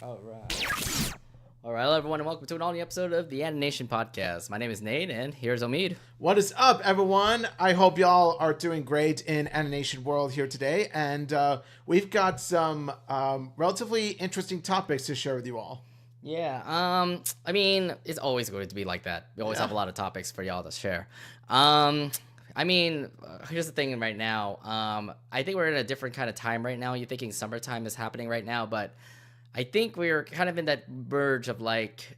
All right. All right, hello everyone, and welcome to an all-new episode of the Anination Podcast. My name is Nate, and here's Omid. What is up, everyone? I hope y'all are doing great in Anination World here today, and we've got some relatively interesting topics to share with you all. Yeah, I mean, it's always going to be like that. We always have a lot of topics for y'all to share. I mean, here's the thing right now. I think we're in a different kind of time right now. You're thinking summertime is happening right now, but I think we're kind of in that verge of like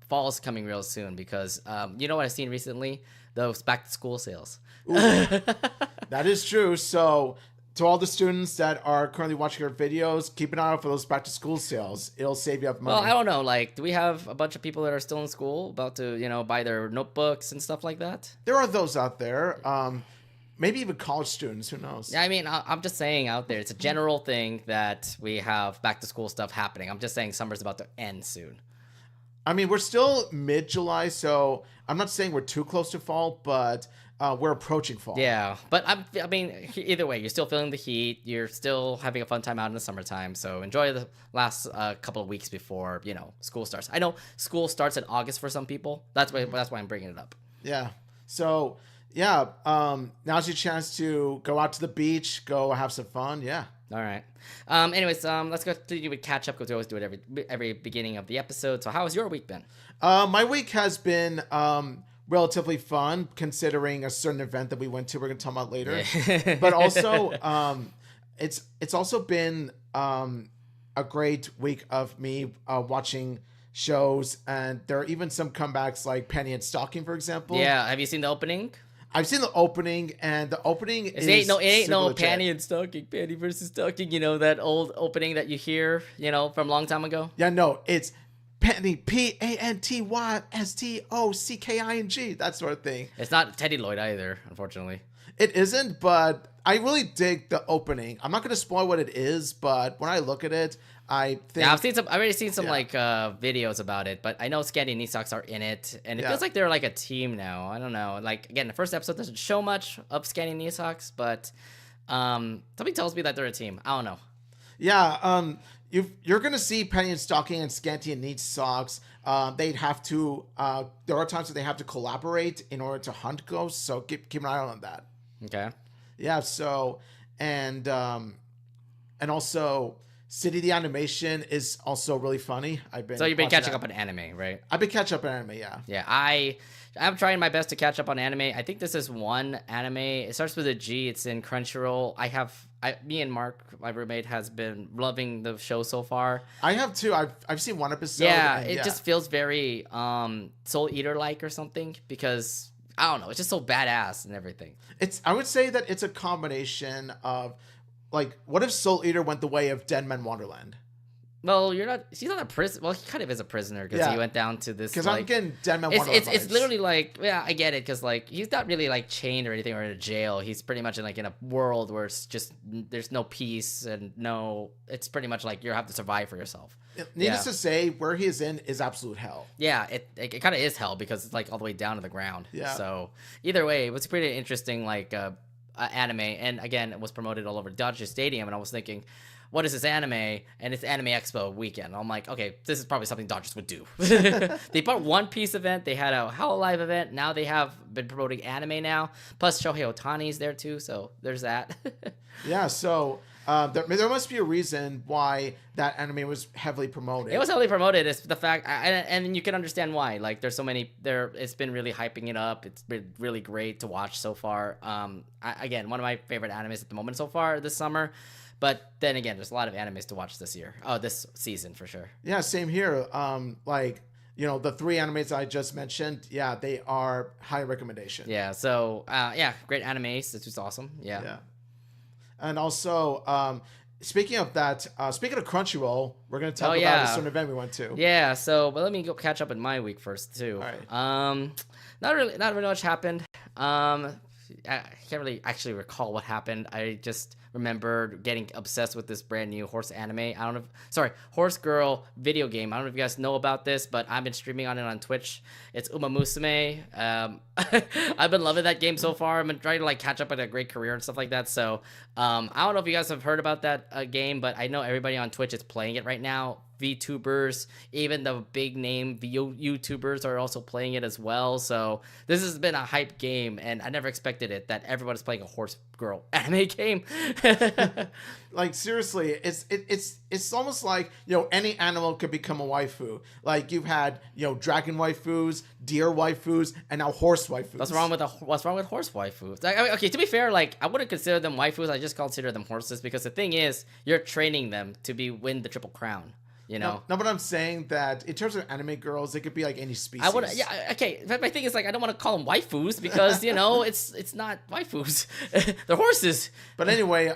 fall's coming real soon because you know what I've seen recently? Those back to school sales. That is true. So to all the students that are currently watching our videos, keep an eye out for those back to school sales. It'll save you up money. Well, I don't know. Like, do we have a bunch of people that are still in school about to, buy their notebooks and stuff like that? There are those out there. Maybe even college students. Who knows? Yeah, I mean, I'm just saying out there. It's a general thing that we have back to school stuff happening. I'm just saying summer's about to end soon. I mean, we're still mid-July, so I'm not saying we're too close to fall, but we're approaching fall. Yeah, but I mean, either way, you're still feeling the heat. You're still having a fun time out in the summertime. So enjoy the last couple of weeks before, school starts. I know school starts in August for some people. That's why I'm bringing it up. Yeah. So, yeah, now's your chance to go out to the beach, go have some fun. Yeah. All right. Anyways, let's go to with catch up because we always do it every beginning of the episode. So how has your week been? My week has been relatively fun considering a certain event that we went to. We're going to talk about later. Yeah. But also, it's also been a great week of me watching shows, and there are even some comebacks like Penny and Stocking, for example. Yeah. Have you seen the opening? I've seen the opening, and the opening is it ain't no legit. Penny and Stocking, Penny versus Stocking. That old opening that you hear, from a long time ago. Yeah, no, it's Penny, PANTYSTOCKING, that sort of thing. It's not Teddy Lloyd either, unfortunately. It isn't, but I really dig the opening. I'm not going to spoil what it is, but when I look at it, I think... Yeah, I've already seen some videos about it, but I know Scandi and Nisox are in it, and it feels like they're like a team now. I don't know. Like, again, the first episode doesn't show much of Scandi and Nisox, but something tells me that they're a team. I don't know. Yeah, you're going to see Penny and Stocking and Scanty and Neat Socks. They'd have to... there are times that they have to collaborate in order to hunt ghosts, so keep an eye on that. Okay. Yeah, so... And also... City the Animation is also really funny. So you've been catching up on anime, right? I've been catching up on anime, yeah. Yeah, I'm trying my best to catch up on anime. I think this is one anime. It starts with a G. It's in Crunchyroll. Me and Mark, my roommate, has been loving the show so far. I have too. I've seen one episode. Yeah, it just feels very Soul Eater like or something because I don't know. It's just so badass and everything. I would say that it's a combination of. Like, what if Soul Eater went the way of Dead Man Wonderland? Well, she's not a prison. Well, he kind of is a prisoner because he went down to this. Because I'm getting Dead Man Wonderland. It's literally like, yeah, I get it. Because like he's not really like chained or anything or in a jail. He's pretty much in a world where it's just there's no peace and no. It's pretty much like you have to survive for yourself. Needless to say, where he is in is absolute hell. Yeah, it kind of is hell because it's like all the way down to the ground. Yeah. So either way, it was pretty interesting. Like. Anime, and again, it was promoted all over Dodger Stadium, and I was thinking, what is this anime? And it's Anime Expo weekend. I'm like, okay, this is probably something Dodgers would do. They bought One Piece event, they had a How Alive event, now they have been promoting anime now, plus Shohei Ohtani's there too, so there's that. Yeah, so there must be a reason why that anime was heavily promoted. It was heavily promoted. It's the fact, and you can understand why. Like, there's so many there. It's been really hyping it up. It's been really great to watch so far. Again, one of my favorite animes at the moment so far this summer. But then again, there's a lot of animes to watch this year. Oh, this season for sure. Yeah, same here. The 3 animes I just mentioned, yeah, they are high recommendation. Yeah. So great animes. This was awesome. Yeah. Yeah. And also, speaking of that, speaking of Crunchyroll, we're going to talk about a certain event we went to. Yeah, but let me go catch up in my week first, too. All right. Not really much happened. I can't really actually recall what happened. I just remembered getting obsessed with this brand new horse anime. Horse Girl video game. I don't know if you guys know about this, but I've been streaming on it on Twitch. It's Uma Musume. I've been loving that game so far. I've been trying to catch up on a great career and stuff like that. So I don't know if you guys have heard about that game, but I know everybody on Twitch is playing it right now. VTubers, even the big name YouTubers are also playing it as well. So this has been a hype game, and I never expected it that everybody's playing a horse girl anime game. Like seriously, it's almost like, you know, any animal could become a waifu. Like you've had, you know, dragon waifus, deer waifus, and now horse waifus. What's wrong with horse waifus? Like, I mean, okay, to be fair, like I wouldn't consider them waifus. I just consider them horses because the thing is, you're training them to win the Triple Crown. You know? No, but I'm saying that in terms of anime girls, it could be like any species. Okay. But my thing is, like, I don't want to call them waifus because, you know, it's not waifus. They're horses. But anyway,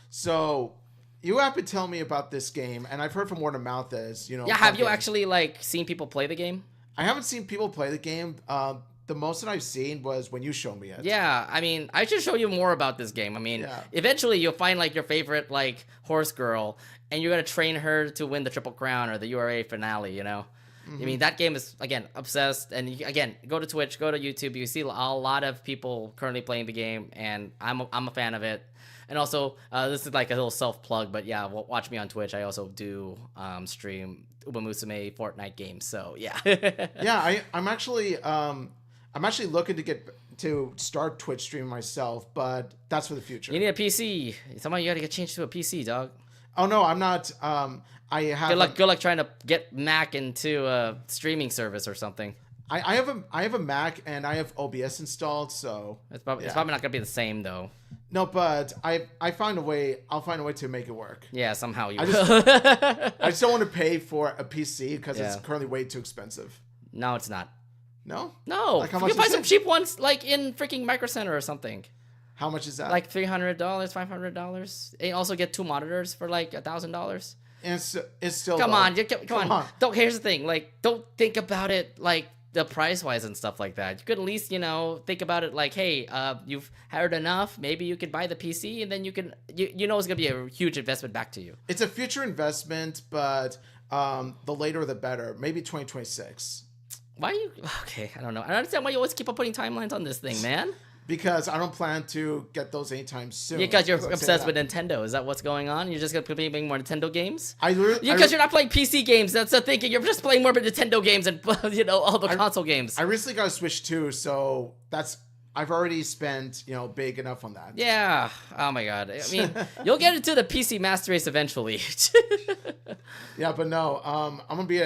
so you have to tell me about this game, and I've heard from word of mouth as, you know. Yeah, have you actually, like, seen people play the game? I haven't seen people play the game. The most that I've seen was when you showed me it. Yeah, I mean, I should show you more about this game. I mean, eventually you'll find, like, your favorite, like, horse girl, and you're going to train her to win the Triple Crown or the URA finale, you know? Mm-hmm. I mean, that game is, again, obsessed. And, again, go to Twitch, go to YouTube. You see a lot of people currently playing the game, and I'm a fan of it. And also, this is like a little self-plug, but yeah, watch me on Twitch. I also do stream Umamusume Fortnite games, so yeah. Yeah, I'm actually looking to start Twitch streaming myself, but that's for the future. You need a PC. Somehow you got to get changed to a PC, dog. Oh no, I'm not. I have good luck trying to get Mac into a streaming service or something. I have a Mac and I have OBS installed, so it's probably not gonna be the same though. No, but I'll find a way to make it work. Yeah, somehow you will. I just don't want to pay for a PC because it's currently way too expensive. No, it's not. No? Like you can buy some cheap ones like in freaking Micro Center or something. How much is that? Like $300, $500. And also get 2 monitors for like $1,000. And it's still come on. Don't. Here's the thing. Like, don't think about it like the price wise and stuff like that. You could at least, you know, think about it like, hey, you've heard enough. Maybe you could buy the PC, and then you can, you know, it's gonna be a huge investment back to you. It's a future investment, but the later the better. Maybe 2026. Why are you okay? I don't know. I don't understand why you always keep on putting timelines on this thing, man. Because I don't plan to get those anytime soon. Yeah, because you're obsessed with Nintendo. Is that what's going on? You're just going to be playing more Nintendo games? Because you're not playing PC games. That's the thinking. You're just playing more Nintendo games and, you know, all the console games. I recently got a Switch too, so I've already spent, you know, big enough on that. Yeah. Oh my God. I mean, you'll get into the PC Master Race eventually. Yeah, but no. I'm gonna be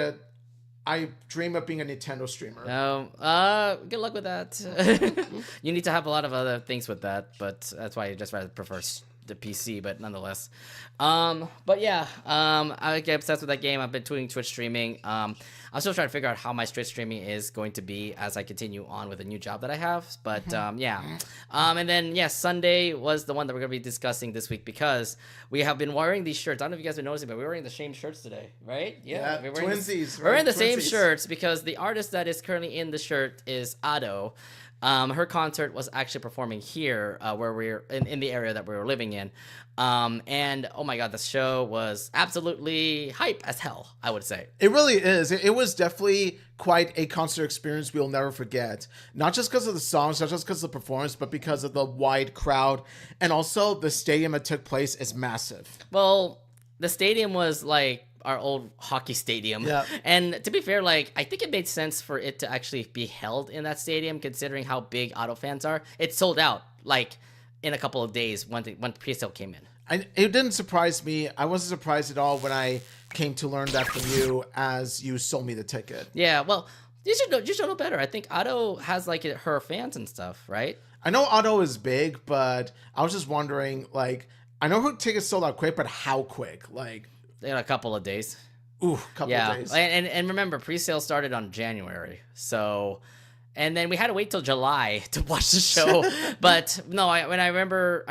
I dream of being a Nintendo streamer. No, good luck with that. You need to have a lot of other things with that, but that's why I just rather prefer the PC. But nonetheless, but yeah, I get obsessed with that game. I've been doing Twitch streaming. I'm still trying to figure out how my Twitch streaming is going to be as I continue on with a new job that I have. But yeah, and then Sunday was the one that we're gonna be discussing this week because we have been wearing these shirts. I don't know if you guys have been noticing, but we're wearing the same shirts today, right? Yeah, we're wearing twinsies. We're wearing the same shirts because the artist that is currently in the shirt is Ado. Her concert was actually performing here, where we're in the area that we were living in. And oh my God, the show was absolutely hype as hell, I would say. It really is. It was definitely quite a concert experience we'll never forget. Not just because of the songs, not just because of the performance, but because of the wide crowd. And also the stadium it took place is massive. Well, the stadium was like our old hockey stadium. Yeah. And to be fair, like, I think it made sense for it to actually be held in that stadium, considering how big Auto fans are. It sold out, like, in a couple of days when pre-sale came in. It didn't surprise me. I wasn't surprised at all when I came to learn that from you as you sold me the ticket. Yeah, well, you should know better. I think Auto has, like, her fans and stuff, right? I know Auto is big, but I was just wondering, like, I know her tickets sold out quick, but how quick? Like, in a couple of days. Ooh, couple of days. And remember, pre-sale started on January, so, and then we had to wait till July to watch the show. But no, I remember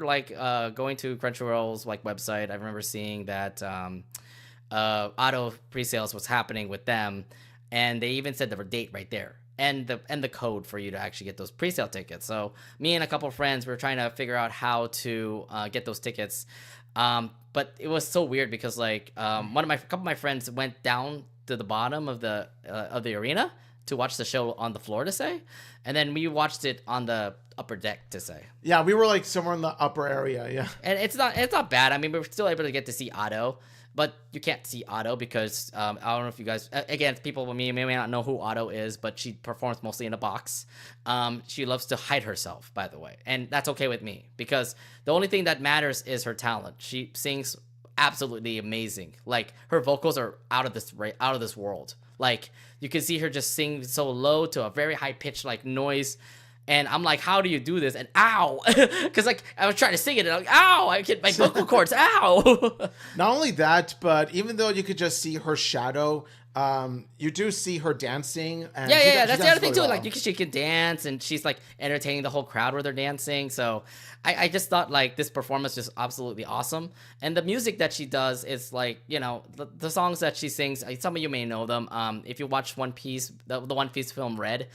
like going to Crunchyroll's like website. I remember seeing that Auto pre-sales was happening with them, and they even said the date right there. And the code for you to actually get those pre-sale tickets. So me and a couple of friends were trying to figure out how to get those tickets. But it was so weird because like couple of my friends went down to the bottom of the arena to watch the show on the floor to say, and then we watched it on the upper deck to say. Yeah, we were like somewhere in the upper area. Yeah, and it's not bad. I mean, we were still able to get to see Otto. but you can't see Otto because I don't know if you guys, again, people with me may not know who Otto is, but she performs mostly in a box. She loves to hide herself, by the way, and that's okay with me because the only thing that matters is her talent. She sings absolutely amazing. Like her vocals are out of this world. Like you can see her just sing so low to a very high pitched like noise. And I'm like, how do you do this? And ow, because like I was trying to sing it, and I'm like, ow, I get my vocal cords, ow. Not only that, but even though you could just see her shadow, you do see her dancing. And yeah. That's the other thing too. Well. Like she can dance, and she's like entertaining the whole crowd with her dancing. So I just thought like this performance was absolutely awesome. And the music that she does is like, you know, the songs that she sings. Some of you may know them. If you watch One Piece, the One Piece film Red,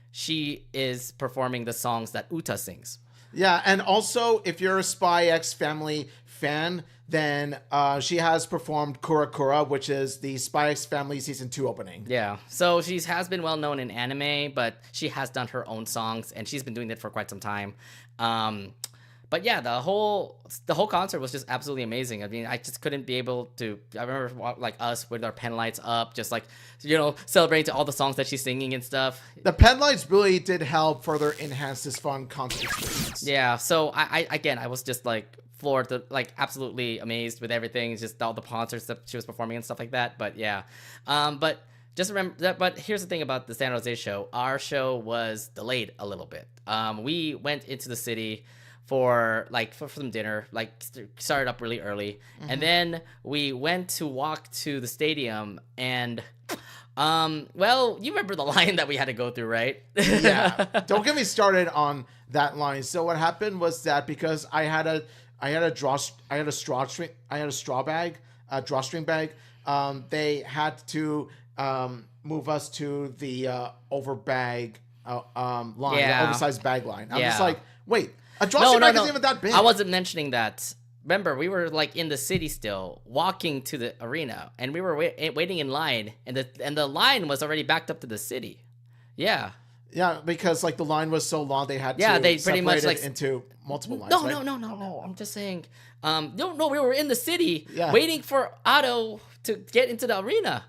she is performing the songs that Uta sings. Yeah, and also, if you're a Spy X Family fan, then she has performed Kura Kura, which is the Spy X Family Season 2 opening. Yeah, so she has been well known in anime, but she has done her own songs, and she's been doing it for quite some time. But yeah, the whole concert was just absolutely amazing. I mean, I just couldn't be able to. I remember like us with our pen lights up, just like, you know, celebrating to all the songs that she's singing and stuff. The pen lights really did help further enhance this fun concert experience. Yeah, so I was just like floored, like absolutely amazed with everything, just all the concerts that she was performing and stuff like that. But yeah, but just remember that. But here's the thing about the San Jose show: our show was delayed a little bit. We went into the city for some dinner, like started up really early, and then we went to walk to the stadium, and well, you remember the line that we had to go through, right? Yeah, don't get me started on that line. So what happened was that because I had a drawstring bag, they had to move us to the line, the oversized bag line. I'm just like, wait. A drawstring bag isn't even that big. I wasn't mentioning that. Remember, we were like in the city still, walking to the arena, and we were waiting in line, and the line was already backed up to the city. Yeah. Yeah, because like the line was so long, they had to they pretty much like into multiple lines. No. I'm just saying. No, we were in the city waiting for Otto to get into the arena.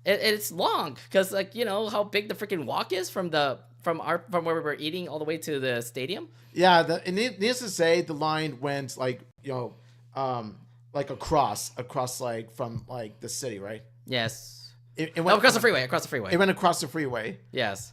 It's long because like, you know how big the freaking walk is from where we were eating all the way to the stadium. Yeah, needless to say, the line went like, you know, like across like from like the city, right? Yes. It went across the freeway. It went across the freeway. Yes.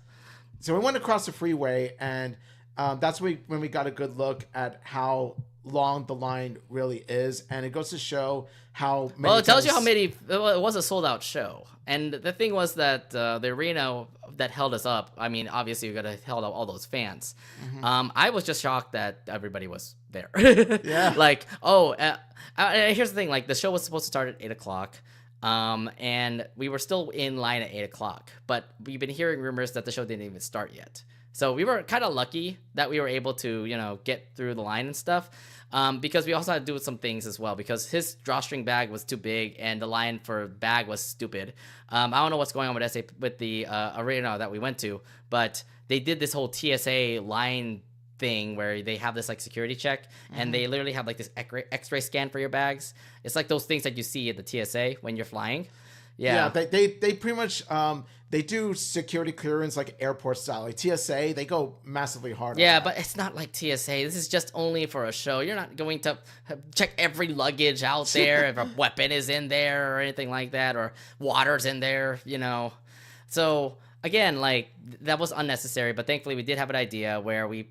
So we went across the freeway, and that's when we got a good look at how long the line really is, and it goes to show how many. Well, it tells you how many. It was a sold out show, and the thing was that the arena that held us up. I mean, obviously you got to held up all those fans. I was just shocked that everybody was there. Yeah. Like, here's the thing. Like, the show was supposed to start at 8:00. And we were still in line at 8:00, but we've been hearing rumors that the show didn't even start yet. So we were kind of lucky that we were able to, you know, get through the line and stuff. Because we also had to do some things as well, because his drawstring bag was too big and the line for bag was stupid. I don't know what's going on with the arena that we went to, but they did this whole TSA line thing where they have this like security check, and they literally have like this X-ray scan for your bags. It's like those things that you see at the TSA when you're flying. Yeah, they pretty much they do security clearance like airport style. Like TSA, they go massively hard. Yeah, but it's not like TSA. This is just only for a show. You're not going to check every luggage out there if a weapon is in there or anything like that, or water's in there, you know. So again, like, that was unnecessary, but thankfully we did have an idea where we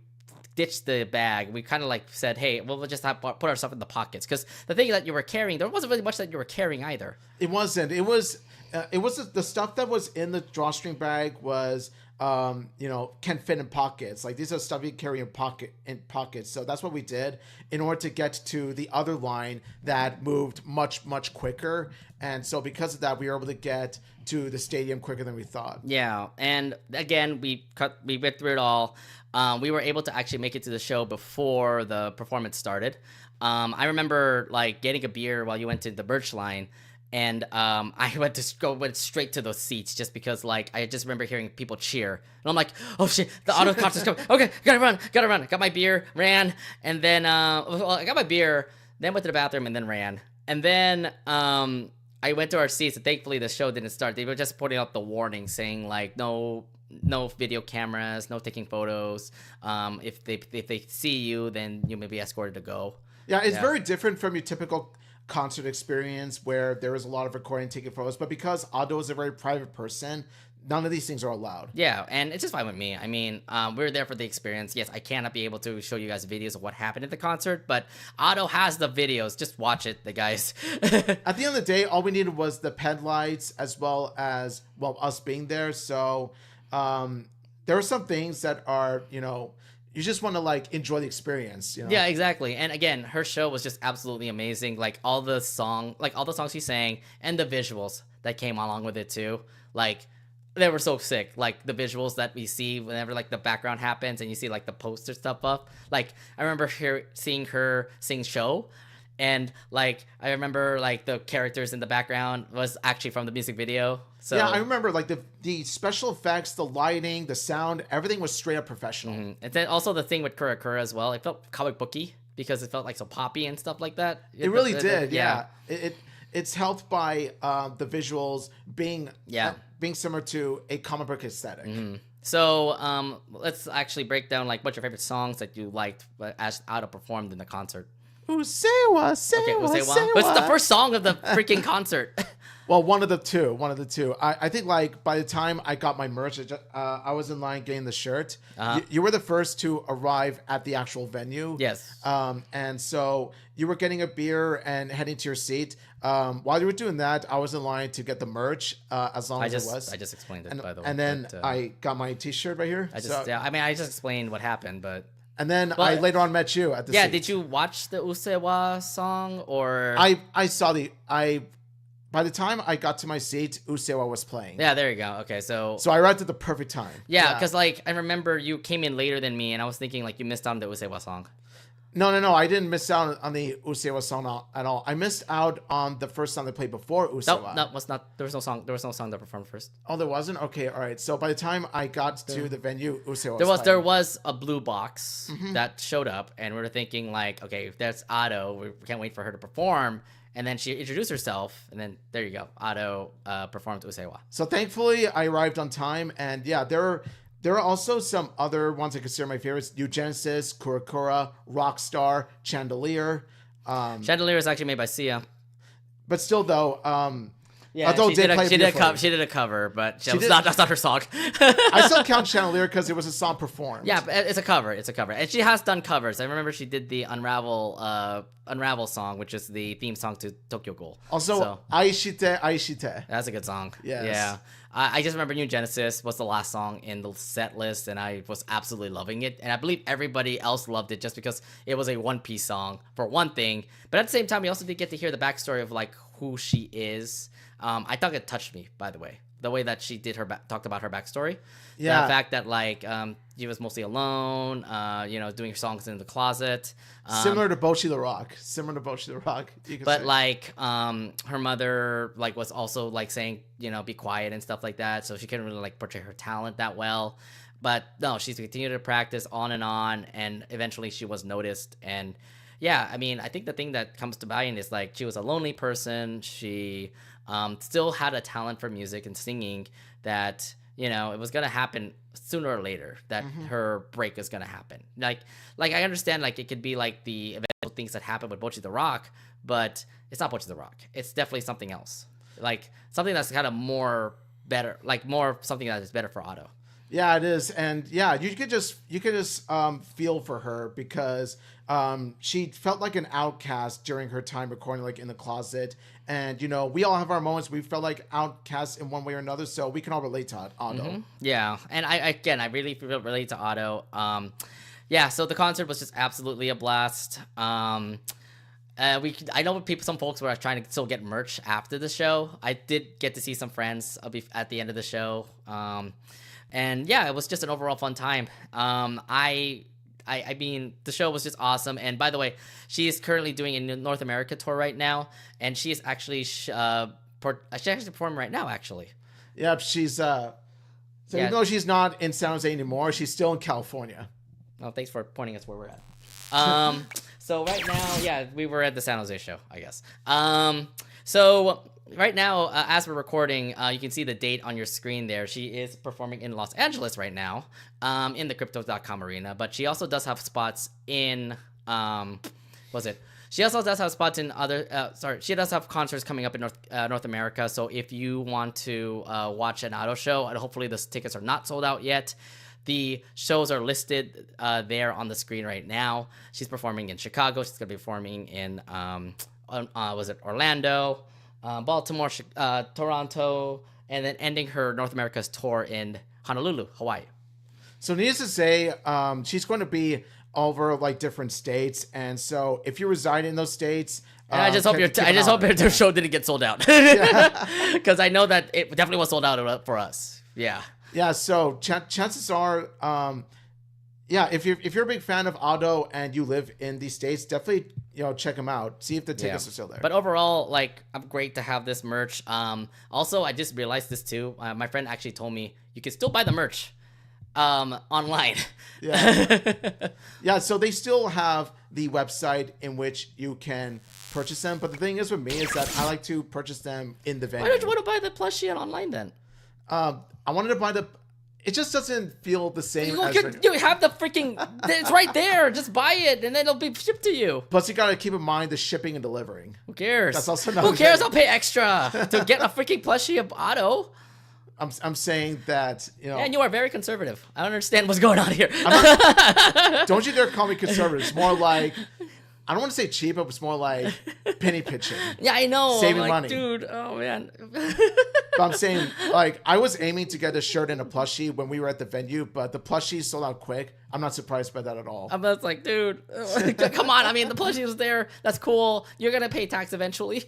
ditched the bag. We kind of like said, hey, we'll just put our stuff in the pockets, because the thing that you were carrying, there wasn't really much that you were carrying either. It wasn't. It was the stuff that was in the drawstring bag was you know, can fit in pockets. Like, these are stuff you carry in pockets. So that's what we did in order to get to the other line that moved much quicker. And so because of that, we were able to get to the stadium quicker than we thought. Yeah, and again, we went through it all. We were able to actually make it to the show before the performance started. I remember like getting a beer while you went to the merch line, and I went straight to those seats just because like I just remember hearing people cheer, and I'm like, oh shit, the auto concert's coming. Okay, gotta run. Got my beer, ran, and then I got my beer, then went to the bathroom and then ran. And then I went to our seats, and thankfully the show didn't start. They were just putting out the warning saying like no video cameras, no taking photos. If they see you, then you may be escorted to go. Yeah, it's very different from your typical concert experience where there is a lot of recording, taking photos. But because Ado is a very private person, none of these things are allowed. Yeah, and it's just fine with me. I mean, we're there for the experience. Yes, I cannot be able to show you guys videos of what happened at the concert, but Otto has the videos. Just watch it, the guys. At the end of the day, all we needed was the pen lights as well as, us being there. So there are some things that are, you just want to like enjoy the experience. Yeah, exactly. And again, her show was just absolutely amazing. Like all the songs she sang and the visuals that came along with it too. Like, they were so sick. Like the visuals that we see whenever like the background happens and you see like the poster stuff up. Like I remember seeing her sing show, and like I remember like the characters in the background was actually from the music video. So yeah, I remember like the special effects, the lighting, the sound, everything was straight up professional. Mm-hmm. And then also the thing with Kura as well. It felt comic booky because it felt like so poppy and stuff like that. It really did. Yeah. It's helped by the visuals being similar to a comic book aesthetic. Mm-hmm. So let's actually break down like what's your favorite songs that you liked as Ado performed in the concert. Usewa. What's the first song of the freaking concert? Well, one of the two. I think like by the time I got my merch, I was in line getting the shirt. You were the first to arrive at the actual venue. Yes. And so you were getting a beer and heading to your seat. While you were doing that, I was in line to get the merch as long as it was. I just explained it, by the way. And then I got my t-shirt right here. I just explained what happened, but... And then I later on met you at the seat. Did you watch the Usewa song, or... I saw by the time I got to my seat, Usewa was playing. Yeah, there you go. Okay, so I arrived at the perfect time. Yeah, because like I remember you came in later than me, and I was thinking like you missed out on the Usewa song. No. I didn't miss out on the Usewa song at all. I missed out on the first song they played before Usewa. No, was not. There was no song. There was no song that performed first. Oh, there wasn't. Okay, all right. So by the time I got to the venue, Usewa there was a blue box that showed up, and we were thinking like, okay, if that's Ado, we can't wait for her to perform. And then she introduced herself, and then there you go. Ado performed Usewa. So thankfully, I arrived on time, and yeah, there are also some other ones I consider my favorites: New Genesis, Kura, Rockstar, Chandelier. Chandelier is actually made by Sia. But still, though, yeah, she did a cover, but that's not her song. I still count Chandelier because it was a song performed. Yeah, but it's a cover. And she has done covers. I remember she did the Unravel song, which is the theme song to Tokyo Ghoul. Also, Aishite. That's a good song. Yes. Yeah. I just remember New Genesis was the last song in the set list, and I was absolutely loving it. And I believe everybody else loved it just because it was a one-piece song, for one thing. But at the same time, we also did get to hear the backstory of like who she is. I thought it touched me, by the way, the way that she did talked about her backstory. Yeah. The fact that like she was mostly alone, doing songs in the closet. Similar to Bocchi the Rock. But like her mother like was also like saying, be quiet and stuff like that. So she couldn't really like portray her talent that well. But no, she's continued to practice on, and eventually she was noticed. And yeah, I mean, I think the thing that comes to mind is like she was a lonely person. She still had a talent for music and singing that, it was going to happen sooner or later, that her break is going to happen. Like I understand like it could be like the eventual things that happen with Bocchi the Rock, but it's not Bocchi the Rock. It's definitely something else. Like something that's kind of more something that is better for Ado. Yeah, it is. And yeah, you could just feel for her because she felt like an outcast during her time recording, like in the closet. And, we all have our moments. We felt like outcasts in one way or another. So we can all relate to Ado. Mm-hmm. Yeah. And I really relate to Ado. So the concert was just absolutely a blast. I know some folks were trying to still get merch after the show. I did get to see some friends at the end of the show. And yeah, it was just an overall fun time. I mean, the show was just awesome. And by the way, she is currently doing a North America tour right now, and she is actually performing right now. Actually, yeah, she's even though she's not in San Jose anymore, she's still in California. Well, thanks for pointing us where we're at. So right now, yeah, we were at the San Jose show, I guess. So right now, as we're recording, you can see the date on your screen there. She is performing in Los Angeles right now, in the Crypto.com arena. But she also does have spots in, She also does have spots in other. She does have concerts coming up in North America. So if you want to watch an auto show, and hopefully the tickets are not sold out yet, the shows are listed there on the screen right now. She's performing in Chicago. She's gonna be performing in Orlando, Baltimore, Toronto, and then ending her North America's tour in Honolulu, Hawaii. So needless to say, she's going to be over like different states, and so if you reside in those states, I just hope your show didn't get sold out, because I know that it definitely was sold out for us. Yeah. So chances are, if you're a big fan of Auto and you live in these states, definitely check them out. See if the tickets are still there. But overall, like, I'm great to have this merch. Also, I just realized this too. My friend actually told me you can still buy the merch online. So they still have the website in which you can purchase them, but the thing is with me is that I like to purchase them in the venue. Why don't you want to buy the plushie online then? I wanted to buy it just doesn't feel the same. You have the freaking, it's right there. Just buy it and then it'll be shipped to you. Plus you gotta keep in mind the shipping and delivering. Who cares? That's also Who cares? I'll pay extra to get a freaking plushie of Otto. I'm saying that, And you are very conservative. I don't understand what's going on here. Don't you dare call me conservative. It's more like, I don't want to say cheap, but it's more like penny pitching. Yeah, I know. Saving money. Dude, oh man. But I'm saying, like, I was aiming to get a shirt and a plushie when we were at the venue, but the plushie sold out quick. I'm not surprised by that at all. I'm just like, dude, come on. I mean, the plushie was there. That's cool. You're going to pay tax eventually.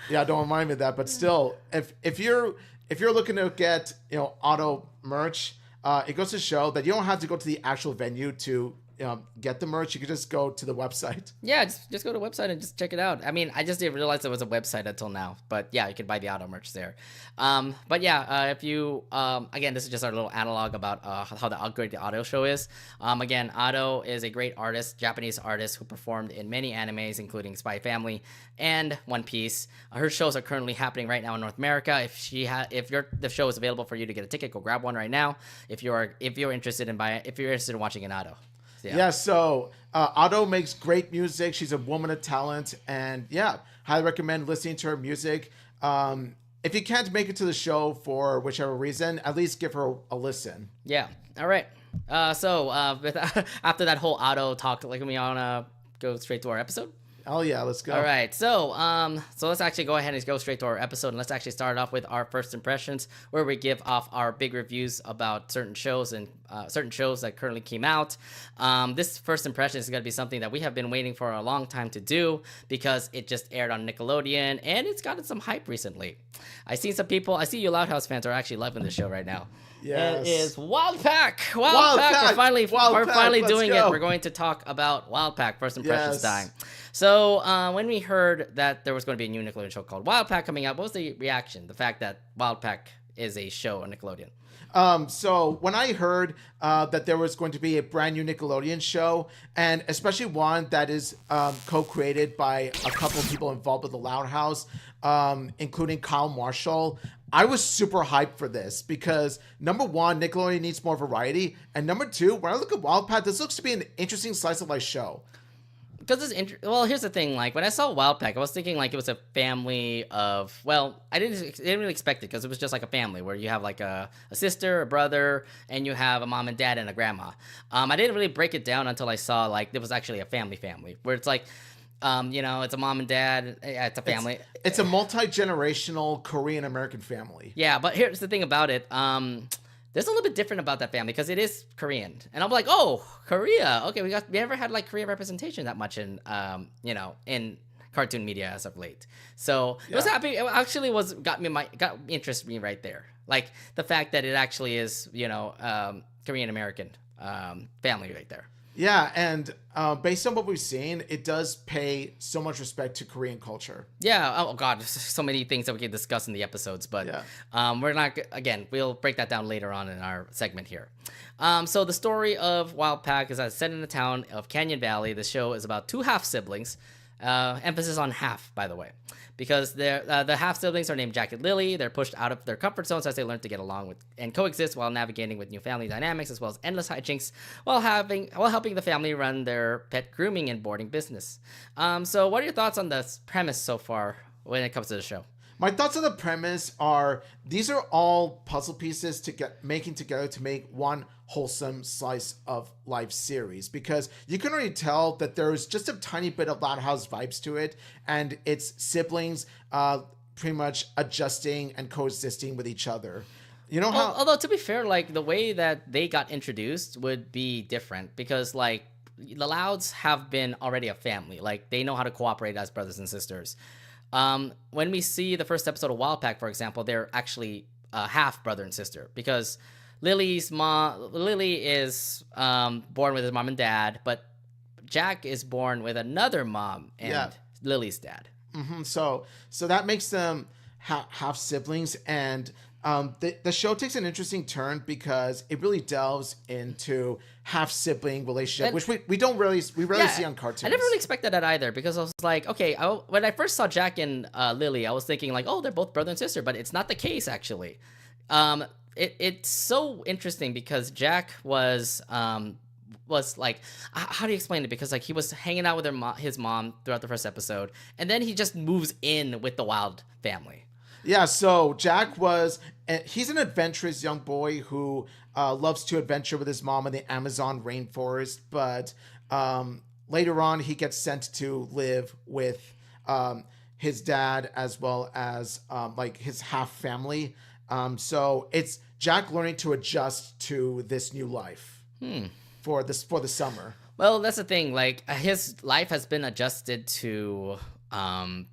Yeah, don't remind me of that. But still, if you're looking to get, Auto merch, it goes to show that you don't have to go to the actual venue to get the merch. You can just go to the website. Yeah, just go to the website and just check it out. I mean, I just didn't realize there was a website until now. But yeah, you can buy the Auto merch there. But yeah, if you again, this is just our little analog about how great the Auto show is. Again, Auto is a great artist, Japanese artist who performed in many animes, including Spy Family and One Piece. Her shows are currently happening right now in North America. If the show is available for you to get a ticket, go grab one right now. If you're interested in watching an Auto. So Auto makes great music. She's a woman of talent, and highly recommend listening to her music. If you can't make it to the show for whichever reason, at least give her a listen. Yeah. All right. So after that whole Auto talk, we want to go straight to our episode. Oh yeah, let's go. All right, so let's actually go ahead and go straight to our episode, and let's actually start off with our first impressions, where we give off our big reviews about certain shows and certain shows that currently came out. This first impression is going to be something that we have been waiting for a long time to do because it just aired on Nickelodeon, and it's gotten some hype recently. I see you Loud House fans are actually loving the show right now. Yes. It is Wylde Pak. Wylde Pak. We're finally doing it. We're going to talk about Wylde Pak first impressions time. So when we heard that there was going to be a new Nickelodeon show called Wylde Pak coming out, what was the reaction? The fact that Wylde Pak is a show on Nickelodeon. So when I heard that there was going to be a brand new Nickelodeon show, and especially one that is co-created by a couple of people involved with the Loud House, including Kyle Marshall, I was super hyped for this because number one, Nickelodeon needs more variety, and number two, when I look at Wylde Pak, this looks to be an interesting slice of life show. Because here's the thing. Like when I saw Wylde Pak, I was thinking like it was a family of. Well, I didn't really expect it because it was just like a family where you have like a sister, a brother, and you have a mom and dad and a grandma. I didn't really break it down until I saw like it was actually a family where it's like, it's a mom and dad. It's a family. It's a multi-generational Korean American family. Yeah, but here's the thing about it. There's a little bit different about that family because it is Korean, and I'm like, oh, Korea. Okay, we never had like Korean representation that much in in cartoon media as of late. So it was happy. It actually got interest me right there. Like the fact that it actually is Korean American family right there. Yeah, and based on what we've seen, it does pay so much respect to Korean culture. Yeah. Oh God, there's so many things that we can discuss in the episodes, but we're not. Again, we'll break that down later on in our segment here. So the story of Wylde Pak is set in the town of Canyon Valley. The show is about two half siblings. Emphasis on half, by the way, because the half siblings are named Jack and Lily. They're pushed out of their comfort zones as they learn to get along with and coexist while navigating with new family dynamics, as well as endless hijinks while helping the family run their pet grooming and boarding business. So what are your thoughts on the premise so far when it comes to the show? My thoughts on the premise are these are all puzzle pieces to making together to make one wholesome slice of life series, because you can already tell that there's just a tiny bit of Loud House vibes to it, and it's siblings pretty much adjusting and coexisting with each other. You know how? Although to be fair, like the way that they got introduced would be different, because like the Louds have been already a family. Like they know how to cooperate as brothers and sisters. When we see the first episode of Wylde Pak, for example, they're actually half brother and sister, because Lily is born with his mom and dad, but Jack is born with another mom and Lily's dad. Mm-hmm. So that makes them half siblings, and the show takes an interesting turn because it really delves into half sibling relationship, which we rarely see on cartoons. I never really expected that either, because I was like, okay, when I first saw Jack and Lily, I was thinking like, oh, they're both brother and sister, but it's not the case actually. It's so interesting because Jack was like, how do you explain it? Because like he was hanging out with his mom throughout the first episode, and then he just moves in with the Wylde family. Yeah, so Jack he's an adventurous young boy who loves to adventure with his mom in the Amazon rainforest, but later on he gets sent to live with his dad as well as like his half family. So it's Jack learning to adjust to this new life for the summer. Well, that's the thing. Like his life has been adjusted to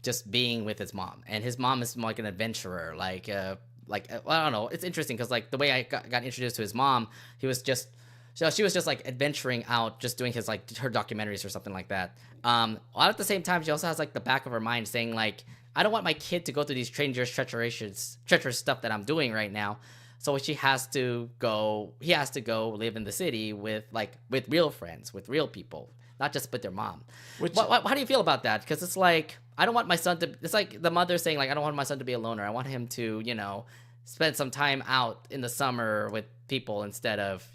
just being with his mom, and his mom is like an adventurer. Like I don't know. It's interesting because like the way I got introduced to his mom, she was just like adventuring out, just doing his like her documentaries or something like that. While at the same time, she also has like the back of her mind saying like, I don't want my kid to go through these treacherous stuff that I'm doing right now. So he has to go live in the city with real friends, with real people, not just with their mom. How do you feel about that? Because it's like, I don't want my son to, it's like the mother saying like, I don't want my son to be a loner. I want him to, spend some time out in the summer with people instead of,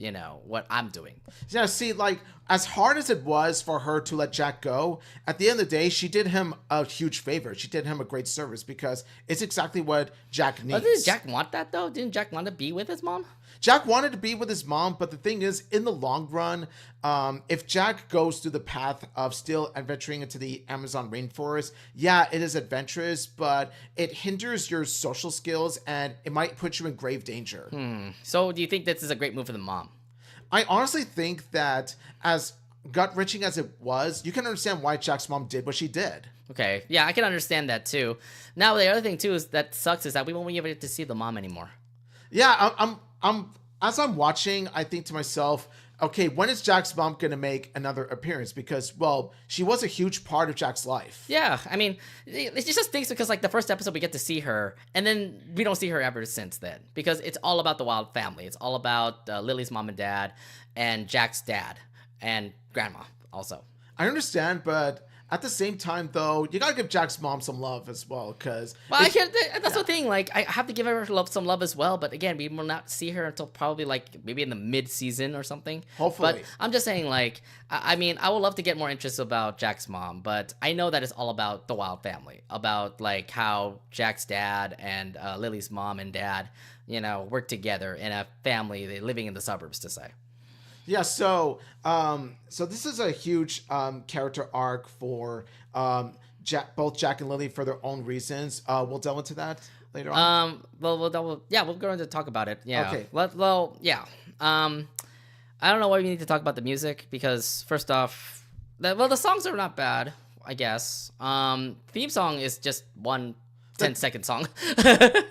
what I'm doing. Yeah, see, like, as hard as it was for her to let Jack go, at the end of the day, she did him a huge favor. She did him a great service because it's exactly what Jack needs. Didn't Jack want that, though? Didn't Jack want to be with his mom? Jack wanted to be with his mom, but the thing is, in the long run, if Jack goes through the path of still adventuring into the Amazon rainforest, yeah, it is adventurous, but it hinders your social skills and it might put you in grave danger. So do you think this is a great move for the mom? I honestly think that as gut-wrenching as it was, you can understand why Jack's mom did what she did. Okay, yeah, I can understand that too. Now, the other thing too is that sucks is that we won't be able to see the mom anymore. Yeah, as I'm watching, I think to myself, okay, when is Jack's mom going to make another appearance? Because, well, she was a huge part of Jack's life. Yeah, I mean, it just stinks because, like, the first episode we get to see her, and then we don't see her ever since then. Because it's all about the Wylde family. It's all about Lily's mom and dad, and Jack's dad, and grandma also. I understand, but at the same time, though, you gotta give Jack's mom some love as well, because... Well, I can't... That's the thing. Like, I have to give her some love as well, but again, we will not see her until probably, like, maybe in the mid-season or something. Hopefully. But I'm just saying, like, I mean, I would love to get more interest about Jack's mom, but I know that it's all about the Wylde family, about, like, how Jack's dad and Lily's mom and dad, work together in a family living in the suburbs, to say. Yeah, so this is a huge character arc for both Jack and Lily for their own reasons. We'll delve into that later on. We'll go into talk about it. Yeah. Okay. Yeah. I don't know why we need to talk about the music because first off, the songs are not bad, I guess. Theme song is just one 10-second song.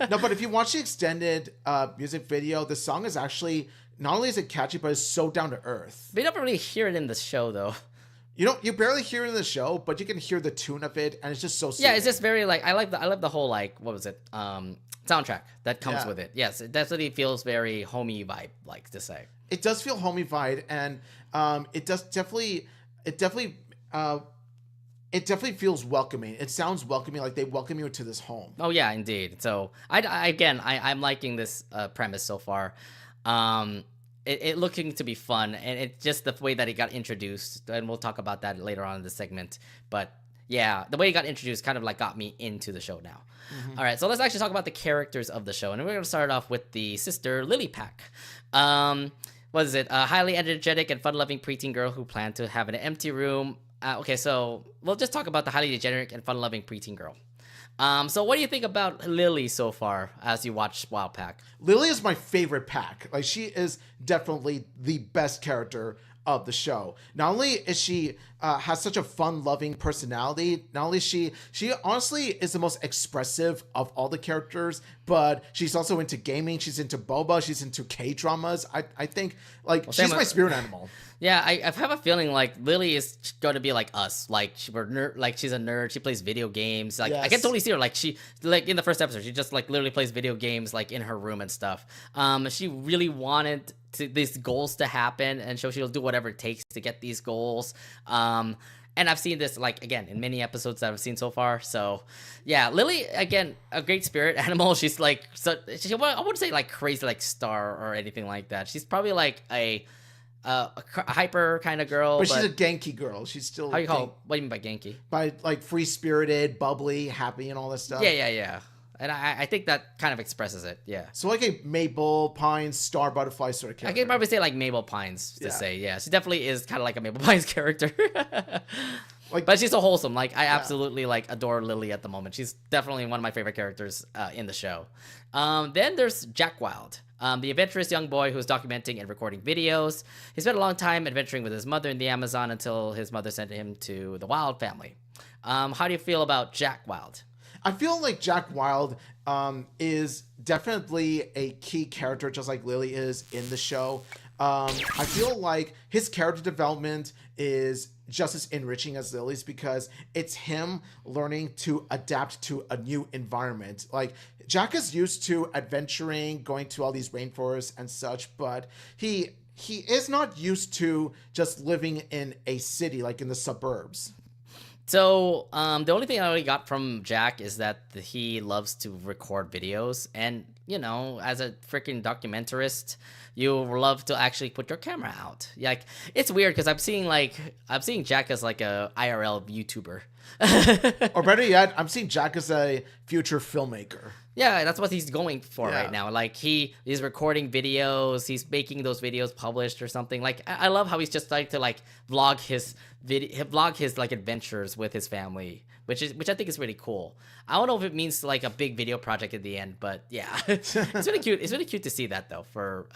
No, but if you watch the extended music video, the song is actually not only is it catchy, but it's so down to earth. But you don't really hear it in the show, though. You barely hear it in the show, but you can hear the tune of it, and it's just so soothing. Yeah, it's just very like I like the whole like what was it soundtrack that comes with it. Yes, it definitely feels very homey vibe, like to say. It does feel homey vibe, and it definitely feels welcoming. It sounds welcoming, like they welcome you into this home. Oh yeah, indeed. So I'm liking this premise so far. It looking to be fun, and it's just the way that it got introduced, and we'll talk about that later on in the segment. But yeah, the way it got introduced kind of like got me into the show now. All right, so let's actually talk about the characters of the show, and we're going to start off with the sister Wylde Pak. What is it? A highly energetic and fun-loving preteen girl who planned to have an empty room. Okay, so we'll just talk about the highly degenerate and fun-loving preteen girl. So what do you think about Lily so far as you watch Wylde Pak? Lily is my favorite Pak. Like, she is definitely the best character of the show. Not only is she has such a fun-loving personality, not only she honestly is the most expressive of all the characters, but she's also into gaming, she's into boba, she's into K-dramas. I think, like, she's my spirit animal. Yeah, I have a feeling like Lily is going to be like us. Like she's a nerd. She plays video games. Like, yes. I can totally see her. Like, she, like in the first episode, she just like literally plays video games like in her room and stuff. She really wanted these goals to happen, and so she'll do whatever it takes to get these goals. And I've seen this, like, again, in many episodes that I've seen so far. So, yeah, Lily, again, a great spirit animal. She's like, I wouldn't say like crazy like star or anything like that. She's probably like a hyper kind of girl, but she's a Genki girl. She's still. How you call? What do you mean by Genki? By like free spirited, bubbly, happy, and all this stuff. Yeah. And I think that kind of expresses it. Yeah. So like a Maple Pines Star Butterfly sort of character. I can probably say like Mabel Pines to say. Yeah, she definitely is kind of like a Mabel Pines character. Like, but she's so wholesome. Like, I absolutely like adore Lily at the moment. She's definitely one of my favorite characters in the show. Then there's Jack Wylde. The adventurous young boy who's documenting and recording videos. He spent a long time adventuring with his mother in the Amazon until his mother sent him to the Wylde family. How do you feel about Jack Wylde? I feel like Jack Wylde is definitely a key character, just like Lily is in the show. I feel like his character development is just as enriching as Lily's, because it's him learning to adapt to a new environment. Like, Jack is used to adventuring, going to all these rainforests and such, but he is not used to just living in a city, like in the suburbs. So, the only thing I really got from Jack is that he loves to record videos. And, you know, as a freaking documentarist, you love to actually put your camera out. Like, it's weird because I'm seeing Jack as like a IRL YouTuber. Or better yet, I'm seeing Jack as a future filmmaker. Yeah, that's what he's going for right now. Like, he is recording videos, he's making those videos published or something. Like, I love how he's just like to like vlog his like adventures with his family, which I think is really cool. I don't know if it means like a big video project at the end, but yeah, it's really cute. It's really cute to see that though for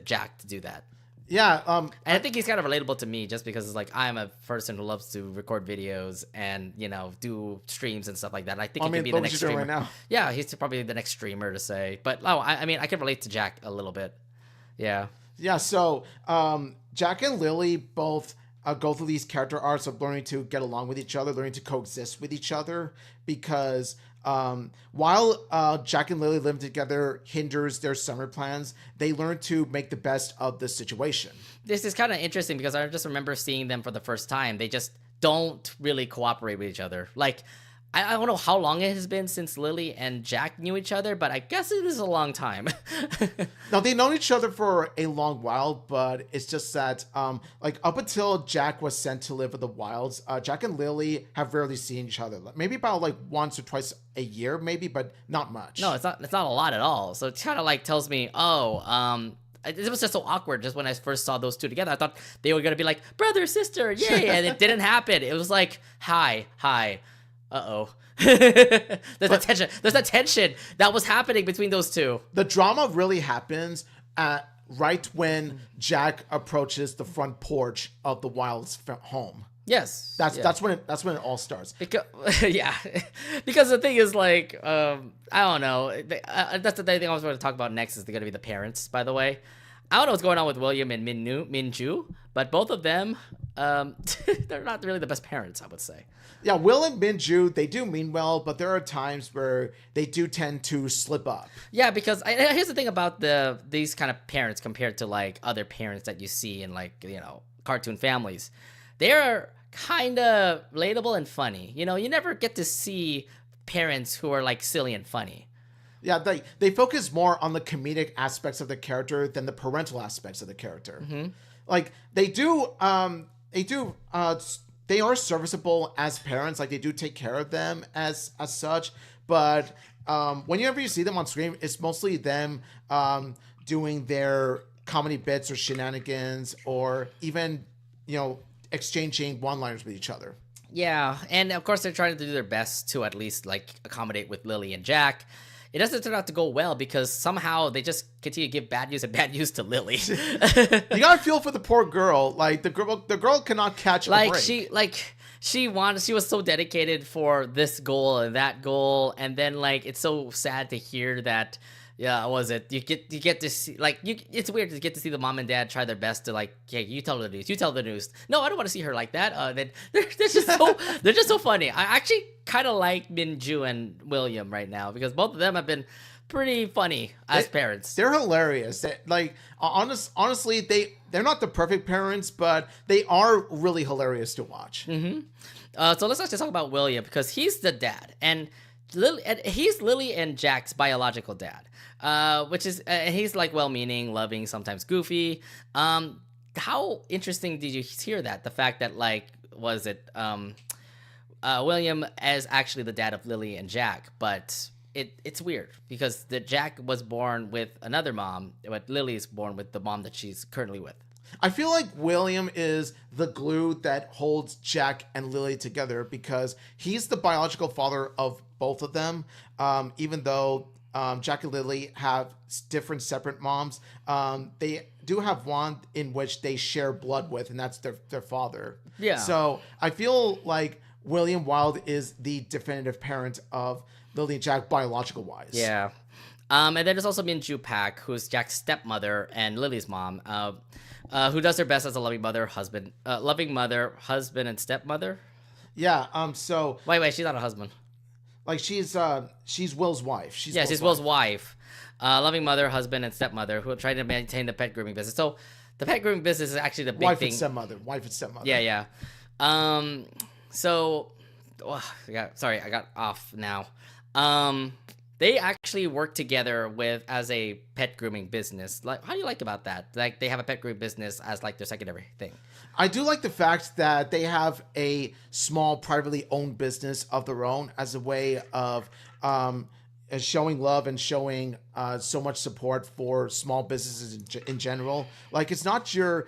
Jack to do that. Yeah, and I think he's kind of relatable to me just because it's like I'm a person who loves to record videos and, you know, do streams and stuff like that. I think he could be the next streamer. Right now. Yeah, he's probably the next streamer to say. But I mean, I can relate to Jack a little bit. Yeah. Yeah. So Jack and Lily both go through these character arcs of learning to get along with each other, learning to coexist with each other, because while Jack and Lily living together hinders their summer plans, they learn to make the best of the situation. This is kind of interesting because I just remember seeing them for the first time. They just don't really cooperate with each other. Like, I don't know how long it has been since Lily and Jack knew each other, but I guess it is a long time. Now, they've known each other for a long while, but it's just that, like, up until Jack was sent to live with the Wyldes, Jack and Lily have rarely seen each other. Maybe about, like, once or twice a year, maybe, but not much. No, it's not a lot at all. So it kind of, like, tells me, it was just so awkward just when I first saw those two together. I thought they were going to be like, brother, sister, yay, and it didn't happen. It was like, hi. Uh-oh. There's a tension that was happening between those two. The drama really happens right when Jack approaches the front porch of the Wylde's home. Yes. That's when it all starts. Because the thing is, like, I don't know. That's the thing I was going to talk about next is going to be the parents, by the way. I don't know what's going on with William and Minju, but both of them, they're not really the best parents, I would say. Yeah, Will and Minju, they do mean well, but there are times where they do tend to slip up. Yeah, because here's the thing about these kind of parents compared to like other parents that you see in like, cartoon families. They're kind of relatable and funny. You never get to see parents who are like silly and funny. Yeah, they focus more on the comedic aspects of the character than the parental aspects of the character. Mm-hmm. Like they are serviceable as parents. Like they do take care of them as such. But whenever you see them on screen, it's mostly them doing their comedy bits or shenanigans, or even exchanging one-liners with each other. Yeah, and of course they're trying to do their best to at least like accommodate with Lily and Jack. It doesn't turn out to go well because somehow they just continue to give bad news to Lily. You gotta feel for the poor girl. Like the girl cannot catch a break. She was so dedicated for this goal and that goal, and then like it's so sad to hear that. Yeah, was it? You get to see it's weird to get to see the mom and dad try their best to like, hey, you tell the news. You tell the news. No, I don't want to see her like that. Then they're just so funny. I actually kind of like Minju and William right now because both of them have been pretty funny as parents. They're hilarious. Honestly, they're not the perfect parents, but they are really hilarious to watch. Mm-hmm. So let's actually talk about William because he's the dad and he's Lily and Jack's biological dad. Which is he's like well-meaning, loving, sometimes goofy. How interesting did you hear that? The fact that William is actually the dad of Lily and Jack, but it's weird because the Jack was born with another mom, but Lily is born with the mom that she's currently with. I feel like William is the glue that holds Jack and Lily together because he's the biological father of both of them, even though Jack and Lily have different separate moms. They do have one in which they share blood with, and that's their father. Yeah. So I feel like William Wylde is the definitive parent of Lily and Jack biological wise. Yeah. And then there's also Wylde Pak, who's Jack's stepmother and Lily's mom, who does her best as a loving mother, husband, and stepmother. Yeah. So wait, she's not a husband. Like she's Will's wife. She's Will's wife. Loving mother, husband, and stepmother who are trying to maintain the pet grooming business. So the pet grooming business is actually the big wife thing. Wife and stepmother. Yeah. Sorry, I got off now. They actually work together as a pet grooming business. Like, how do you like about that? Like, they have a pet grooming business as like their secondary thing. I do like the fact that they have a small privately owned business of their own as a way of showing love and showing so much support for small businesses in general. Like, it's not your,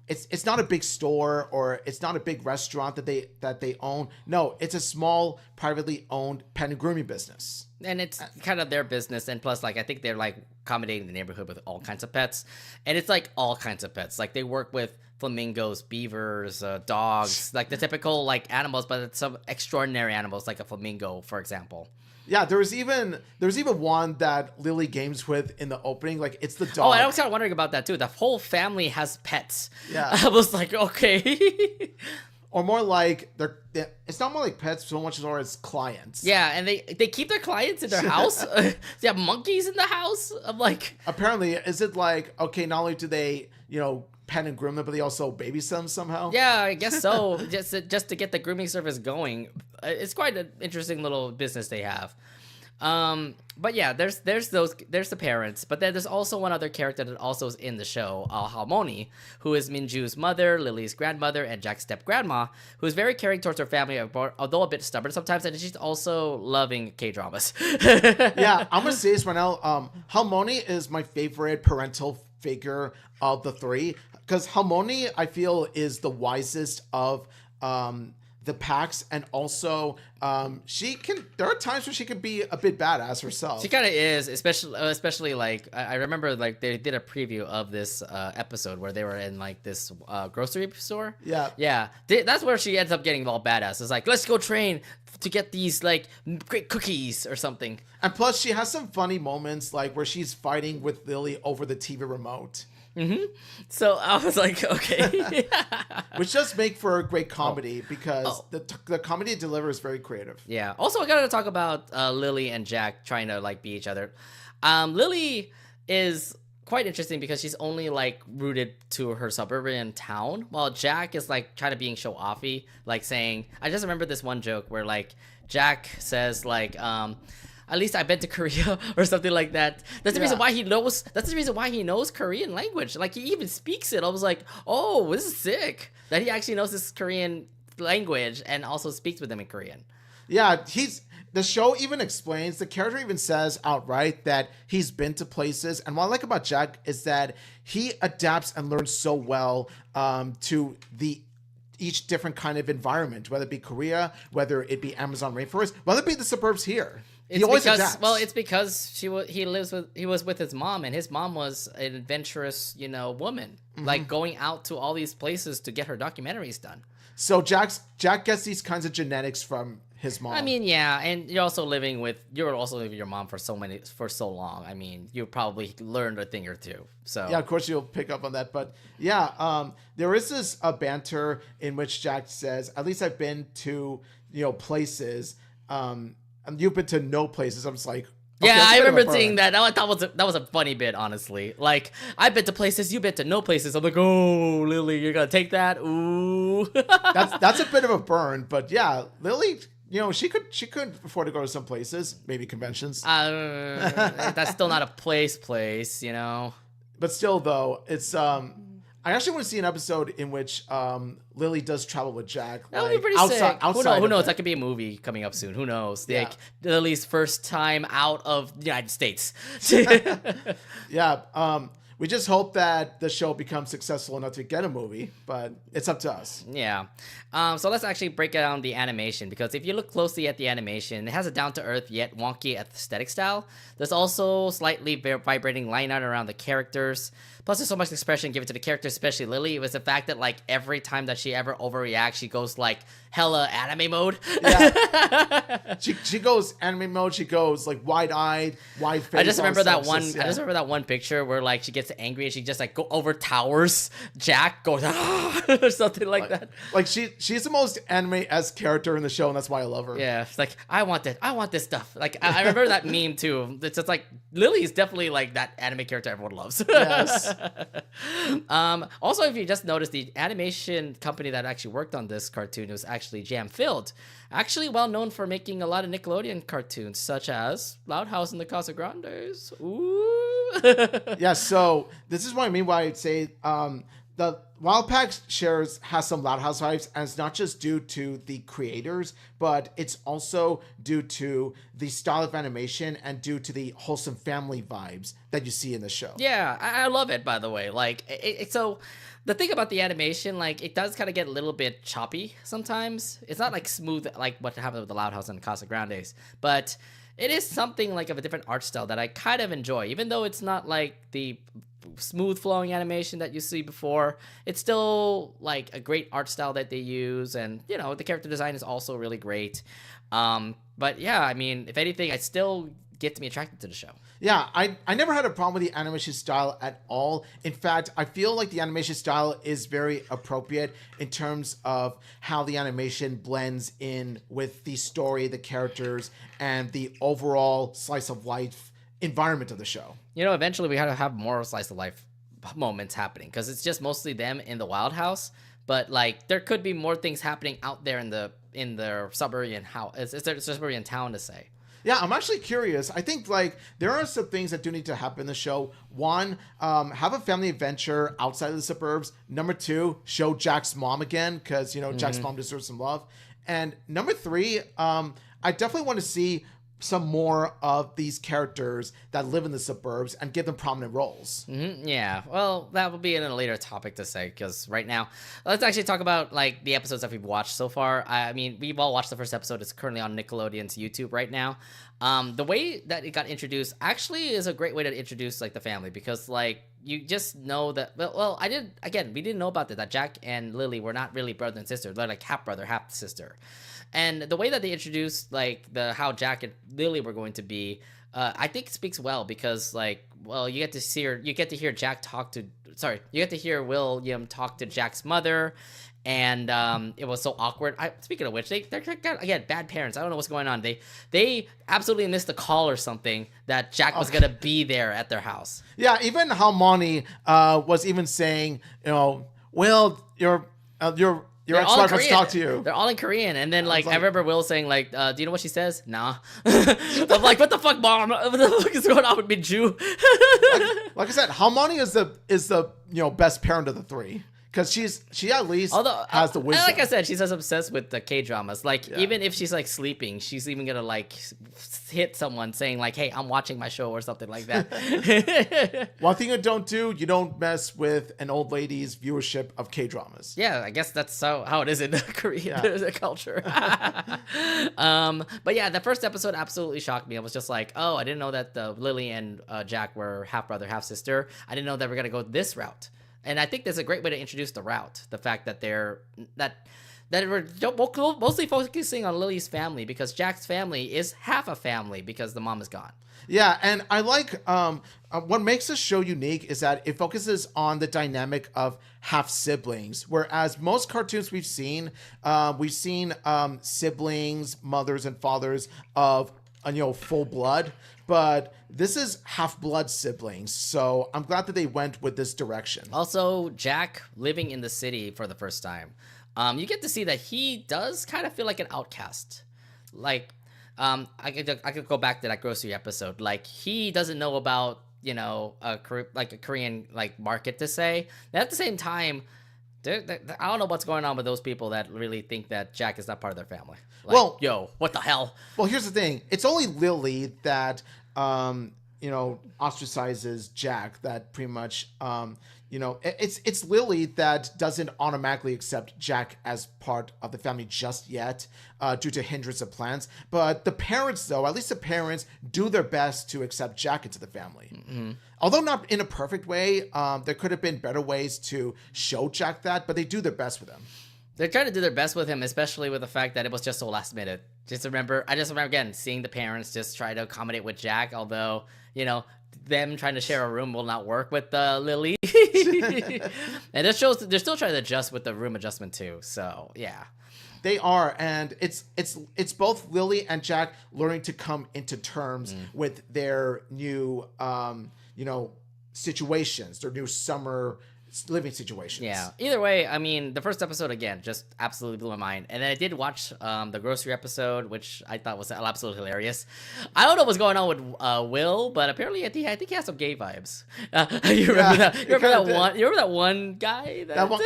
it's not a big store or it's not a big restaurant that they own. No, it's a small privately owned pet and grooming business. And it's kind of their business. And plus, like, I think they're like accommodating the neighborhood with all kinds of pets. And it's like all kinds of pets. Like, they work with flamingos, beavers, dogs, like the typical like animals, but it's some extraordinary animals like a flamingo, for example. Yeah, there's even one that Lily games with in the opening. Like, it's the dog. Oh, I was kind of wondering about that too. The whole family has pets. Yeah, I was like, okay. Or more like it's not more like pets so much as clients. Yeah, and they keep their clients in their house. They have monkeys in the house. I'm like, apparently, is it like, okay, not only do they pet and groom them, but they also babysit them somehow? Yeah, I guess so. just to get the grooming service going. It's quite an interesting little business they have. But yeah, there's the parents, but then there's also one other character that also is in the show, Harmony, who is Minju's mother, Lily's grandmother, and Jack's step-grandma, who is very caring towards her family, although a bit stubborn sometimes, and she's also loving K-dramas. Yeah, I'm gonna say this right now. Harmony is my favorite parental figure of the three, because Harmony, I feel, is the wisest of the Paks, and also there are times where she could be a bit badass herself. She kind of is, especially like I remember like they did a preview of this episode where they were in like this grocery store. Yeah, that's where she ends up getting all badass. It's like, let's go train to get these like great cookies or something. And plus she has some funny moments like where she's fighting with Lily over the TV remote. So I was like, okay. Which does make for a great comedy because the comedy it delivers is very creative. Yeah. Also, I gotta talk about Lily and Jack trying to like be each other. Lily is quite interesting because she's only like rooted to her suburban town, while Jack is like trying to being show offy, like saying, I just remember this one joke where like Jack says like, at least I've been to Korea or something like that. That's the reason why he knows. That's the reason why he knows Korean language. Like he even speaks it. I was like, oh, this is sick that he actually knows this Korean language and also speaks with them in Korean. Yeah, the show even explains, the character even says outright that he's been to places. And what I like about Jack is that he adapts and learns so well to each different kind of environment, whether it be Korea, whether it be Amazon rainforest, whether it be the suburbs here. It's because he was with his mom, and his mom was an adventurous, woman, like going out to all these places to get her documentaries done. So Jack gets these kinds of genetics from his mom. I mean, yeah, and you're also living with your mom for so long. I mean, you probably learned a thing or two. So yeah, of course you'll pick up on that. But yeah, there is this banter in which Jack says, "At least I've been to places." And you've been to no places. I'm just like, okay, yeah, I remember seeing that. I thought that was a funny bit, honestly. Like, I've been to places, you've been to no places. I'm like, oh, Lily, you're gonna take that? Ooh. that's a bit of a burn, but yeah, Lily, she could afford to go to some places, maybe conventions. That's still not a place, But still, though, it's I actually want to see an episode in which Lily does travel with Jack. That would be pretty sick. Who knows? That could be a movie coming up soon. Who knows? Like Lily's first time out of the United States. Yeah. We just hope that the show becomes successful enough to get a movie, but it's up to us. Yeah. So let's actually break down the animation, because if you look closely at the animation, it has a down-to-earth yet wonky aesthetic style. There's also slightly vibrating line art around the characters. Plus, there's so much expression given to the characters, especially Lily. It was the fact that, like, every time that she ever overreacts, she goes, like, hella anime mode. Yeah. she goes anime mode. She goes, like, wide-eyed, wide-faced. I just remember that one picture where, like, she gets angry and she just, like, go over towers. Jack goes, or something like that. Like, she's the most anime-esque character in the show, and that's why I love her. Yeah. It's like, I want this stuff. Like, I remember that meme, too. It's just, like, Lily is definitely, like, that anime character everyone loves. Yes. Also, if you just noticed, the animation company that actually worked on this cartoon was actually Jam Filled, actually well known for making a lot of Nickelodeon cartoons, such as Loud House and the Casa Grandes. Ooh. Yeah, so this is what I mean why I'd say the Wylde Pak has some Loud House vibes, and it's not just due to the creators, but it's also due to the style of animation and due to the wholesome family vibes that you see in the show. Yeah, I love it, by the way. Like, so the thing about the animation, like, it does kind of get a little bit choppy sometimes. It's not like smooth like what happened with the Loud House and Casa Grandes, but it is something like of a different art style that I kind of enjoy, even though it's not like the smooth flowing animation that you see before. It's still like a great art style that they use, and the character design is also really great. But yeah, I mean, if anything, I still get to be attracted to the show. Yeah, I never had a problem with the animation style at all. In fact, I feel like the animation style is very appropriate in terms of how the animation blends in with the story, the characters, and the overall slice of life environment of the show. Eventually we had to have more slice of life moments happening, because it's just mostly them in the Wild House, but like there could be more things happening out there in their suburban house. It's their suburban town, to say. Yeah, I'm actually curious. I think like there are some things that do need to happen in the show. One, have a family adventure outside of the suburbs. Number two, show Jack's mom again, because Jack's mom deserves some love. And number three, I definitely want to see some more of these characters that live in the suburbs and give them prominent roles. Yeah, well, that will be in a later topic to say, because right now, let's actually talk about like the episodes that we've watched so far. I mean, we've all watched the first episode. It's currently on Nickelodeon's YouTube right now. The way that it got introduced actually is a great way to introduce like the family, because like you just know that, we didn't know about that Jack and Lily were not really brother and sister. They're like half brother, half sister. And the way that they introduced like how Jack and Lily were going to be, I think speaks well, because like, well, you get to hear William talk to Jack's mother, and it was so awkward. Speaking of which, they're again bad parents. I don't know what's going on. They absolutely missed a call or something that Jack was gonna be there at their house. Yeah, even Harmony was even saying, Will, your ex-wife wants to talk to you. They're all in Korean. And then, I remember Will saying, do you know what she says? Nah. I'm like, what the fuck, Mom? What the fuck is going on with Minju? like I said, Harmony is the best parent of the three. Because she at least has the wisdom. Like I said, she's just obsessed with the K-dramas. Even if she's like sleeping, she's even gonna like hit someone saying like, "Hey, I'm watching my show" or something like that. One thing you don't mess with an old lady's viewership of K-dramas. Yeah, I guess that's how it is in Korean culture. But yeah, the first episode absolutely shocked me. I was just like, oh, I didn't know that Lily and Jack were half brother, half sister. I didn't know that we're gonna go this route. And I think that's a great way to introduce the route. The fact that we're mostly focusing on Lily's family, because Jack's family is half a family because the mom is gone. Yeah, and I like what makes this show unique is that it focuses on the dynamic of half siblings, whereas most cartoons we've seen siblings, mothers and fathers of full blood. But this is half-blood siblings, so I'm glad that they went with this direction. Also, Jack living in the city for the first time. You get to see that he does kind of feel like an outcast. I could go back to that grocery episode. Like, he doesn't know about, a Korean market to say. And at the same time, I don't know what's going on with those people that really think that Jack is not part of their family. What the hell? Well, here's the thing. It's only Lily that, ostracizes Jack. That pretty much, it's Lily that doesn't automatically accept Jack as part of the family just yet, due to hindrance of plans. But the parents, though, at least the parents do their best to accept Jack into the family. Mm-hmm. Although not in a perfect way, there could have been better ways to show Jack that, but they do their best with him. They're trying to do their best with him, especially with the fact that it was just so last minute. I just remember again seeing the parents just try to accommodate with Jack, although them trying to share a room will not work with Lily. And this shows they're still trying to adjust with the room adjustment too. So yeah, they are, and it's both Lily and Jack learning to come into terms with their new situations, their new summer living situations. Yeah. Either way, I mean, the first episode again just absolutely blew my mind, and then I did watch the grocery episode, which I thought was absolutely hilarious. I don't know what's going on with Will, but apparently I think he has some gay vibes. You remember that? You remember that one guy? That one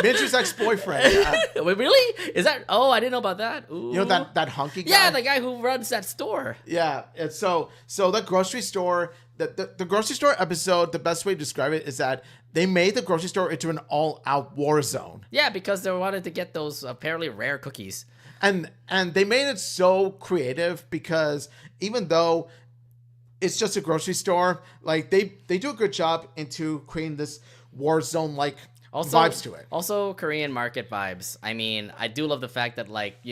Minju's ex-boyfriend. Yeah. Wait, really? Is that? Oh, I didn't know about that. Ooh. That hunky guy. Yeah, the guy who runs that store. Yeah. And so the grocery store. The grocery store episode, the best way to describe it is that they made the grocery store into an all-out war zone. Yeah, because they wanted to get those apparently rare cookies. And they made it so creative because even though it's just a grocery store, like they do a good job into creating this war zone vibes to it. Also, Korean market vibes. I mean, I do love the fact that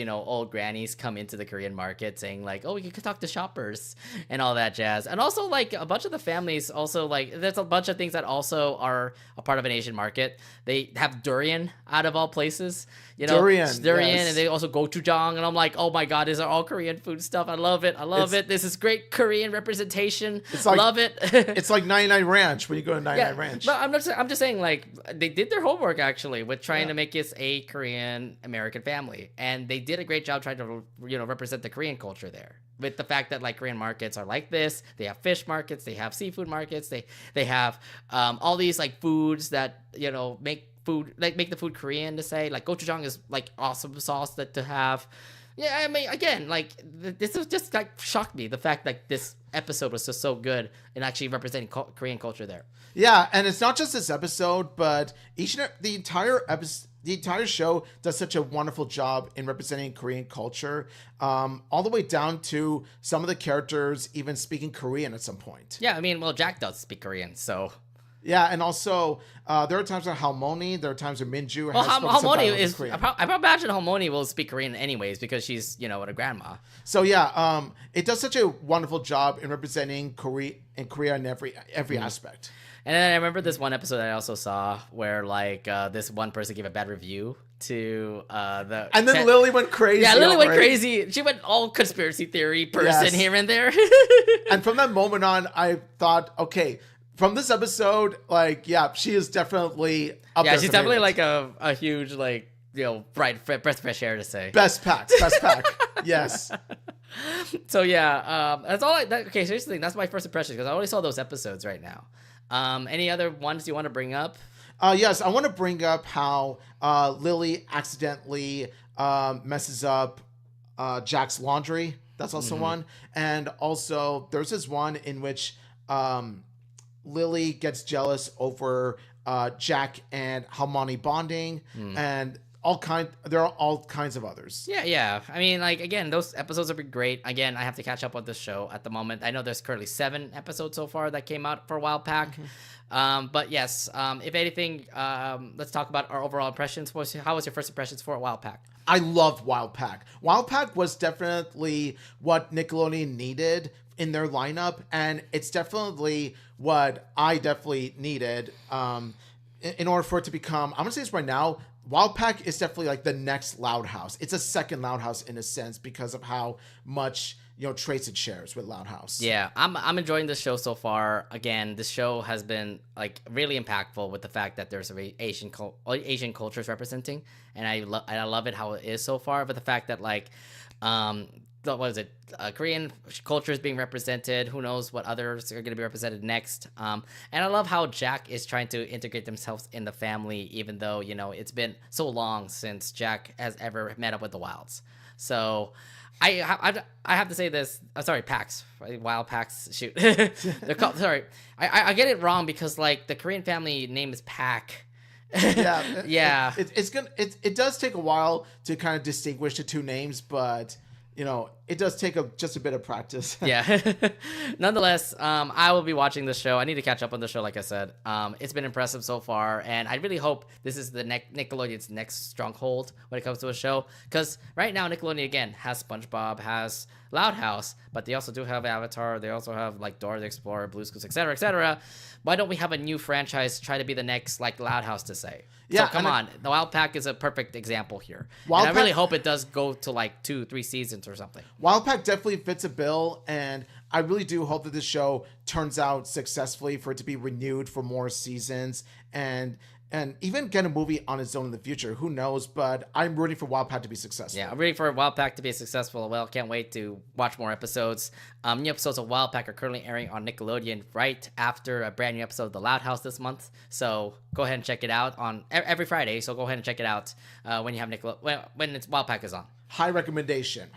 old grannies come into the Korean market saying oh, you can talk to shoppers and all that jazz. And also a bunch of the families also there's a bunch of things that also are a part of an Asian market. They have durian out of all places. Durian, yes. And they also gochujang, and I'm like, oh my god, these are all Korean food stuff. I love it. This is great Korean representation. Love it. It's like 99 Ranch when you go to 99 Ranch. But I'm just saying they did their homework actually with trying to make this a Korean American family, and they did a great job trying to represent the Korean culture there. With the fact that Korean markets are like this, they have fish markets, they have seafood markets, they have all these foods that make food make the food Korean to say. Gochujang is awesome sauce to have. Yeah, I mean, again, like this was just like shocked me, the fact that this episode was just so good in actually representing Korean culture there. Yeah, and it's not just this episode, but the entire episode. The entire show does such a wonderful job in representing Korean culture, all the way down to some of the characters even speaking Korean at some point. Yeah, I mean, well, Jack does speak Korean, so... Yeah, and also, there are times when Halmoni, there are times when Minju well, has Halmoni is... I imagine Halmoni will speak Korean anyways, because she's, a grandma. So, yeah, it does such a wonderful job in representing Korea in every aspect. And then I remember this one episode I also saw where this one person gave a bad review to the... And then Lily went crazy. Yeah, Lily went crazy. She went all conspiracy theory person here and there. And from that moment on, I thought, okay, from this episode, she is definitely up there. Yeah, she's definitely like a huge, bright breath of fresh air to say. Best pack. Yes. So yeah, that's all. Okay, seriously, that's my first impression because I only saw those episodes right now. Any other ones you want to bring up? Yes, I want to bring up how Lily accidentally messes up Jack's laundry. That's also one. And also, there's this one in which Lily gets jealous over Jack and Halmoni bonding, and there are all kinds of others. Yeah. I mean, again, those episodes have been great. Again, I have to catch up on this show at the moment. I know there's currently 7 episodes so far that came out for Wylde Pak. But yes, if anything, let's talk about our overall impressions. How was your first impressions for Wylde Pak? I loved Wylde Pak. Wylde Pak was definitely what Nickelodeon needed in their lineup, and it's definitely what I definitely needed in order for it to become, I'm going to say this right now, Wylde Pak is definitely like the next Loud House. It's a second Loud House in a sense because of how much traits it shares with Loud House. Yeah, I'm enjoying this show so far. Again, this show has been really impactful with the fact that there's Asian cultures representing, and I love it how it is so far. But the fact that what is it? Korean culture is being represented. Who knows what others are going to be represented next? And I love how Jack is trying to integrate themselves in the family, even though it's been so long since Jack has ever met up with the Wyldes. So I have to say this. Sorry, Paks. Wylde Paks. Shoot. They're called. Sorry, I get it wrong because the Korean family name is Pak. Yeah. It does take a while to kind of distinguish the two names, but. It does take just a bit of practice. Yeah. Nonetheless, I will be watching this show. I need to catch up on the show, like I said. It's been impressive so far, and I really hope this is the Nickelodeon's next stronghold when it comes to a show. Because right now, Nickelodeon, again, has SpongeBob, has Loud House, but they also do have Avatar. They also have, Dora the Explorer, Blue's Clues, etc., etc. Why don't we have a new franchise try to be the next, Loud House to say? Yeah, so come on. The Wylde Pak is a perfect example here. And I really hope it does go to 2-3 seasons or something. Wylde Pak definitely fits a bill, and I really do hope that this show turns out successfully for it to be renewed for more seasons and even get a movie on its own in the future. Who knows? But I'm rooting for Wylde Pak to be successful. Yeah, I'm rooting for Wylde Pak to be successful. Well, can't wait to watch more episodes. New episodes of Wylde Pak are currently airing on Nickelodeon right after a brand new episode of The Loud House this month. So go ahead and check it out on every Friday. So go ahead and check it out when you have when it's Wylde Pak is on. High recommendation.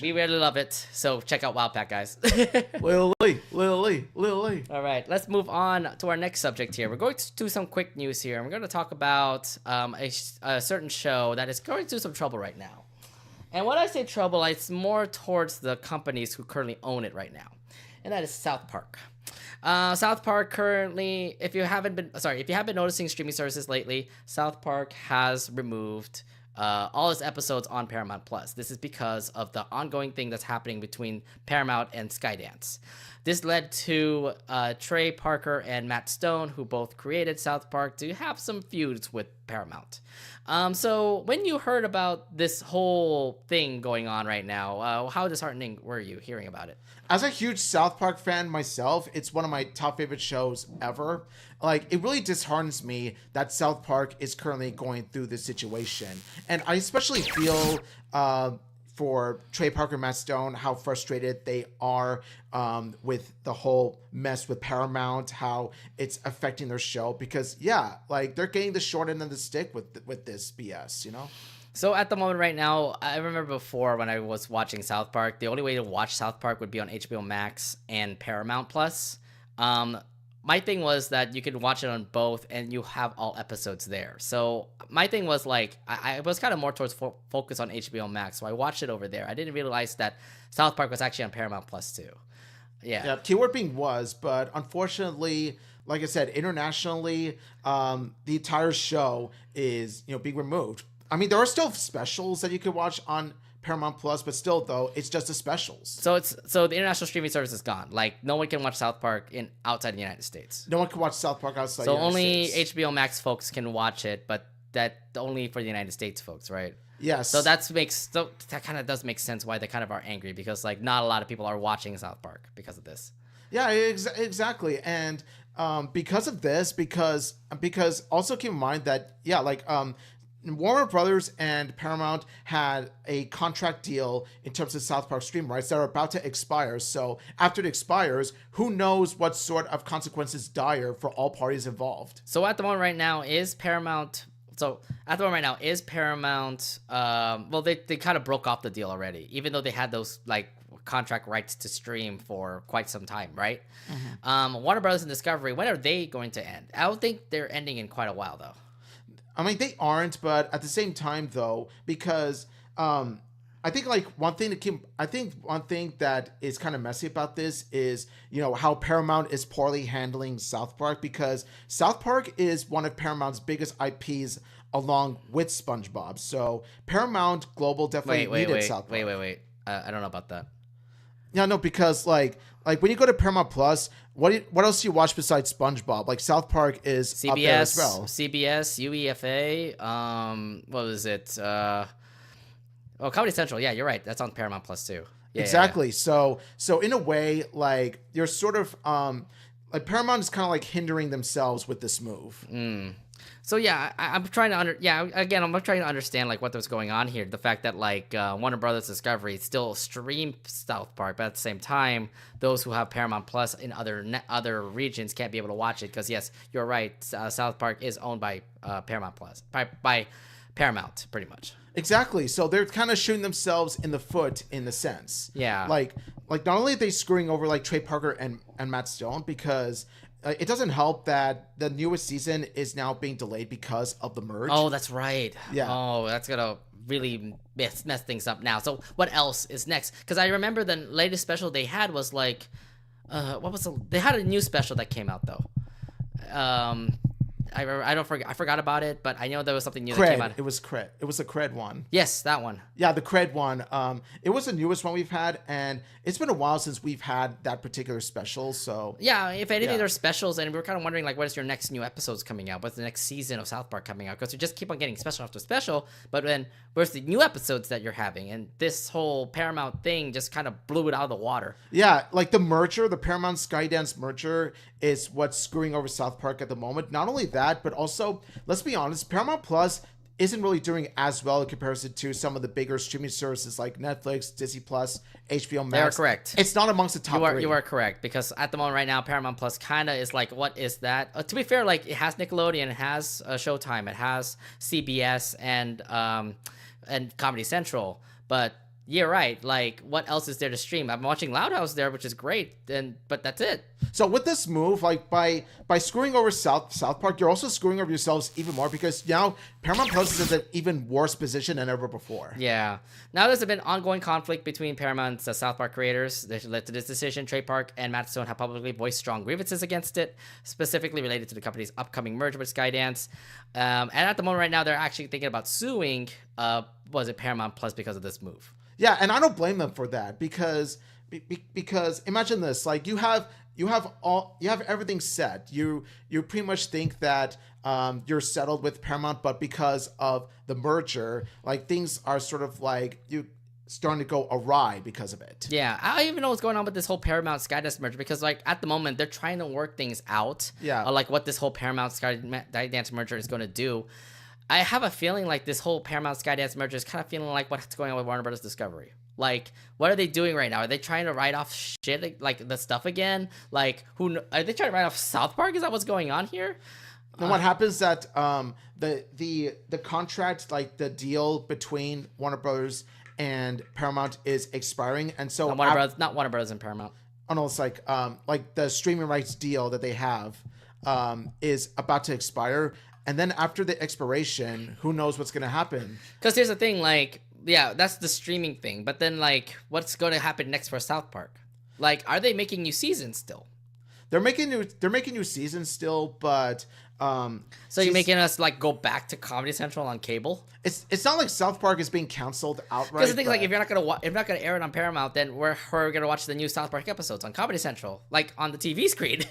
We really love it. So check out Wylde Pak, guys. Lil Lee. All right, let's move on to our next subject here. We're going to do some quick news here. We're going to talk about a certain show that is going through some trouble right now. And when I say trouble, it's more towards the companies who currently own it right now. And that is South Park. South Park currently, if you haven't been noticing streaming services lately, South Park has removed all its episodes on Paramount Plus. This is because of the ongoing thing that's happening between Paramount and Skydance. This led to Trey Parker and Matt Stone, who both created South Park, to have some feuds with Paramount. So when you heard about this whole thing going on right now, how disheartening were you hearing about it? As a huge South Park fan myself, it's one of my top favorite shows ever. It really disheartens me that South Park is currently going through this situation. And I especially feel for Trey Parker and Matt Stone, how frustrated they are with the whole mess with Paramount, how it's affecting their show. Because, they're getting the short end of the stick with this BS, So at the moment right now, I remember before when I was watching South Park, the only way to watch South Park would be on HBO Max and Paramount Plus. My thing was that you could watch it on both and you have all episodes there. So my thing was like, I was kind of more towards focus on HBO Max. So I watched it over there. I didn't realize that South Park was actually on Paramount Plus too. Yeah. Keyword being was, but unfortunately, like I said, internationally, the entire show is, being removed. I mean, there are still specials that you can watch on Paramount Plus, but still, though, it's just the specials. So the international streaming service is gone. Like, no one can watch South Park outside the United States. No one can watch South Park outside. So the United only States. HBO Max folks can watch it, but that only for the United States folks, right? Yes. So that kind of does make sense why they kind of are angry, because like not a lot of people are watching South Park because of this. Yeah, exactly, and because of this, because also keep in mind that Warner Brothers and Paramount had a contract deal in terms of South Park stream rights that are about to expire. So after it expires, who knows what sort of consequences dire for all parties involved. So at the moment right now, is Paramount... well, they kind of broke off the deal already, even though they had those like contract rights to stream for quite some time, right? Mm-hmm. Warner Brothers and Discovery, when are they going to end? I don't think they're ending in quite a while, though. I mean, they aren't, but at the same time, though, because I think one thing that is kind of messy about this is, how Paramount is poorly handling South Park, because South Park is one of Paramount's biggest IPs along with SpongeBob. So Paramount Global definitely needed South Park. Wait. I don't know about that. Yeah, no, because like when you go to Paramount Plus, what else do you watch besides SpongeBob? Like South Park is CBS, up there as well. CBS, UEFA, what was it? Comedy Central. Yeah, you're right. That's on Paramount Plus too. Yeah, exactly. Yeah. So in a way, like you're sort of like Paramount is kind of like hindering themselves with this move. So yeah, I'm trying to I'm trying to understand like what was going on here. The fact that like Warner Brothers Discovery still stream South Park, but at the same time, those who have Paramount Plus in other regions can't be able to watch it, because yes, you're right. South Park is owned by Paramount Plus by Paramount, pretty much. Exactly. So they're kind of shooting themselves in the foot in the sense. Yeah. Like not only are they screwing over like Trey Parker and Matt Stone, because it doesn't help that the newest season is now being delayed because of the merge. Oh, that's right. Yeah. Oh, that's gonna really mess things up now. So what else is next? Because I remember the latest special they had was like, they had a new special that came out though. I forgot about it, but I know there was something new that came out. It was Cred. It was the Cred one. Yes, that one. Yeah, the Cred one. It was the newest one we've had, and it's been a while since we've had that particular special. So yeah, if anything, there's specials, and we're kind of wondering like, what is your next new episodes coming out? What's the next season of South Park coming out? Because we just keep on getting special after special, but then where's the new episodes that you're having? And this whole Paramount thing just kind of blew it out of the water. Yeah, like the merger, the Paramount Skydance merger is what's screwing over South Park at the moment. Not only that, but also, let's be honest, Paramount Plus isn't really doing as well in comparison to some of the bigger streaming services like Netflix, Disney Plus, HBO Max. They are correct. It's not amongst the top three. You are correct, because at the moment right now, Paramount Plus kind of is like, what is that? To be fair, like it has Nickelodeon, it has Showtime, it has CBS and Comedy Central, but you're right. Like, what else is there to stream? I'm watching Loud House there, which is great, but that's it. So with this move, like by screwing over South Park, you're also screwing over yourselves even more, because now Paramount Plus is in an even worse position than ever before. Yeah. Now there's been ongoing conflict between Paramount's South Park creators that led to this decision. Trey Park and Matt Stone have publicly voiced strong grievances against it, specifically related to the company's upcoming merger with Skydance. And at the moment right now, they're actually thinking about suing Paramount Plus because of this move. Yeah, and I don't blame them for that, because imagine this, like you have everything set. You pretty much think that you're settled with Paramount, but because of the merger, like things are sort of like you starting to go awry because of it. Yeah, I don't even know what's going on with this whole Paramount Skydance merger, because like at the moment they're trying to work things out. Yeah, like what this whole Paramount Skydance merger is going to do. I have a feeling like this whole Paramount Skydance merger is kind of feeling like what's going on with Warner Brothers Discovery. Like, what are they doing right now? Are they trying to write off shit, like the stuff again? Like, are they trying to write off South Park? Is that what's going on here? And what happens that the contract, like the deal between Warner Brothers and Paramount is expiring, and so not Warner Brothers and Paramount. Oh no, it's like the streaming rights deal that they have is about to expire, and then after the expiration, who knows what's gonna happen? Because here's the thing, like, yeah, that's the streaming thing, but then like, what's going to happen next for South Park? Like, are they making new seasons still? They're making new seasons still, but so you're making us like go back to Comedy Central on cable? It's not like South Park is being canceled outright. Because the thing is, like, if you're not gonna air it on Paramount, then we're gonna watch the new South Park episodes on Comedy Central, like on the TV screen.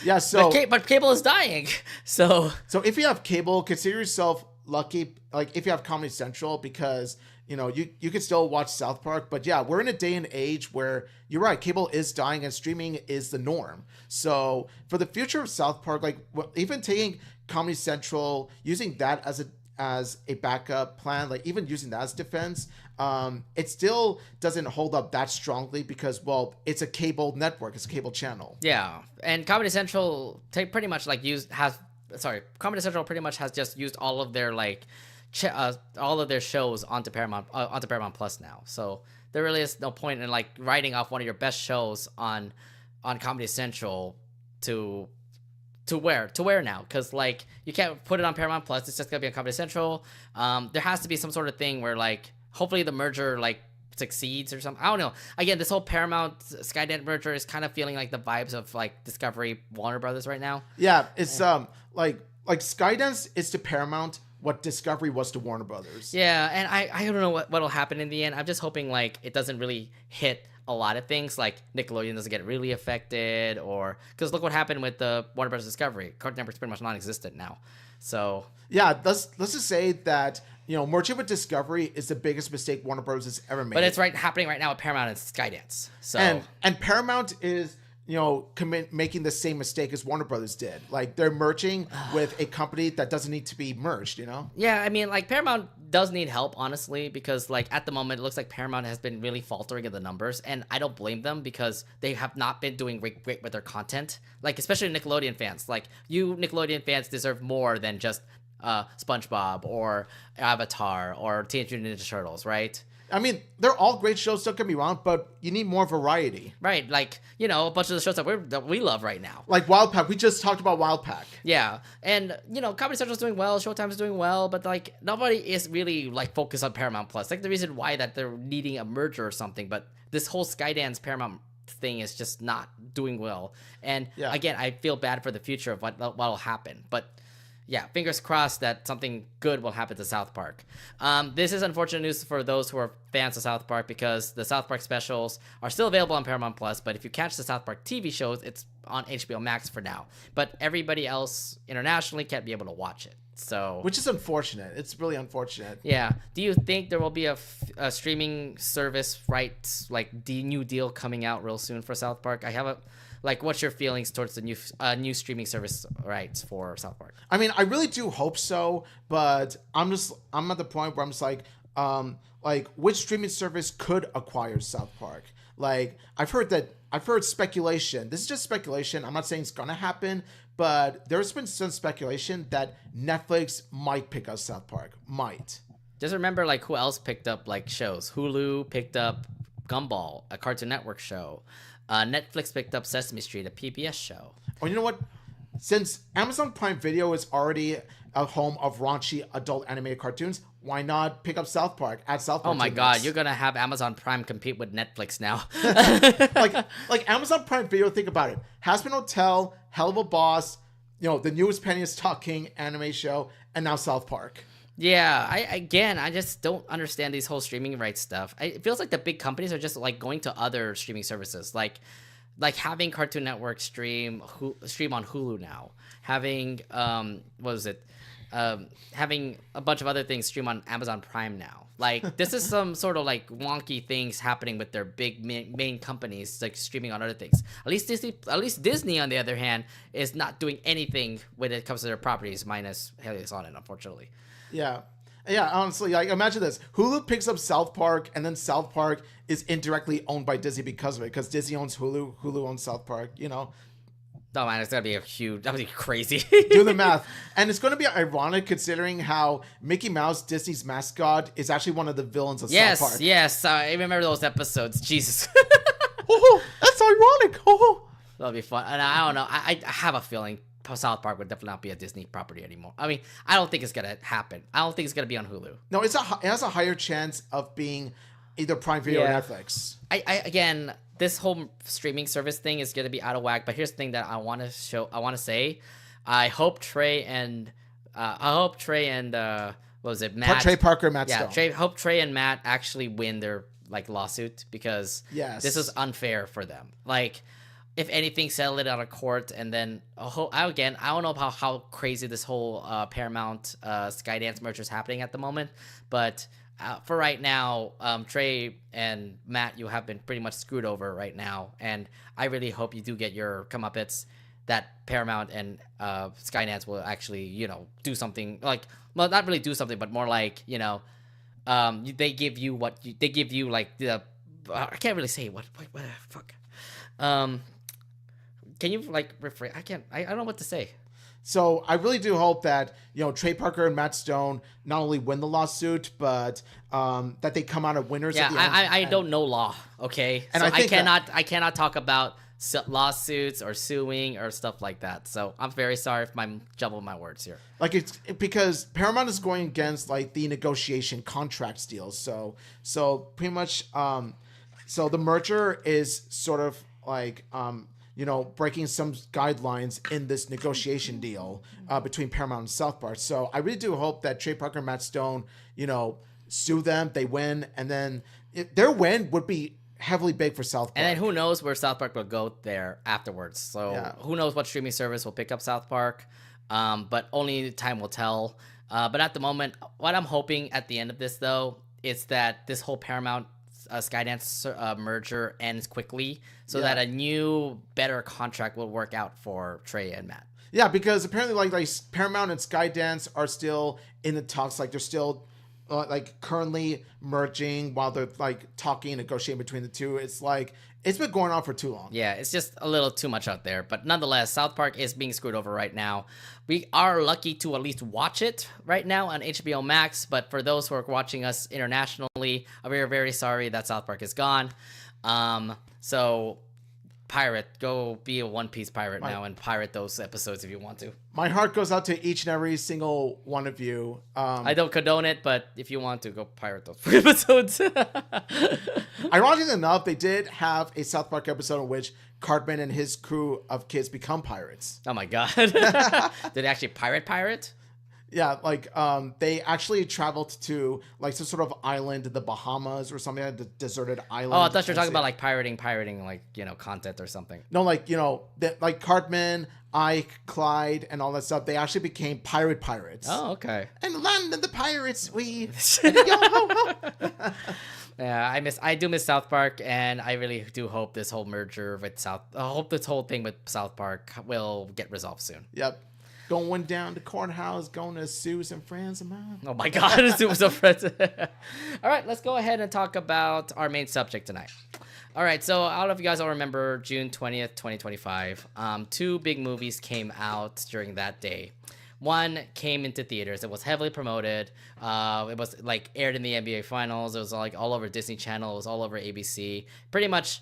Yeah. So but cable is dying. So if you have cable, consider yourself lucky. Like if you have Comedy Central, because you know you can still watch South Park. But yeah, we're in a day and age where you're right, cable is dying and streaming is the norm. So for the future of South Park, like even taking Comedy Central, using that as a backup plan, like even using that as defense, it still doesn't hold up that strongly because, well, it's a cable network, it's a cable channel. Yeah, and Comedy Central pretty much like Comedy Central pretty much has just used all of their like all of their shows onto Paramount Plus now. So there really is no point in like writing off one of your best shows on Comedy Central to where now, because like you can't put it on Paramount Plus. It's just gonna be on Comedy Central. There has to be some sort of thing where like hopefully the merger like succeeds or something. I don't know. Again, this whole Paramount Skydance merger is kind of feeling like the vibes of like Discovery Warner Brothers right now. Yeah, it's like Skydance is to Paramount what Discovery was to Warner Brothers. Yeah, and I don't know what'll happen in the end. I'm just hoping like it doesn't really hit a lot of things, like Nickelodeon doesn't get really affected, or because look what happened with the Warner Bros. Discovery. Cartoon Network's pretty much non-existent now. So yeah, let's just say that, you know, merging with Discovery is the biggest mistake Warner Bros. Has ever made. But it's happening right now with Paramount and Skydance. So and Paramount is, you know, making the same mistake as Warner Brothers did. Like they're merging with a company that doesn't need to be merged, you know? Yeah, I mean, like Paramount does need help, honestly, because like at the moment it looks like Paramount has been really faltering in the numbers, and I don't blame them because they have not been doing great with their content. Like especially Nickelodeon fans. Like you Nickelodeon fans deserve more than just SpongeBob or Avatar or Teenage Mutant Ninja Turtles, right? I mean, they're all great shows, don't get me wrong, but you need more variety. Right, like, you know, a bunch of the shows that we love right now. Like Wylde Pak. We just talked about Wylde Pak. Yeah, and, you know, Comedy Central's doing well, Showtime's doing well, but, like, nobody is really, like, focused on Paramount Plus. Like, the reason why that they're needing a merger or something, but this whole Skydance Paramount thing is just not doing well. And, again, I feel bad for the future of what'll happen, but yeah, fingers crossed that something good will happen to South Park. This is unfortunate news for those who are fans of South Park because the South Park specials are still available on Paramount Plus, but if you catch the South Park TV shows, it's on HBO Max for now. But everybody else internationally can't be able to watch it. So, which is unfortunate. It's really unfortunate. Yeah. Do you think there will be a streaming service like new deal coming out real soon for South Park? What's your feelings towards the new streaming service rights for South Park? I mean, I really do hope so, but I'm at the point where I'm just like which streaming service could acquire South Park? Like I've heard speculation. This is just speculation. I'm not saying it's gonna happen, but there's been some speculation that Netflix might pick up South Park. Might. Just remember, like, who else picked up like shows? Hulu picked up Gumball, a Cartoon Network show. Netflix picked up Sesame Street, a PBS show. Oh, you know what? Since Amazon Prime Video is already a home of raunchy adult animated cartoons, why not pick up South Park? Add South Park. Oh my God, you're gonna have Amazon Prime compete with Netflix now. like Amazon Prime Video. Think about it: Hazbin Hotel, Hell of a Boss, you know, the newest Penny is Talking anime show, and now South Park. Yeah, I just don't understand these whole streaming rights stuff. It feels like the big companies are just like going to other streaming services, like having Cartoon Network stream on Hulu now, having having a bunch of other things stream on Amazon Prime now. Like this is some sort of like wonky things happening with their big main companies, like streaming on other things. At least Disney, on the other hand, is not doing anything when it comes to their properties, minus Helios on it, unfortunately. Yeah, honestly, like imagine this. Hulu picks up South Park, and then South Park is indirectly owned by Disney because of it, because Disney owns Hulu, Hulu owns South Park, you know? Oh man, it's gonna be that'd be crazy. Do the math. And it's gonna be ironic considering how Mickey Mouse, Disney's mascot, is actually one of the villains of South Park. Yes, I remember those episodes. Jesus. Oh, that's ironic. Oh. That'll be fun. And I don't know. I have a feeling South Park would definitely not be a Disney property anymore. I mean, I don't think it's gonna happen. I don't think it's gonna be on Hulu. No, it has a higher chance of being either Prime Video or Netflix. Again, this whole streaming service thing is gonna be out of whack. But here's the thing that I want to say. I hope Trey and what was it, Matt? Trey Parker and Matt Stone. Yeah, hope Trey and Matt actually win their lawsuit, because this is unfair for them. Like, if anything, settle it out of court, and then I don't know about how crazy this whole Paramount Skydance merger is happening at the moment, but for right now, Trey and Matt, you have been pretty much screwed over right now, and I really hope you do get your comeuppance, that Paramount and Skydance will actually, do something, well, not really do something, but more like, they give you like the I can't really say what fuck. Can you rephrase? I don't know what to say. So I really do hope that Trey Parker and Matt Stone not only win the lawsuit, but that they come out of winners. Yeah, at the end. I don't know law. Okay, and so I cannot talk about lawsuits or suing or stuff like that. So I'm very sorry if I'm jumbling my words here. It's because Paramount is going against the negotiation contract deals. So pretty much, so the merger is sort of breaking some guidelines in this negotiation deal between Paramount and South Park. So I really do hope that Trey Parker and Matt Stone, sue them, they win, and then their win would be heavily big for South Park. And then who knows where South Park will go there afterwards. So who knows what streaming service will pick up South Park, but only time will tell. But at the moment, what I'm hoping at the end of this, though, is that this whole Paramount Skydance merger ends quickly, so that a new, better contract will work out for Trey and Matt. Yeah, because apparently like Paramount and Skydance are still in the talks. They're still currently merging while they're talking and negotiating between the two. It's it's been going on for too long. Yeah, it's just a little too much out there. But nonetheless, South Park is being screwed over right now. We are lucky to at least watch it right now on HBO Max. But for those who are watching us internationally, we are very sorry that South Park is gone. So pirate, go be a One Piece pirate now and pirate those episodes if you want to. My heart goes out to each and every single one of you. I don't condone it, but if you want to, go pirate those episodes. Ironically enough, they did have a South Park episode in which Cartman and his crew of kids become pirates. Oh my god. Did they actually pirate? Yeah, they actually traveled to some sort of island in the Bahamas or something, a deserted island. Oh, I thought you were talking about pirating content or something. No, Cartman, Ike, Clyde, and all that stuff. They actually became pirates. Oh, okay. And land of the pirates, we. Yeah, I do miss South Park, and I really do hope this whole merger with I hope this whole thing with South Park will get resolved soon. Yep. Going down to courthouse, going to sue some friends of mine. Oh my god, sue some friends. All right, let's go ahead and talk about our main subject tonight. All right, so I don't know if you guys all remember June 20th, 2025. Two big movies came out during that day. One came into theaters. It was heavily promoted. It was aired in the NBA Finals. It was all over Disney Channel. It was all over ABC. Pretty much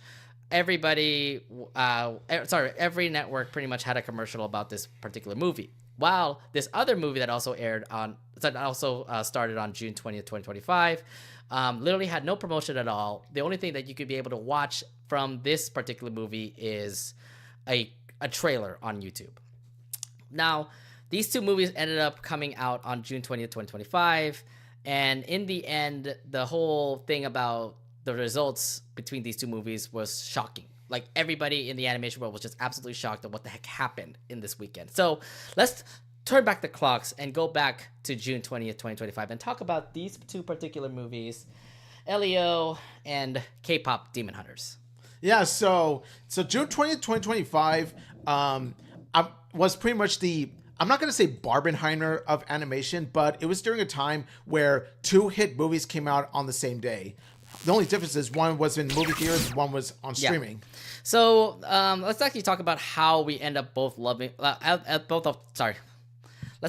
every network pretty much had a commercial about this particular movie. While this other movie that also started on June 20th, 2025, literally had no promotion at all. The only thing that you could be able to watch from this particular movie is a trailer on YouTube. Now, these two movies ended up coming out on June 20th, 2025, and in the end, the whole thing about the results between these two movies was shocking. Everybody in the animation world was just absolutely shocked at what the heck happened in this weekend. So let's turn back the clocks and go back to June 20th, 2025 and talk about these two particular movies, Elio and KPop Demon Hunters. Yeah, so June 20th, 2025 was pretty much I'm not going to say Barbenheimer of animation, but it was during a time where two hit movies came out on the same day. the only difference is one was in movie theaters, one was on streaming. So let's actually talk about how we end up both loving let's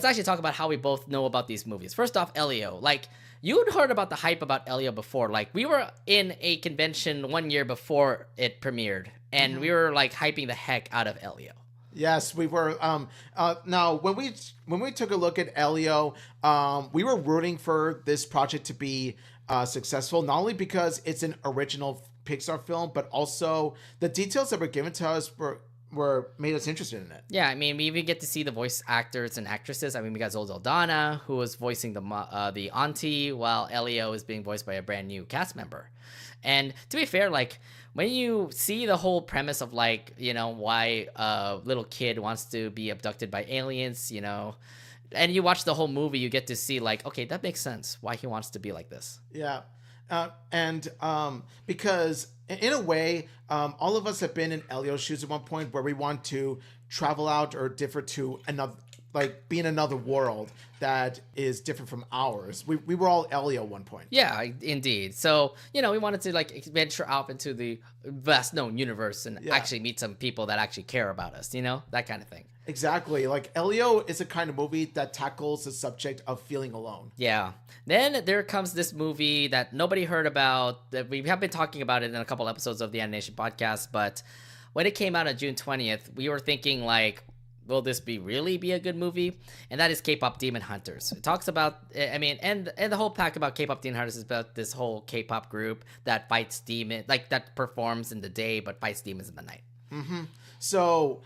actually talk about how we both know about these movies. First off, Elio. Like, you'd heard about the hype about Elio before. Like, we were in a convention 1 year before it premiered, and we were like hyping the heck out of Elio. Yes, we were. Now, when we took a look at Elio, we were rooting for this project to be successful, not only because it's an original Pixar film, but also the details that were given to us were made us interested in it. Yeah, I mean, we even get to see the voice actors and actresses. I mean, we got Zoe Saldana, who was voicing the auntie, while Elio is being voiced by a brand new cast member. And to be fair, like, when you see the whole premise of, like, you know, why a little kid wants to be abducted by aliens, you know, and you watch the whole movie, you get to see, like, okay, that makes sense why he wants to be like this. Yeah. Because in a way, all of us have been in Elio's shoes at one point where we want to travel out or differ to another, like, be in another world that is different from ours. We were all Elio at one point. Yeah, indeed. So, you know, we wanted to, like, venture out into the vast known universe and actually meet some people that actually care about us, you know, that kind of thing. Exactly. Like, Elio is a kind of movie that tackles the subject of feeling alone. Yeah. Then there comes this movie that nobody heard about. That we have been talking about it in a couple episodes of the Anination Podcast, but when it came out on June 20th, we were thinking, like, will this really be a good movie? And that is KPop Demon Hunters. It talks about, I mean, and the whole pack about KPop Demon Hunters is about this whole K-pop group that fights demons, like, that performs in the day but fights demons in the night. Mm-hmm. So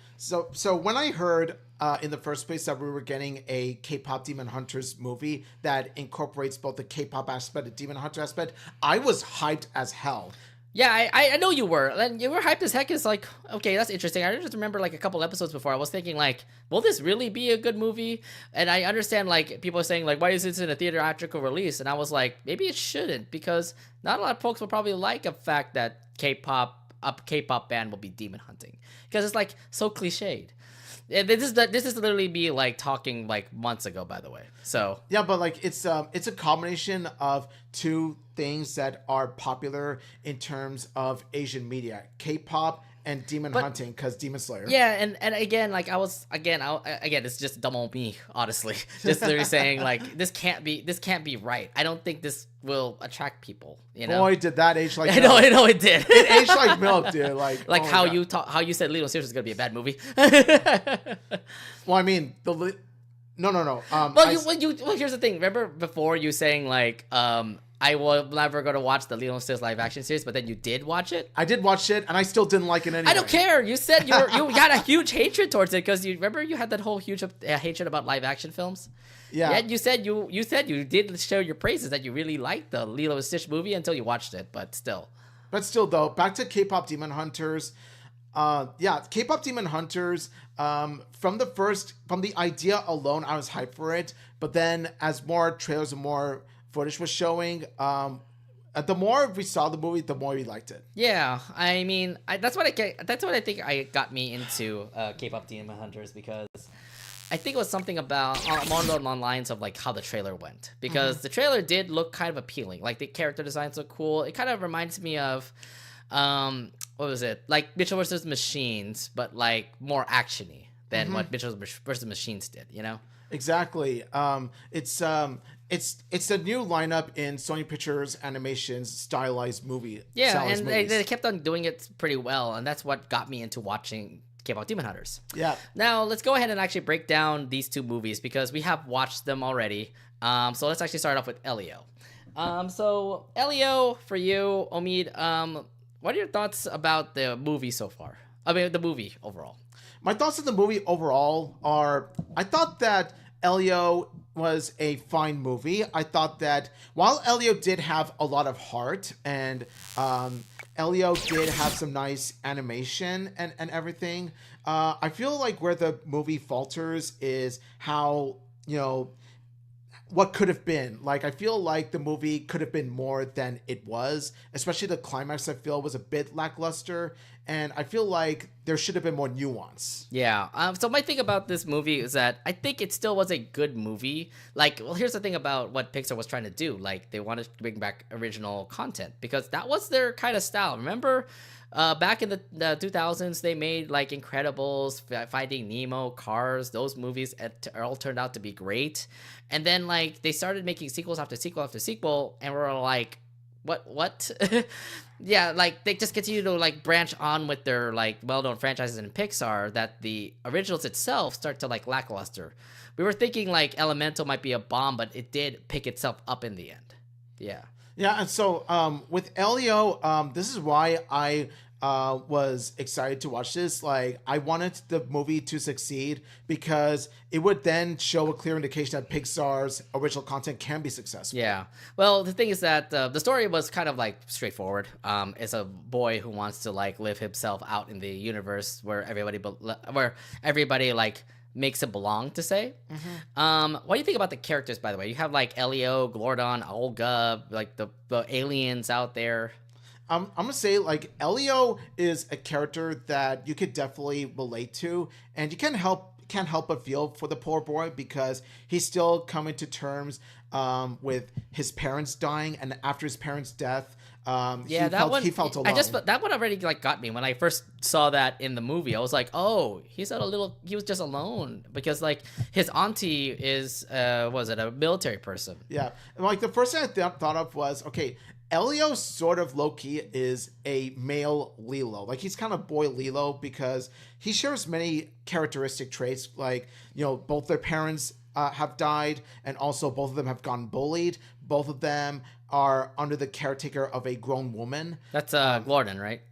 when I heard in the first place that we were getting a K-pop Demon Hunters movie that incorporates both the K-pop aspect and Demon Hunter aspect, I was hyped as hell. Yeah, I know you were. And you were hyped as heck. It's like, okay, that's interesting. I just remember, like, a couple episodes before, I was thinking, like, will this really be a good movie? And I understand, like, people are saying, like, why is this in a theatrical release? And I was like, maybe it shouldn't, because not a lot of folks will probably like a fact that a K-pop band will be demon hunting, because it's, like, so cliched. This is literally me, like, talking, like, months ago, by the way. So yeah, but, like, it's a combination of two things that are popular in terms of Asian media: K-pop and demon hunting, because Demon Slayer. Yeah, and again, like, again, it's just dumb old me, honestly. Just literally saying, like, this can't be right. I don't think this will attract people, you know? Boy, did that age like milk. I know it did. It aged like milk, dude. Like oh how you said Lilo & Stitch was gonna be a bad movie. Well, I mean, no. Well, here's the thing. Remember before you saying, like, I will never go to watch the Lilo & Stitch live action series, but then you did watch it? I did watch it, and I still didn't like it anyway. I don't care. You said you had a huge hatred towards it because you remember you had that whole huge hatred about live action films. Yeah. Yeah. You said you did show your praises that you really liked the Lilo & Stitch movie until you watched it, but still. But still, though, back to K-pop Demon Hunters. K-pop Demon Hunters. From the idea alone, I was hyped for it. But then, as more trailers and more footage was showing, the more we saw the movie, the more we liked it. Yeah, I mean, that's what I think got me into K-pop Demon Hunters, because I think it was something about along the lines of, like, how the trailer went, because the trailer did look kind of appealing. Like, the character designs look cool. It kind of reminds me of what was it, like Mitchell vs. Machines, but, like, more actiony than what Mitchell vs. Machines did, you know? Exactly. It's a new lineup in Sony Pictures Animation's stylized movie. Yeah, and they kept on doing it pretty well, and that's what got me into watching K-pop Demon Hunters. Yeah. Now, let's go ahead and actually break down these two movies, because we have watched them already. So let's actually start off with Elio. So Elio, for you, Omid, what are your thoughts about the movie so far? I mean, the movie overall. My thoughts on the movie overall are, I thought that Elio was a fine movie. I thought that while Elio did have a lot of heart, and Elio did have some nice animation and everything, I feel like where the movie falters is how, what could have been. Like, I feel like the movie could have been more than it was, especially the climax. I feel was a bit lackluster, and I feel like there should have been more nuance. Yeah. So my thing about this movie is that I think it still was a good movie. Like, well, here's the thing about what Pixar was trying to do. Like, they wanted to bring back original content because that was their kind of style. Remember, back in the 2000s, they made like Incredibles, Finding Nemo, Cars. Those movies all turned out to be great. And then like they started making sequels after sequel after sequel, and we're like, what? Yeah, like they just continue to like branch on with their like well-known franchises in Pixar that the originals itself start to like lackluster. We were thinking like Elemental might be a bomb, but it did pick itself up in the end. Yeah. Yeah, and so with Elio, this is why I was excited to watch this. Like, I wanted the movie to succeed because it would then show a clear indication that Pixar's original content can be successful. Yeah. Well, the thing is that the story was kind of like straightforward. It's a boy who wants to like live himself out in the universe where everybody like makes it belong, to say. What do you think about the characters, by the way? You have like Elio, Glordon, Olga, like the aliens out there. I'm gonna say like Elio is a character that you could definitely relate to, and you can't help but feel for the poor boy because he's still coming to terms with his parents dying, and after his parents' death, he felt alone. That one already like got me when I first saw that in the movie. I was like, oh, he was just alone because like his auntie is was it a military person? Yeah, and like the first thing I thought of was, okay, Elio sort of low-key is a male Lilo. Like, he's kind of boy Lilo because he shares many characteristic traits. Like, you know, both their parents have died, and also both of them have gotten bullied. Both of them are under the caretaker of a grown woman. That's Glorden, right?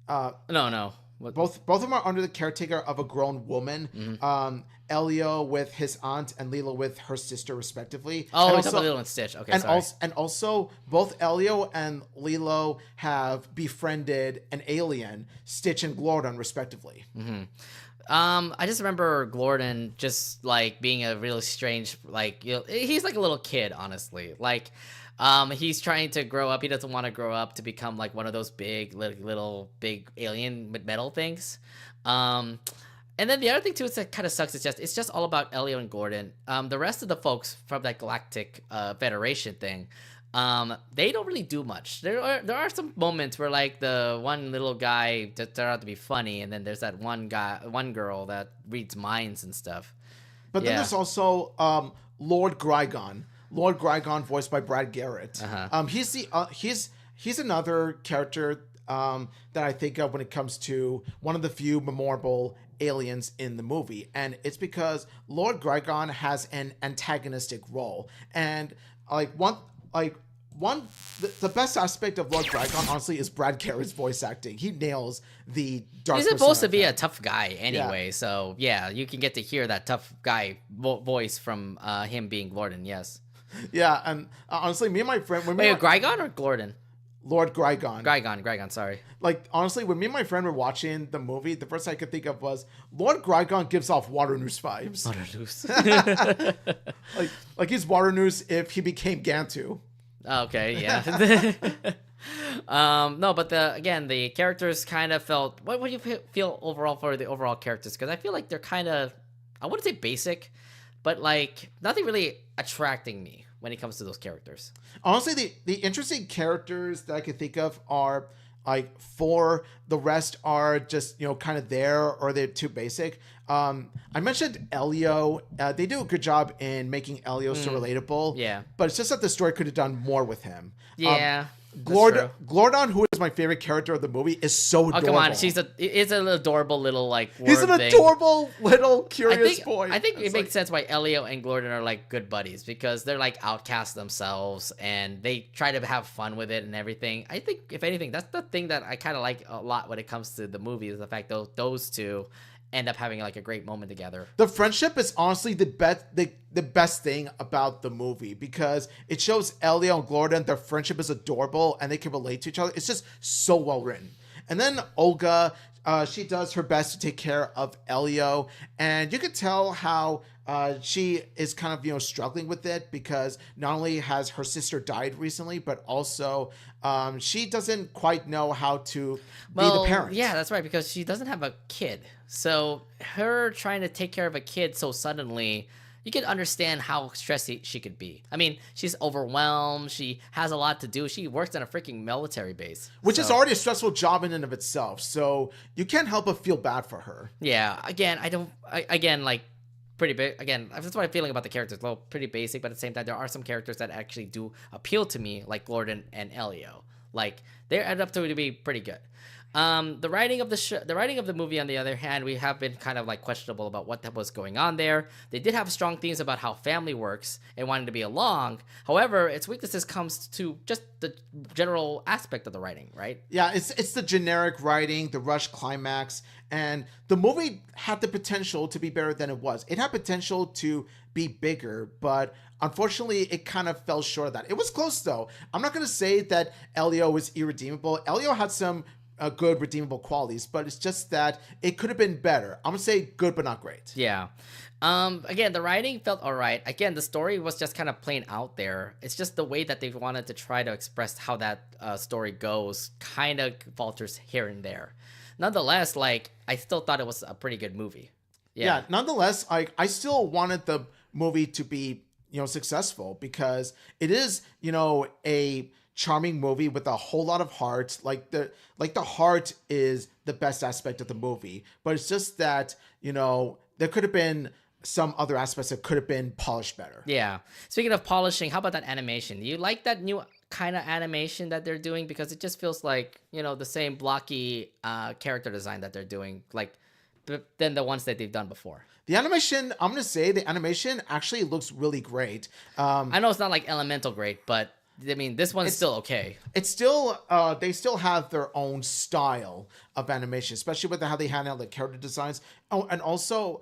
No. Both of them are under the caretaker of a grown woman. Mm-hmm. Elio with his aunt and Lilo with her sister, respectively. Oh, and also Lilo and Stitch. Okay, sorry. And also, both Elio and Lilo have befriended an alien, Stitch and Glordon, respectively. Mm-hmm. I just remember Glorden just like being a really strange, like, you know, he's like a little kid, honestly. Like, he's trying to grow up. He doesn't want to grow up to become like one of those big little big alien metal things. And then the other thing too, is that kind of sucks. It's just all about Elio and Glorden. The rest of the folks from that Galactic Federation thing, they don't really do much. There are some moments where like the one little guy turned out to be funny, and then there's that one girl that reads minds and stuff. But then there's also Lord Grygon. Lord Grygon, voiced by Brad Garrett. Uh-huh. He's another character that I think of when it comes to one of the few memorable aliens in the movie, and it's because Lord Grygon has an antagonistic role, and the best aspect of Lord Grygon, honestly, is Brad Garrett's voice acting. He nails the dark. He's supposed to be a tough guy anyway, so yeah, you can get to hear that tough guy voice from him being Glorden. Yes. Yeah, and honestly, me and my friend... Grygon or Glorden? Lord Grygon. Grygon, sorry. Like, honestly, when me and my friend were watching the movie, the first thing I could think of was, Lord Grygon gives off Waternoose vibes. Waternoose. like he's Waternoose if he became Gantu. Okay, yeah. No, but the characters kind of felt... What do you feel overall for the overall characters? Because I feel like they're kind of... I wouldn't say basic, but like nothing really attracting me when it comes to those characters. Honestly, the interesting characters that I could think of are like four. The rest are just, you know, kind of there, or they're too basic. I mentioned Elio. They do a good job in making Elio so relatable. Yeah. But it's just that the story could have done more with him. Yeah. Glordon, who is my favorite character of the movie, is so adorable. Oh, come on. It's an adorable little, like, He's an adorable little curious boy. I think it makes sense why Elio and Glorden are, like, good buddies, because they're, like, outcasts themselves, and they try to have fun with it and everything. I think, if anything, that's the thing that I kind of like a lot when it comes to the movie, is the fact that those two end up having like a great moment together. The friendship is honestly the best thing about the movie, because it shows Elio and Glorden, their friendship is adorable and they can relate to each other. It's just so well written. And then Olga, she does her best to take care of Elio, and you could tell how she is kind of, struggling with it because not only has her sister died recently, but also she doesn't quite know how to be the parent. Yeah, that's right, because she doesn't have a kid. So her trying to take care of a kid so suddenly, you can understand how stressed she could be. I mean, she's overwhelmed. She has a lot to do. She works in a freaking military base. Which is already a stressful job in and of itself. So you can't help but feel bad for her. Yeah. Again, pretty big. Again, that's what I'm feeling about the characters. A little pretty basic, but at the same time, there are some characters that actually do appeal to me, like Gordon and Elio. Like, they end up to be pretty good. The writing of the movie, on the other hand, we have been kind of like questionable about what was going on there. They did have strong themes about how family works and wanting to be along. However, its weaknesses comes to just the general aspect of the writing, right? Yeah, it's the generic writing, the rush climax, and the movie had the potential to be better than it was. It had potential to be bigger, but unfortunately, it kind of fell short of that. It was close, though. I'm not going to say that Elio was irredeemable. Elio had some good redeemable qualities, but it's just that it could have been better. I'm gonna say good but not great. Yeah. Again, the writing felt all right. Again, the story was just kind of plain out there. It's just the way that they wanted to try to express how that story goes kind of falters here and there. Nonetheless, like, I still thought it was a pretty good movie. Yeah, nonetheless, I still wanted the movie to be, successful, because it is, a charming movie with a whole lot of heart. Like the heart is the best aspect of the movie, but it's just that, there could have been some other aspects that could have been polished better. Yeah. Speaking of polishing, how about that animation? Do you like that new kind of animation that they're doing? Because it just feels like, the same blocky character design that they're doing, like, than the ones that they've done before. The animation, I'm going to say the animation actually looks really great. I know it's not like Elemental great, but I mean, this one's still okay. It's still, they still have their own style of animation, especially with how they handle the character designs. Oh, and also,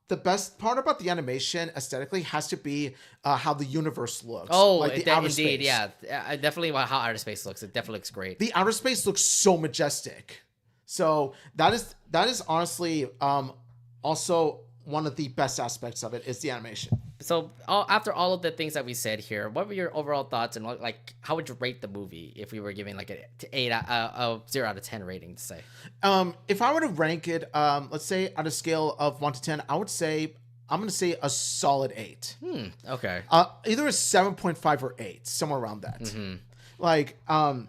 the best part about the animation aesthetically has to be how the universe looks. Oh, like the outer space. Yeah. Definitely how outer space looks. It definitely looks great. The outer space looks so majestic. So that is honestly also one of the best aspects of it is the animation. So after all of the things that we said here, what were your overall thoughts, and like how would you rate the movie if we were giving like a 0 out of 10 rating to say? If I were to rank it, let's say on a scale of 1 to 10, I'm going to say a solid 8. Okay. Either a 7.5 or 8, somewhere around that. Mm-hmm. Like, I've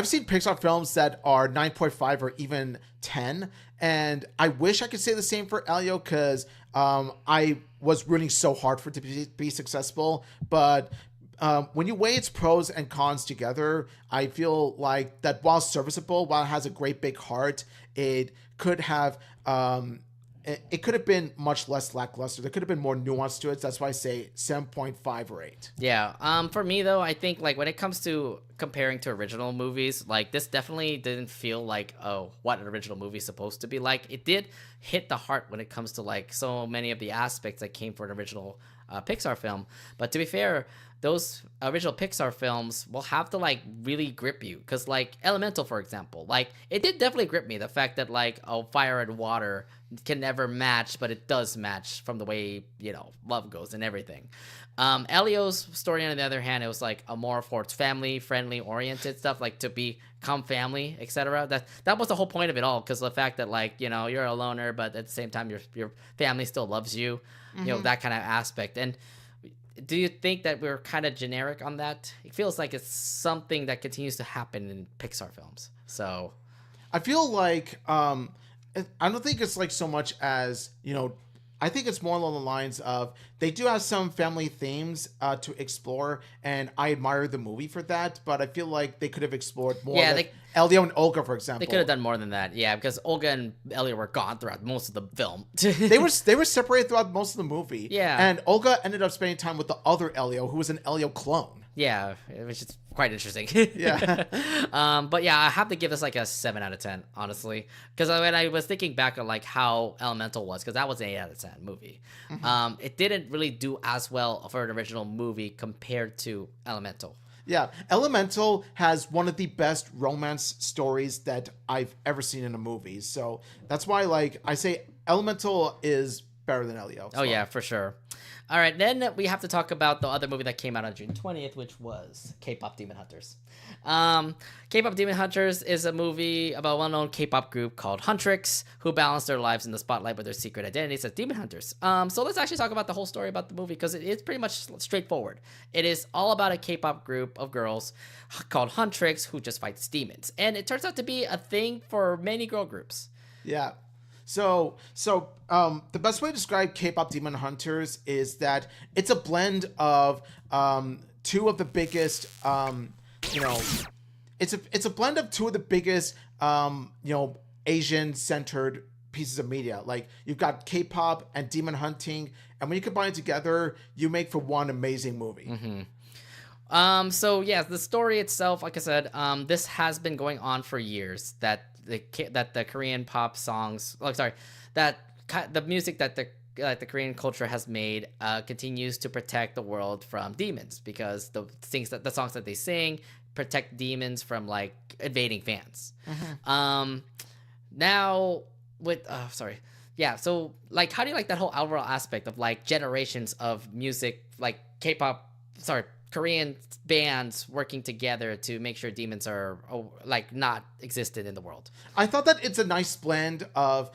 seen Pixar films that are 9.5 or even 10, and I wish I could say the same for Elio, because I was rooting so hard for it to be successful. But when you weigh its pros and cons together, I feel like that while serviceable, while it has a great big heart, it could have been much less lackluster. There could have been more nuance to it. So that's why I say 7.5 or 8. Yeah. For me though, I think like when it comes to comparing to original movies, like this definitely didn't feel like what an original movie is supposed to be like. It did hit the heart when it comes to like so many of the aspects that came for an original Pixar film. But to be fair, those original Pixar films will have to like really grip you, because like Elemental, for example, like it did definitely grip me, the fact that like fire and water can never match, but it does match from the way love goes and everything. Elio's story, on the other hand, it was like a more for family friendly oriented stuff, like to become family, etc. That was the whole point of it all, because the fact that like you're a loner, but at the same time your family still loves you, that kind of aspect. And do you think that we're kind of generic on that? It feels like it's something that continues to happen in Pixar films. So I feel like I don't think it's like so much as, I think it's more along the lines of they do have some family themes to explore, and I admire the movie for that, but I feel like they could have explored more. Yeah, like Elio and Olga, for example. They could have done more than that. Yeah, because Olga and Elio were gone throughout most of the film. they were separated throughout most of the movie. Yeah. And Olga ended up spending time with the other Elio, who was an Elio clone. Yeah, which is quite interesting. Yeah. But yeah, I have to give this like a 7 out of 10, honestly. Because when I was thinking back on like how Elemental was, because that was an 8 out of 10 movie. Mm-hmm. It didn't really do as well for an original movie compared to Elemental. Yeah, Elemental has one of the best romance stories that I've ever seen in a movie. So that's why, like, I say Elemental is better than Elio. Oh yeah, for sure. All right, then we have to talk about the other movie that came out on June 20th, which was K-pop Demon Hunters. K-pop Demon Hunters is a movie about a well-known K-pop group called Huntrix, who balance their lives in the spotlight with their secret identities as demon hunters. So let's actually talk about the whole story about the movie, because it is pretty much straightforward. It is all about a K-pop group of girls called Huntrix who just fights demons, and it turns out to be a thing for many girl groups. Yeah. So the best way to describe K-pop Demon Hunters is that it's a blend of two of the biggest, it's a blend of two of the biggest, Asian-centered pieces of media. Like, you've got K-pop and demon hunting, and when you combine it together, you make for one amazing movie. Mm-hmm. So yeah, the story itself, like I said, this has been going on for years. That the Korean pop songs, that the music that the Korean culture has made continues to protect the world from demons, because the songs that they sing protect demons from like invading fans. Mm-hmm. Now with so like, how do you like that whole overall aspect of like generations of music, like Korean bands working together to make sure demons are like not existed in the world? I thought that it's a nice blend of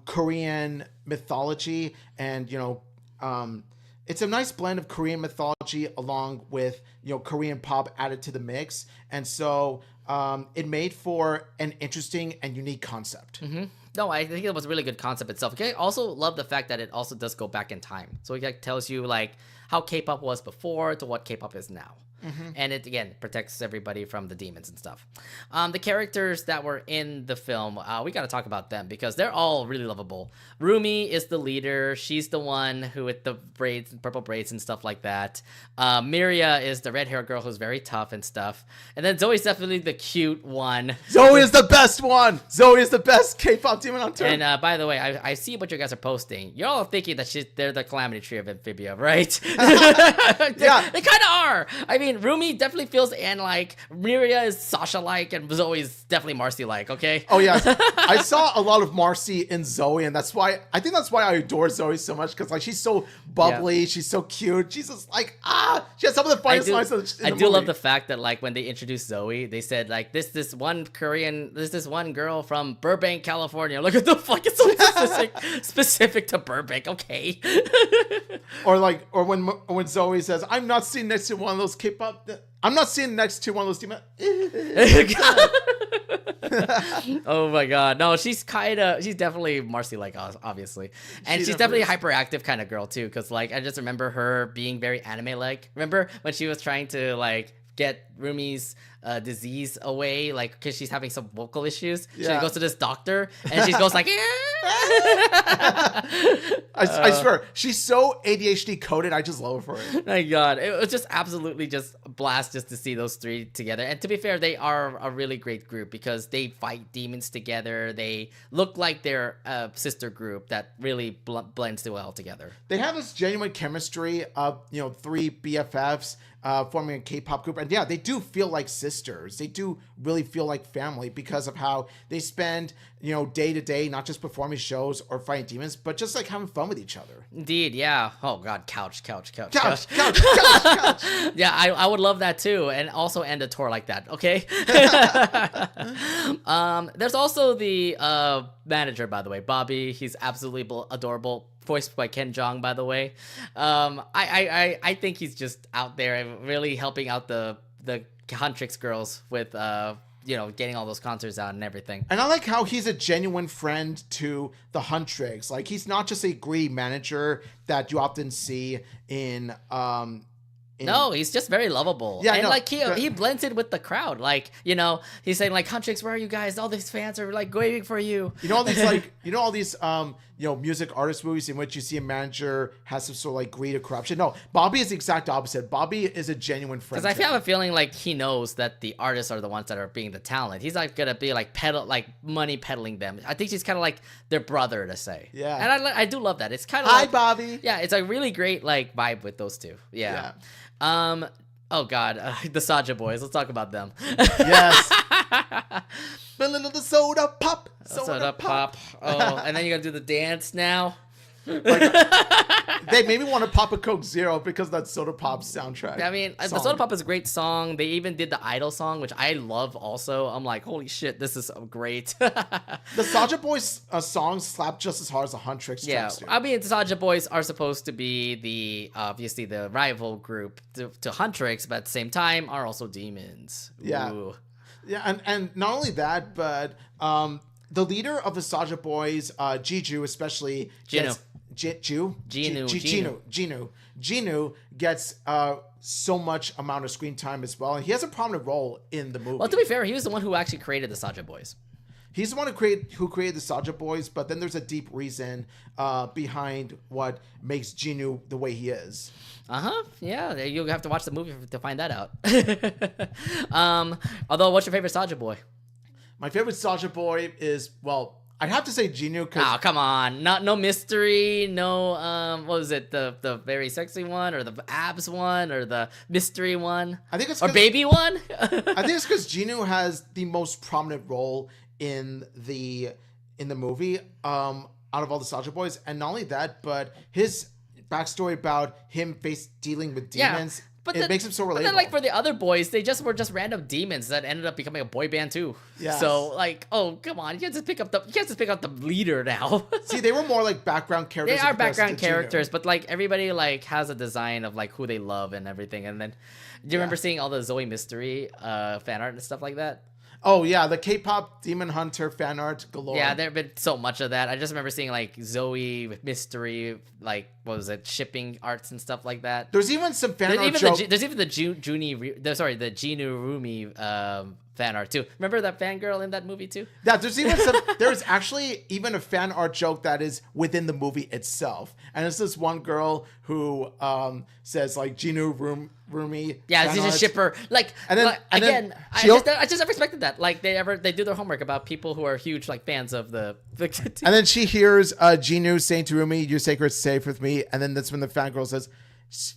Korean mythology and it's a nice blend of Korean mythology along with Korean pop added to the mix, and so it made for an interesting and unique concept. Mm-hmm. No, I think it was a really good concept itself. I also love the fact that it also does go back in time, so it like tells you like how K-pop was before to what K-pop is now. Mm-hmm. And it, again, protects everybody from the demons and stuff. The characters that were in the film, we got to talk about them because they're all really lovable. Rumi is the leader. She's the one who with the braids, purple braids and stuff like that. Miria is the red-haired girl who's very tough and stuff. And then Zoe's definitely the cute one. Zoe is the best one. Zoe is the best K-pop demon hunter. And by the way, I see what you guys are posting. You're all thinking that they're the Calamity Tree of Amphibia, right? Yeah. They kind of are. I mean, Rumi definitely feels Anne-like. Miria is Sasha-like, and Zoe's definitely Marcy-like, okay? Oh, yeah. I saw a lot of Marcy in Zoe, and I think that's why I adore Zoe so much, because like she's so bubbly, she's so cute. She's just like, she has some of the funniest lines in the movie. I do love the fact that like when they introduced Zoe, they said like, this one girl from Burbank, California. Look at the fuck, it's so specific to Burbank, okay? or when Zoe says, I'm not sitting next to one of those K-pop, I'm not sitting next to one of those demons. Oh my god. No, she's definitely Marcy-like, obviously. And she's definitely a hyperactive kind of girl too, because like I just remember her being very anime-like. Remember when she was trying to like get Rumi's disease away, like because she's having some vocal issues. Yeah. She goes to this doctor and she goes like I swear, she's so ADHD coded. I just love her for it. My god, it was just absolutely just a blast just to see those three together. And to be fair, they are a really great group because they fight demons together. They look like they're a sister group that really blends well together. They have this genuine chemistry of three BFFs forming a K-pop group, and yeah, they do feel like sisters. They do really feel like family because of how they spend day to day, not just performing shows or fighting demons, but just like having fun with each other. Indeed, yeah. Oh god, couch. Couch. Yeah, I would love that too, and also end a tour like that. Okay. There's also the manager, by the way, Bobby. He's absolutely adorable. Voiced by Ken Jeong, by the way. I think he's just out there and really helping out the Huntrix girls with getting all those concerts out and everything. And I like how he's a genuine friend to the Huntrix. Like, he's not just a greedy manager that you often see in no, he's just very lovable. Yeah, and like he blends in with the crowd. Like, he's saying like, Huntrix, where are you guys? All these fans are like waiting for you. All these music artist movies in which you see a manager has some sort of like greed or corruption. No, Bobby is the exact opposite. Bobby is a genuine friend. Because I have a feeling like he knows that the artists are the ones that are being the talent. He's not gonna be like money peddling them. I think he's kind of like their brother to say. Yeah. And I do love that. It's kind of Hi, Bobby. Yeah, it's a really great like vibe with those two. Yeah. Oh god, the Saja boys. Let's talk about them. Yes. The soda pop. Soda pop. Oh, and then you're gonna do the dance now. Like, they made me want to pop a Coke Zero because of that Soda Pop soundtrack. I mean, the Soda Pop is a great song. They even did the Idol song, which I love also. I'm like, holy shit, this is so great. The Saja Boys song slapped just as hard as the Huntrix tracks do. I mean, the Saja Boys are supposed to be obviously the rival group to Huntrix, but at the same time are also demons. Yeah. Ooh. Yeah, and not only that, but the leader of the Saja Boys, Jiju especially, Ginu gets so much amount of screen time as well, and he has a prominent role in the movie. Well, to be fair, he was the one who actually created the Saja Boys. He's the one who created the Saja Boys, but then there's a deep reason behind what makes Ginu the way he is. Yeah, you'll have to watch the movie to find that out. Although, what's your favorite Saja Boy? My favorite Saja Boy is, well, I'd have to say Ginu. Oh, come on. No mystery, no, what was it? The very sexy one, or the abs one, or the mystery one? I think it's or baby one? I think it's because Ginu has the most prominent role in the movie out of all the Saja Boys. And not only that, but his backstory about him dealing with demons, but it makes him so relatable. But then, like, for the other boys, they were just random demons that ended up becoming a boy band too. Yeah. So, like, oh, come on, you can't just pick up the leader now. See, they were more like background characters. They are background characters, but like everybody like has a design of like who they love and everything. And then, do you remember seeing all the Zoe Mystery fan art and stuff like that? Oh, yeah, the K-pop Demon Hunter fan art galore. Yeah, there have been so much of that. I just remember seeing, like, Zoe with Mystery, like, what was it, shipping arts and stuff like that. There's even some fan art There's even the Ginu Rumi fan art, too. Remember that fangirl in that movie, too? Yeah, there's actually even a fan art joke that is within the movie itself. And it's this one girl who says, like, Ginu Rumi. Yeah, she's a shipper. Like, I just never expected that. Like, they do their homework about people who are huge, like, fans of the and then she hears Ginu saying to Rumi, "Your secret's safe with me." And then that's when the fangirl says,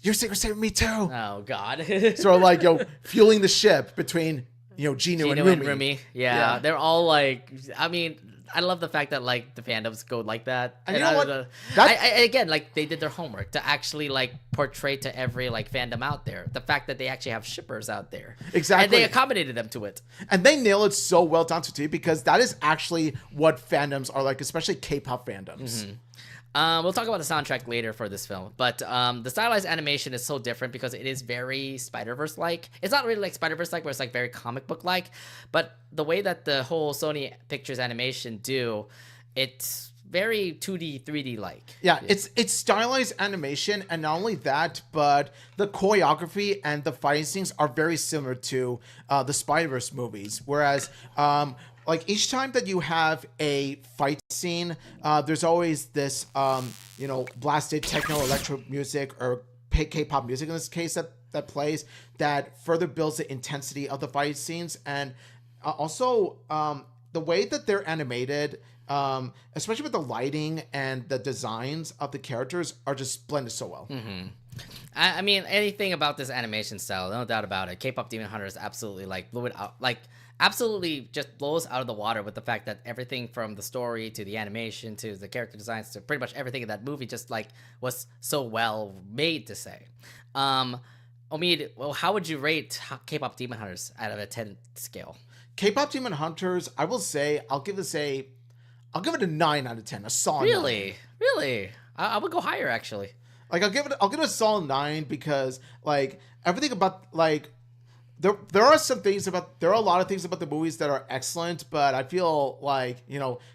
"Your secret's safe with me too." Oh God. So like, fueling the ship between Ginu and Rumi. Yeah, they're all like, I mean, I love the fact that like the fandoms go like that. And you know what? Again, like they did their homework to actually like portray to every like fandom out there the fact that they actually have shippers out there. Exactly. And they accommodated them to it. And they nail it so well down to T because that is actually what fandoms are like, especially K-pop fandoms. Mm-hmm. We'll talk about the soundtrack later for this film, but the stylized animation is so different because it is very Spider-Verse-like. It's not really like Spider-Verse-like, where it's like very comic book-like, but the way that the whole Sony Pictures animation it's very 2D, 3D-like. Yeah, it's stylized animation, and not only that, but the choreography and the fighting scenes are very similar to the Spider-Verse movies, whereas like each time that you have a fight scene, there's always this, blasted techno electro music or K-pop music in this case that plays that further builds the intensity of the fight scenes. And also the way that they're animated, especially with the lighting and the designs of the characters are just blended so well. Mm-hmm. I mean, anything about this animation style, no doubt about it. K-pop Demon Hunter is absolutely like blew it out, like absolutely just blows out of the water with the fact that everything from the story to the animation to the character designs to pretty much everything in that movie just like was so well made to say. Omid, well, how would you rate K-pop Demon Hunters out of a 10 scale? K-pop Demon Hunters, I will say, I'll give it a 9 out of 10, a solid 9. Really? I would go higher actually. Like I'll give it a solid 9 because like everything about like there are a lot of things about the movies that are excellent, but I feel like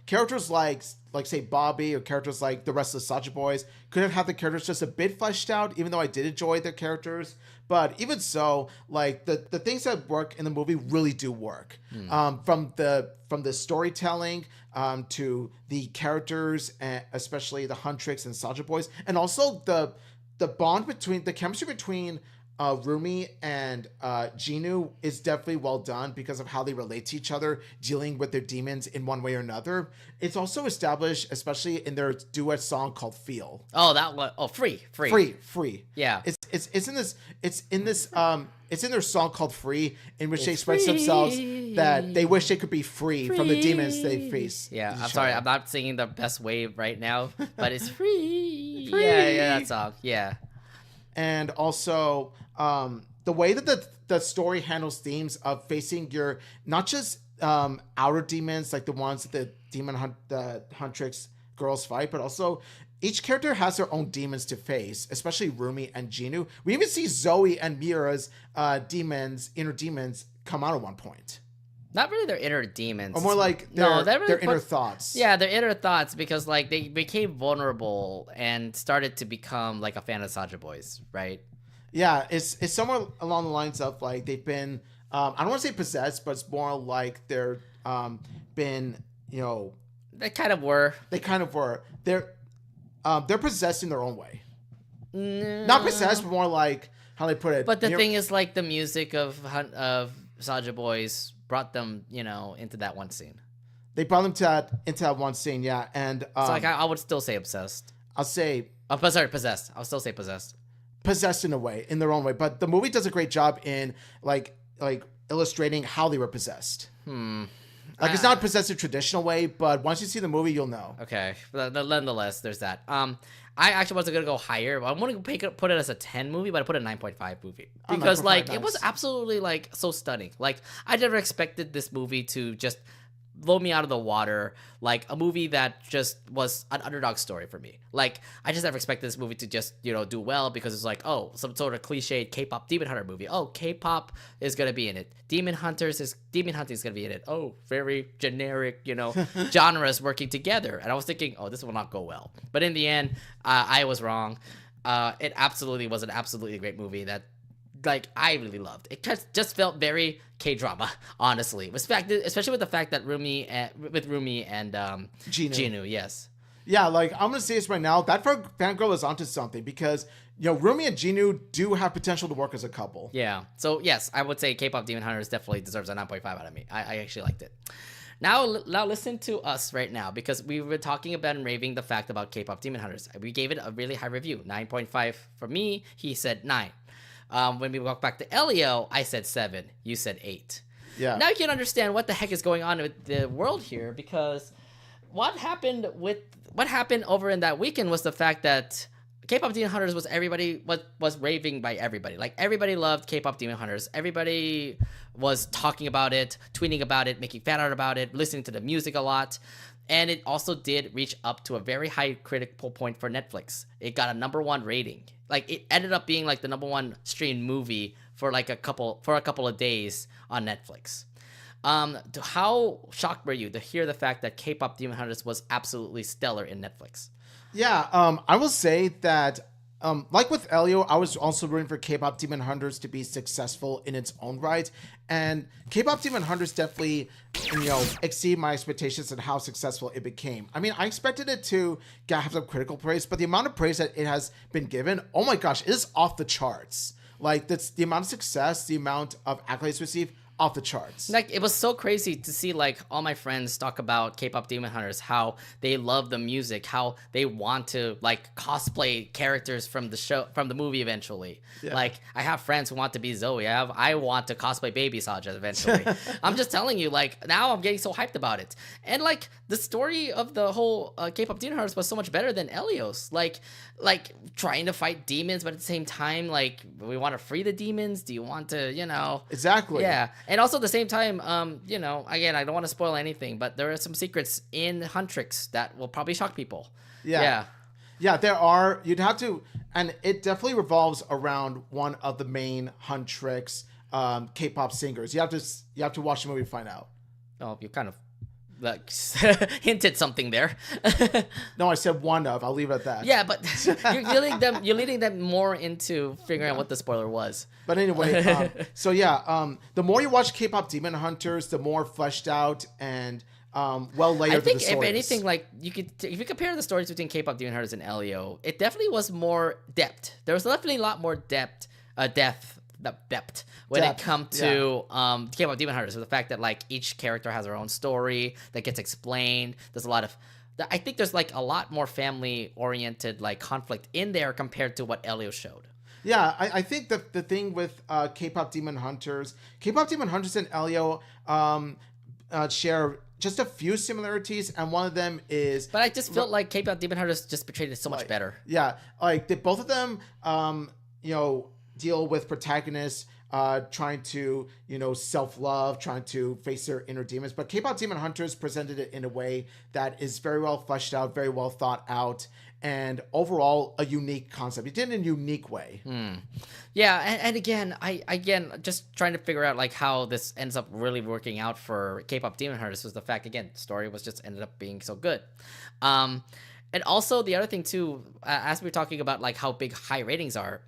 characters like say Bobby or characters like the rest of the Saja Boys could have had the characters just a bit fleshed out, even though I did enjoy their characters. But even so, like the things that work in the movie really do work. From the storytelling to the characters, especially the Huntrix and Saja Boys, and also the chemistry between Rumi and Ginu is definitely well done because of how they relate to each other, dealing with their demons in one way or another. It's also established, especially in their duet song called "Feel." Oh, that one. Oh, free. Free. Yeah. it's in their song called "Free," in which they express themselves that they wish they could be free from the demons they face. Yeah, I'm sorry, I'm not singing the best way right now, but it's free. Yeah, that song. Yeah, and also the way that the story handles themes of facing your not just outer demons like the ones that the huntrix girls fight, but also each character has their own demons to face, especially Rumi and Jinu. We even see Zoe and Mira's inner demons, come out at one point. Not really their inner demons. Or more like their inner thoughts. Yeah, their inner thoughts, because like they became vulnerable and started to become like a fan of Saja Boys, right? Yeah, it's somewhere along the lines of like they've been, I don't want to say possessed, but it's more like they're been, They kind of were. They're possessed in their own way. Not possessed, but more like how they put it. But the thing is, like the music of Saja Boys brought them, into that one scene. They brought them into that one scene, yeah. And so like I would still say obsessed. I'll say. Oh, sorry, possessed. I'll still say possessed. Possessed in their own way. But the movie does a great job in like illustrating how they were possessed. Like it's not possessed in a traditional way, but once you see the movie, you'll know. Okay, but nonetheless, there's that. I actually wasn't gonna go higher. I want to put it as a 10 movie, but I put a 9.5 movie because like it was absolutely like so stunning. Like I never expected this movie to just blow me out of the water. Like a movie that just was an underdog story for me. Like I just never expected this movie to just do well, because it's like, oh, some sort of cliched K-pop demon hunter movie. Oh, K-pop is gonna be in it. Demon hunting is gonna be in it. Oh, very generic, genres working together. And I was thinking, oh, this will not go well. But in the end, I was wrong. It absolutely was an absolutely great movie that like I really loved. It just felt very K-drama, honestly. Especially with the fact that Rumi and Jinu, yes. Yeah, like I'm gonna say this right now. That fangirl is onto something, because Rumi and Jinu do have potential to work as a couple. Yeah. So yes, I would say K-pop Demon Hunters definitely deserves a 9.5 out of me. I actually liked it. Now listen to us right now, because we were talking about and raving the fact about K-pop Demon Hunters. We gave it a really high review, 9.5 for me. He said 9. When we walk back to Elio, I said 7. You said 8. Yeah. Now you can understand what the heck is going on with the world here, because what happened over in that weekend was the fact that K-pop Demon Hunters was raving by everybody. Like everybody loved K-pop Demon Hunters. Everybody was talking about it, tweeting about it, making fan art about it, listening to the music a lot. And it also did reach up to a very high critical point for Netflix. It got a #1 rating. Like it ended up being like the #1 streamed movie for a couple of days on Netflix. How shocked were you to hear the fact that K-pop Demon Hunters was absolutely stellar in Netflix? Yeah, I will say that like with Elio, I was also rooting for K-pop Demon Hunters to be successful in its own right, and K-pop Demon Hunters definitely, exceed my expectations and how successful it became. I mean, I expected it to have some critical praise, but the amount of praise that it has been given, oh my gosh, it is off the charts. Like that's the amount of success, the amount of accolades received, off the charts. Like it was so crazy to see like all my friends talk about K-pop Demon Hunters, how they love the music, how they want to like cosplay characters from the movie eventually. Yeah. Like I have friends who want to be Zoe. I want to cosplay Baby Saja eventually. I'm just telling you, like now I'm getting so hyped about it. And like the story of the whole K-pop Demon Hunters was so much better than Elio's. Like trying to fight demons, but at the same time, like we want to free the demons. Do you want to, Exactly. Yeah. And also at the same time, again, I don't want to spoil anything, but there are some secrets in Huntrix that will probably shock people. Yeah. Yeah, there are. You'd have to, and it definitely revolves around one of the main Huntrix K-pop singers. You have to watch the movie to find out. Oh, you kind of like hinted something there. No, I said one of. I'll leave it at that. Yeah, but you're leading them more into figuring out what the spoiler was. But anyway, the more you watch K-pop Demon Hunters, the more fleshed out and well layered. I think if anything, like if you compare the stories between K-pop Demon Hunters and Elio, it definitely was more depth. There was definitely a lot more depth when it comes to K-pop Demon Hunters. So the fact that like each character has their own story that gets explained. There's a lot of, I think there's like a lot more family oriented like conflict in there compared to what Elio showed. Yeah, I think the thing with K-pop Demon Hunters and Elio share just a few similarities, and one of them is. But I just felt like K-pop Demon Hunters just portrayed it so much better. Yeah, like both of them, deal with protagonists trying to, self-love, trying to face their inner demons. But K-pop Demon Hunters presented it in a way that is very well fleshed out, very well thought out, and overall a unique concept. It did it in a unique way. Yeah, and again, I just trying to figure out like how this ends up really working out for K-pop Demon Hunters was the fact, again, the story was just ended up being so good. And also the other thing too, as we were talking about like how big high ratings are,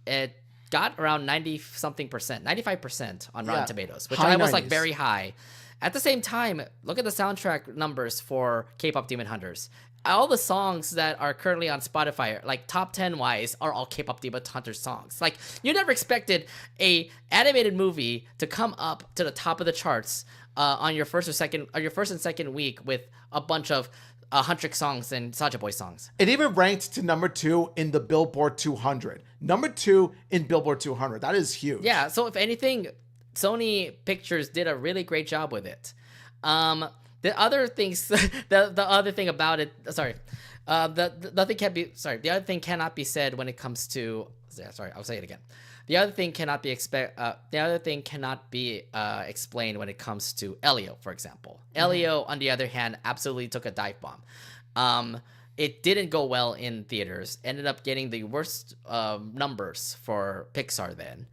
it got around 90-something%, 95% on Rotten Tomatoes, which I was like very high. At the same time, look at the soundtrack numbers for K-pop Demon Hunters. All the songs that are currently on Spotify, like top 10 wise, are all K-pop Demon Hunters songs. Like, you never expected a animated movie to come up to the top of the charts on your first and second week with a bunch of Huntrick songs and Saja Boy songs. It even ranked to number 2 in the Billboard 200. Number 2 in Billboard 200. That is huge. Yeah, so if anything, Sony Pictures did a really great job with it. The other things, the other thing about it, the other thing cannot be said when it comes to, I'll say it again. The other thing cannot be explained when it comes to Elio, for example. Elio, on the other hand, absolutely took a dive bomb. It didn't go well in theaters. Ended up getting the worst numbers for Pixar then.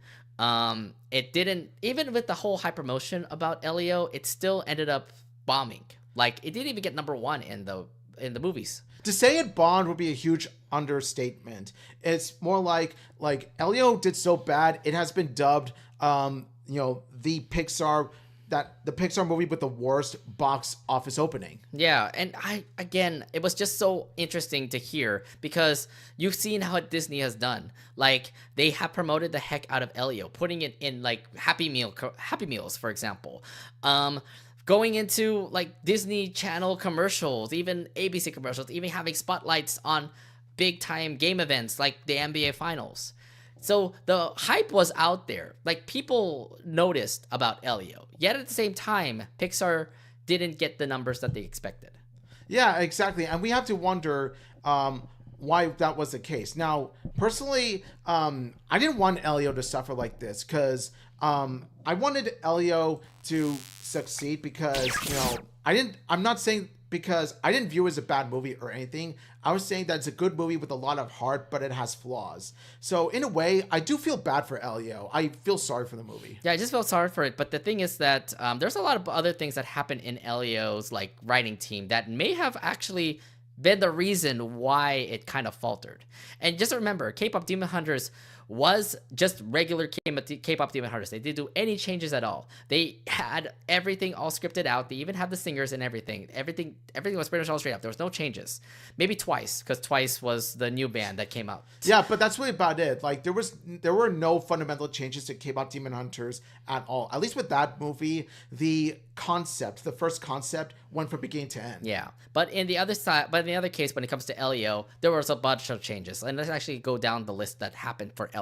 It didn't, even with the whole high promotion about Elio, it still ended up bombing. Like, it didn't even get number 1 in the movies. To say it bombed would be a huge understatement. It's more like Elio did so bad, it has been dubbed the Pixar movie with the worst box office opening. Yeah, and it was just so interesting to hear because you've seen how Disney has done. Like, they have promoted the heck out of Elio, putting it in like Happy Meals, for example. Going into like Disney Channel commercials, even ABC commercials, even having spotlights on big time game events like the NBA Finals. So the hype was out there. Like, people noticed about Elio. Yet at the same time, Pixar didn't get the numbers that they expected. Yeah, exactly. And we have to wonder why that was the case. Now, personally, I didn't want Elio to suffer like this because I wanted Elio to succeed because, I'm not saying because I didn't view it as a bad movie or anything. I was saying that it's a good movie with a lot of heart, but it has flaws. So in a way, I do feel bad for Elio. I feel sorry for the movie. Yeah, I just felt sorry for it. But the thing is that there's a lot of other things that happen in Elio's like writing team that may have actually been the reason why it kind of faltered. And just remember, K-pop Demon Hunters was just regular K-pop Demon Hunters. They didn't do any changes at all. They had everything all scripted out. They even had the singers and everything. Everything was pretty much all straight up. There was no changes. Maybe Twice, because Twice was the new band that came out. Yeah, but that's really about it. Like, there were no fundamental changes to K-pop Demon Hunters at all. At least with that movie, the first concept went from beginning to end. Yeah, but in the other case, when it comes to Elio, there was a bunch of changes. And let's actually go down the list that happened for Elio.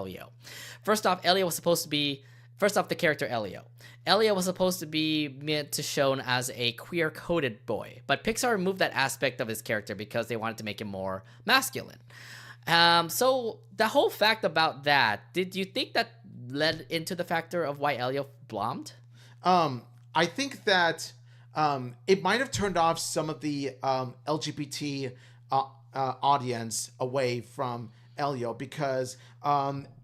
First off, the character Elio. Elio was supposed to be meant to shown as a queer-coded boy, but Pixar removed that aspect of his character because they wanted to make him more masculine. So the whole fact about that, did you think that led into the factor of why Elio bombed? I think that it might have turned off some of the LGBT audience away from Elio because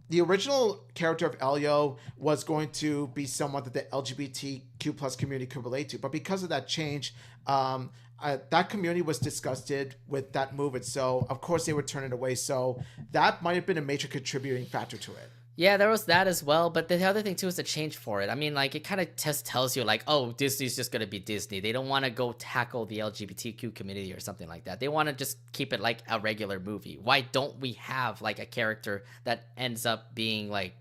the original character of Elio was going to be someone that the LGBTQ plus community could relate to. But because of that change, that community was disgusted with that move. So, of course, they would turn it away. So that might have been a major contributing factor to it. Yeah, there was that as well, but the other thing too is the change for it. I mean, like, it kind of just tells you, like, oh, Disney's just gonna be Disney. They don't want to go tackle the LGBTQ community or something like that. They want to just keep it like a regular movie. Why don't we have like a character that ends up being like,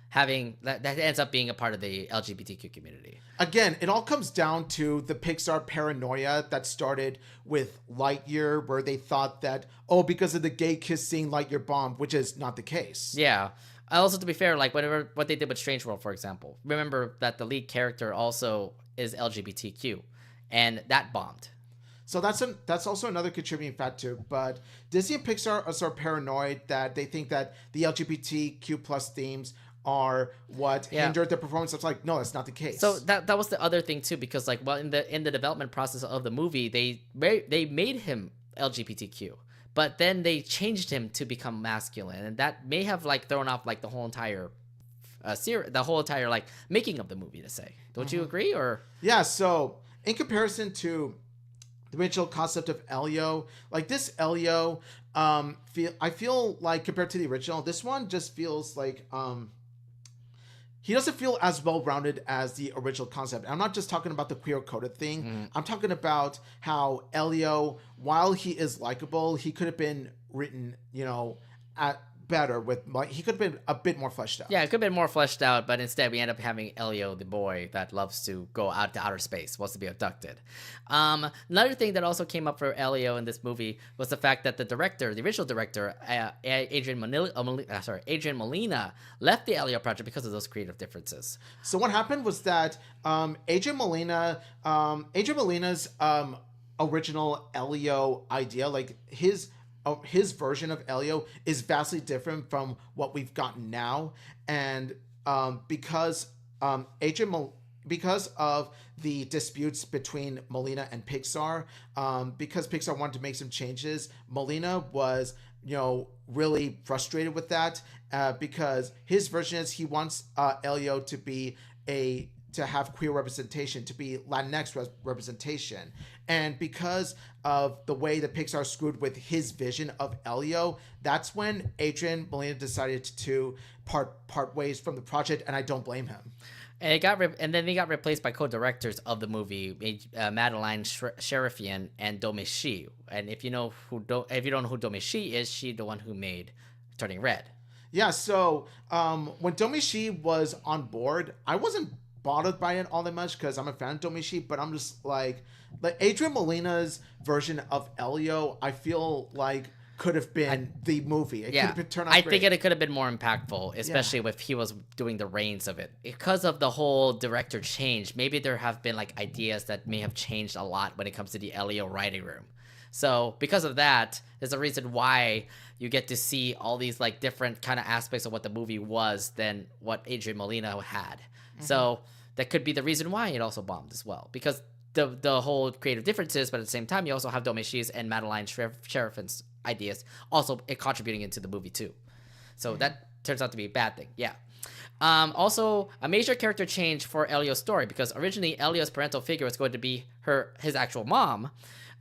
having that ends up being a part of the LGBTQ community. Again, it all comes down to the Pixar paranoia that started with Lightyear, where they thought that, because of the gay kiss scene, Lightyear bombed, which is not the case. Yeah. Also, to be fair, like what they did with Strange World, for example, remember that the lead character also is LGBTQ, and that bombed. So that's also another contributing factor. But Disney and Pixar are sort of paranoid that they think that the LGBTQ plus themes are what hindered the performance. It's like, no, that's not the case. So that was the other thing too, because like, well, in the development process of the movie, they made him LGBTQ, but then they changed him to become masculine, and that may have like thrown off like the whole entire like making of the movie, to say. Don't you agree? Or yeah. So in comparison to the original concept of Elio, like this Elio, I feel like compared to the original, this one just feels like he doesn't feel as well-rounded as the original concept. I'm not just talking about the queer-coded thing. Mm-hmm. I'm talking about how Elio, while he is likable, he could have been written, better with, like, he could have been a bit more fleshed out. Yeah, it could have been more fleshed out, but instead we end up having Elio, the boy that loves to go out to outer space, wants to be abducted. Another thing that also came up for Elio in this movie was the fact that the original director, Adrian Molina, left the Elio project because of those creative differences. So what happened was that Adrian Molina's original Elio idea, like his version of Elio, is vastly different from what we've gotten now, and because of the disputes between Molina and Pixar, because Pixar wanted to make some changes, Molina was really frustrated with that, because his version is he wants Elio to have queer representation, to be Latinx representation. And because of the way that Pixar screwed with his vision of Elio, that's when Adrian Molina decided to part ways from the project, and I don't blame him. And then he got replaced by co-directors of the movie, Madeline Sherifian and Domichi. And if you don't know who Domichi is, she's the one who made Turning Red. Yeah. So when Domichi was on board, I wasn't bothered by it all that much because I'm a fan of Domichi, but I'm just like Adrian Molina's version of Elio, I feel like could have been the movie. It could have been turned out great. I think it could have been more impactful, especially if he was doing the reins of it. Because of the whole director change, maybe there have been like ideas that may have changed a lot when it comes to the Elio writing room. So because of that, there's a reason why you get to see all these like different kind of aspects of what the movie was than what Adrian Molina had. Mm-hmm. So that could be the reason why it also bombed as well, because the whole creative differences, but at the same time, you also have Domichi's and Madeline Sherifan's ideas also contributing into the movie too. So that turns out to be a bad thing. Yeah. Also, a major character change for Elio's story, because originally Elio's parental figure was going to be his actual mom,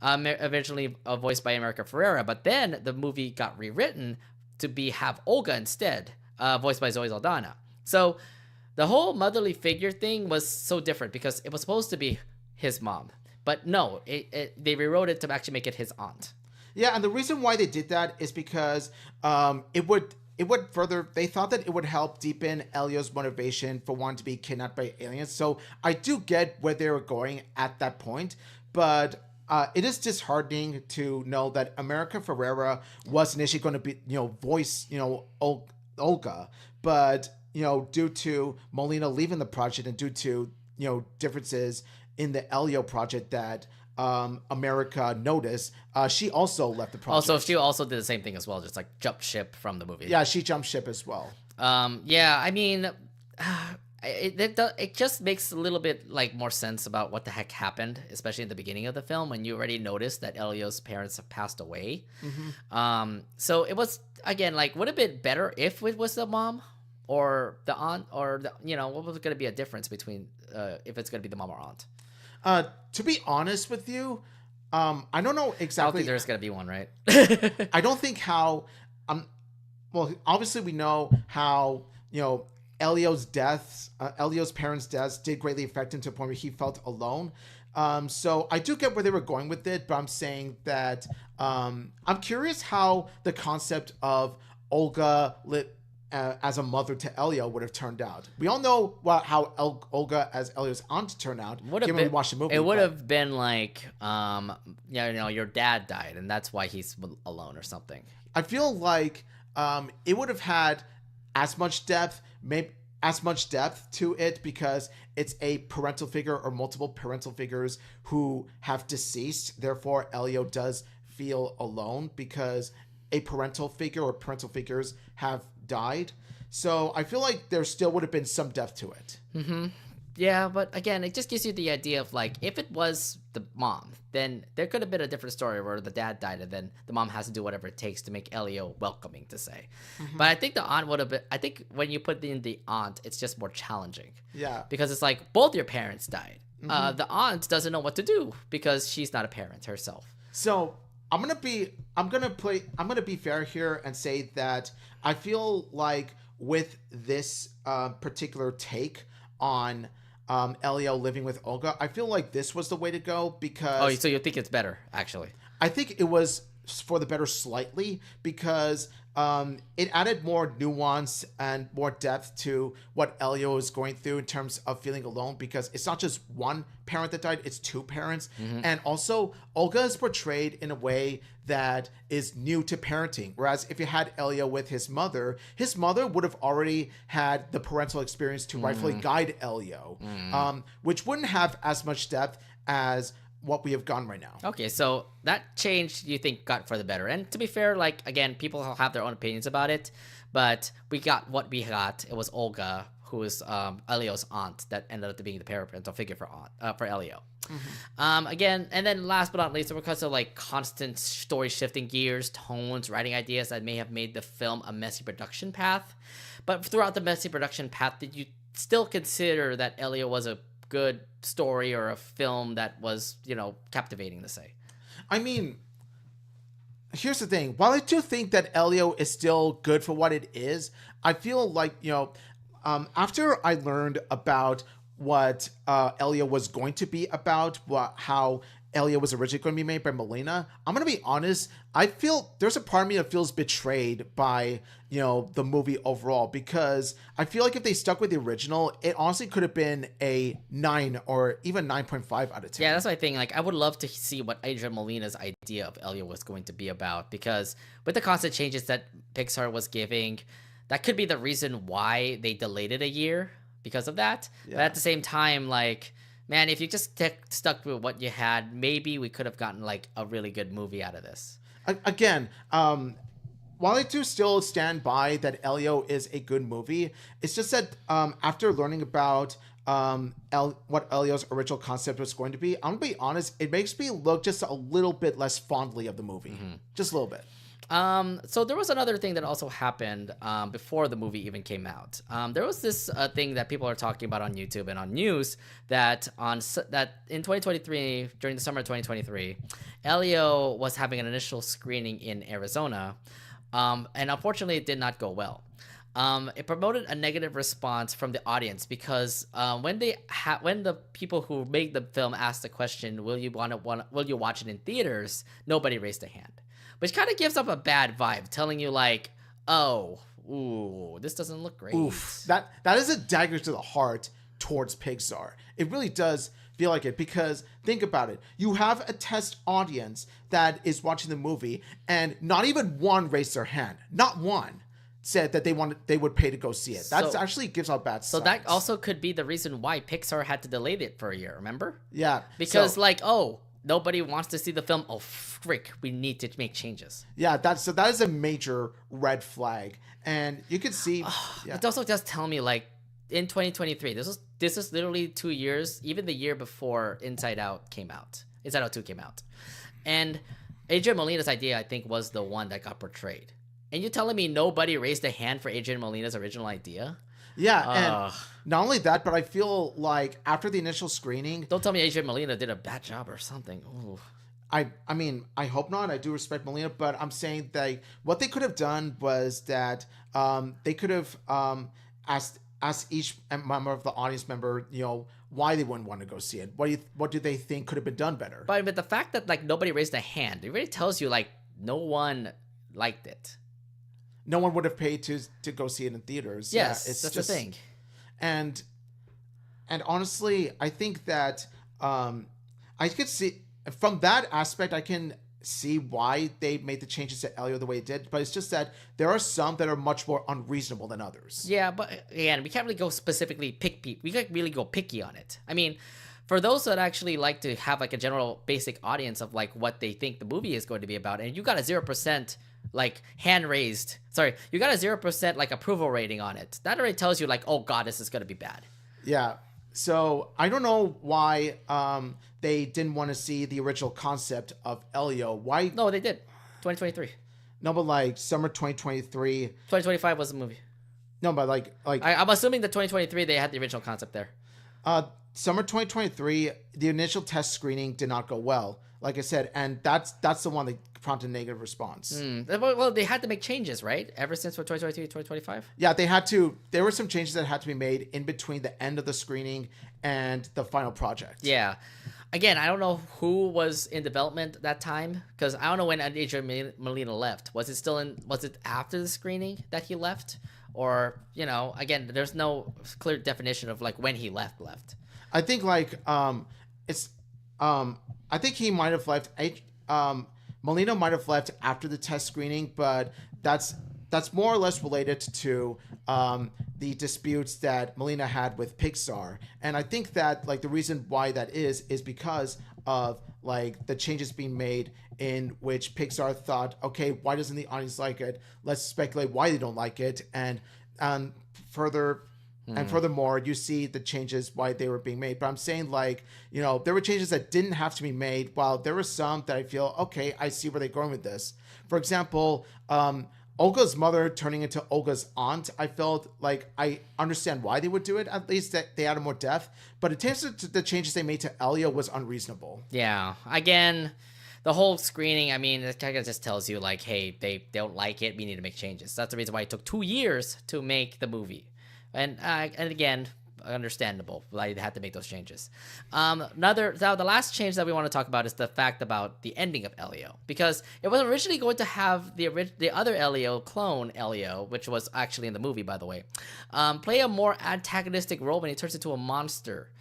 eventually voiced by America Ferrera, but then the movie got rewritten to have Olga instead, voiced by Zoe Saldana. So the whole motherly figure thing was so different because it was supposed to be his mom, but no, they rewrote it to actually make it his aunt. Yeah, and the reason why they did that is because it would further. They thought that it would help deepen Elio's motivation for wanting to be kidnapped by aliens. So I do get where they were going at that point, but it is disheartening to know that America Ferrera was initially going to be voice Olga, but due to Molina leaving the project and due to differences in the Elio project that America noticed, she also left the project. Also, she also did the same thing as well, just like jumped ship from the movie. Yeah, she jumped ship as well. Yeah, I mean, it just makes a little bit like more sense about what the heck happened, especially in the beginning of the film when you already noticed that Elio's parents have passed away. Mm-hmm. So it was, again, like, would it have been better if it was the mom or the aunt, or what was going to be a difference between if it's going to be the mom or aunt? To be honest with you, I don't know exactly. I don't think there's going to be one, right? I don't think how. Well, obviously we know how Elio's parents' deaths did greatly affect him to a point where he felt alone. So I do get where they were going with it, but I'm saying that I'm curious how the concept of Olga as a mother to Elio would have turned out. We all know how Olga as Elio's aunt turned out. Given we watched the movie, it would have been like, your dad died, and that's why he's alone or something. I feel like it would have had as much depth, to it because it's a parental figure or multiple parental figures who have deceased. Therefore, Elio does feel alone because a parental figure or parental figures have died. So I feel like there still would have been some depth to it. Mm-hmm. Yeah, but again, it just gives you the idea of like, if it was the mom, then there could have been a different story where the dad died and then the mom has to do whatever it takes to make Elio welcoming, to say. Mm-hmm. But I think the aunt would have been, I think when you put in the aunt, it's just more challenging. Yeah. Because it's like, both your parents died. Mm-hmm. The aunt doesn't know what to do because she's not a parent herself. So I'm gonna be fair here and say that I feel like with this particular take on Elio living with Olga, I feel like this was the way to go because... Oh, so you think it's better, actually? I think it was for the better slightly because it added more nuance and more depth to what Elio is going through in terms of feeling alone, because it's not just one parent that died, it's two parents. Mm-hmm. And also, Olga is portrayed in a way that is new to parenting. Whereas if you had Elio with his mother would have already had the parental experience to rightfully guide Elio, which wouldn't have as much depth as what we have gotten right now. Okay, so that change you think got for the better. And to be fair, like, again, people have their own opinions about it, but we got what we got. It was Olga, who is Elio's aunt, that ended up being the parental figure for Elio. Mm-hmm. Again, and then last but not least, because of like constant story shifting gears, tones, writing ideas that may have made the film a messy production path. But throughout the messy production path, did you still consider that Elio was a good story or a film that was, captivating to say? I mean, here's the thing. While I do think that Elio is still good for what it is, I feel like, after I learned about what Elio was going to be about, how Elio was originally going to be made by Melina, I'm going to be honest, I feel there's a part of me that feels betrayed by, the movie overall, because I feel like if they stuck with the original, it honestly could have been a 9 or even 9.5 out of 10. Yeah, that's my thing. Like, I would love to see what Adrian Molina's idea of Elio was going to be about, because with the constant changes that Pixar was giving, that could be the reason why they delayed it a year because of that. Yeah. But at the same time, like, man, if you just stuck with what you had, maybe we could have gotten like a really good movie out of this. Again, while I do still stand by that Elio is a good movie, it's just that after learning about what Elio's original concept was going to be, I'm going to be honest, it makes me look just a little bit less fondly of the movie. Mm-hmm. Just a little bit. So there was another thing that also happened before the movie even came out. There was this thing that people are talking about on YouTube and on news that in 2023, during the summer of 2023, Elio was having an initial screening in Arizona, and unfortunately it did not go well. It promoted a negative response from the audience because when the people who made the film asked the question, will you watch it in theaters, nobody raised a hand. Which kind of gives up a bad vibe, telling you like, this doesn't look great. Oof, that is a dagger to the heart towards Pixar. It really does feel like it, because think about it. You have a test audience that is watching the movie, and not even one raised their hand. Not one said that they would pay to go see it. That actually gives out bad signs. So that also could be the reason why Pixar had to delay it for a year, remember? Yeah. Because nobody wants to see the film. Oh, frick, we need to make changes. Yeah, that is a major red flag. And you can see... It also does tell me, like, in 2023, this is literally 2 years, even the year before Inside Out 2 came out. And Adrian Molina's idea, I think, was the one that got portrayed. And you're telling me nobody raised a hand for Adrian Molina's original idea? Yeah, and not only that, but I feel like after the initial screening... Don't tell me Adrian Molina did a bad job or something. Ooh. I mean, I hope not. I do respect Molina, but I'm saying that what they could have done was that they could have asked each member of the audience member, why they wouldn't want to go see it. What do they think could have been done better? But the fact that like nobody raised a hand, it really tells you like no one liked it. no one would have paid to go see it in theaters. Yes, that's the thing. And honestly, I think that I could see from that aspect, I can see why they made the changes to Elio the way it did, but it's just that there are some that are much more unreasonable than others. Yeah, but again, we can't really go specifically we can't really go picky on it. I mean, for those that actually like to have like a general basic audience of like what they think the movie is going to be about, and you got a 0% like you got a 0% like approval rating on it, that already tells you like, oh god, this is going to be bad. Yeah. So I don't know why they didn't want to see the original concept of Elio. Why? No, they did. 2023. No, but like summer 2023. 2025 was the movie. No, but like I'm assuming that 2023 they had the original concept there. Summer 2023, the initial test screening did not go well, like I said, and that's the one that prompted a negative response. Well, they had to make changes, right? Ever since for 2023 to 2025? Yeah, they had to. There were some changes that had to be made in between the end of the screening and the final project. Yeah. Again, I don't know who was in development at that time, because I don't know when Adrian Molina left. Was it after the screening that he left? Or, again, there's no clear definition of like when he left. I think like I think he might have left. Molina might have left after the test screening, but that's more or less related to the disputes that Molina had with Pixar. And I think that like the reason why that is because of like the changes being made in which Pixar thought, okay, why doesn't the audience like it? Let's speculate why they don't like it. And furthermore, you see the changes why they were being made. But I'm saying like, there were changes that didn't have to be made, while there were some that I feel, okay, I see where they're going with this. For example, Olga's mother turning into Olga's aunt, I felt like I understand why they would do it, at least that they added more depth. But in terms of the changes they made to Elio was unreasonable. Yeah. Again, the whole screening, I mean, it kind of just tells you like, hey, they don't like it, we need to make changes. That's the reason why it took 2 years to make the movie. And again, understandable. Like they had to make those changes. The last change that we want to talk about is the fact about the ending of Elio, because it was originally going to have the other Elio clone Elio, which was actually in the movie, by the way, play a more antagonistic role when he turns into a monster.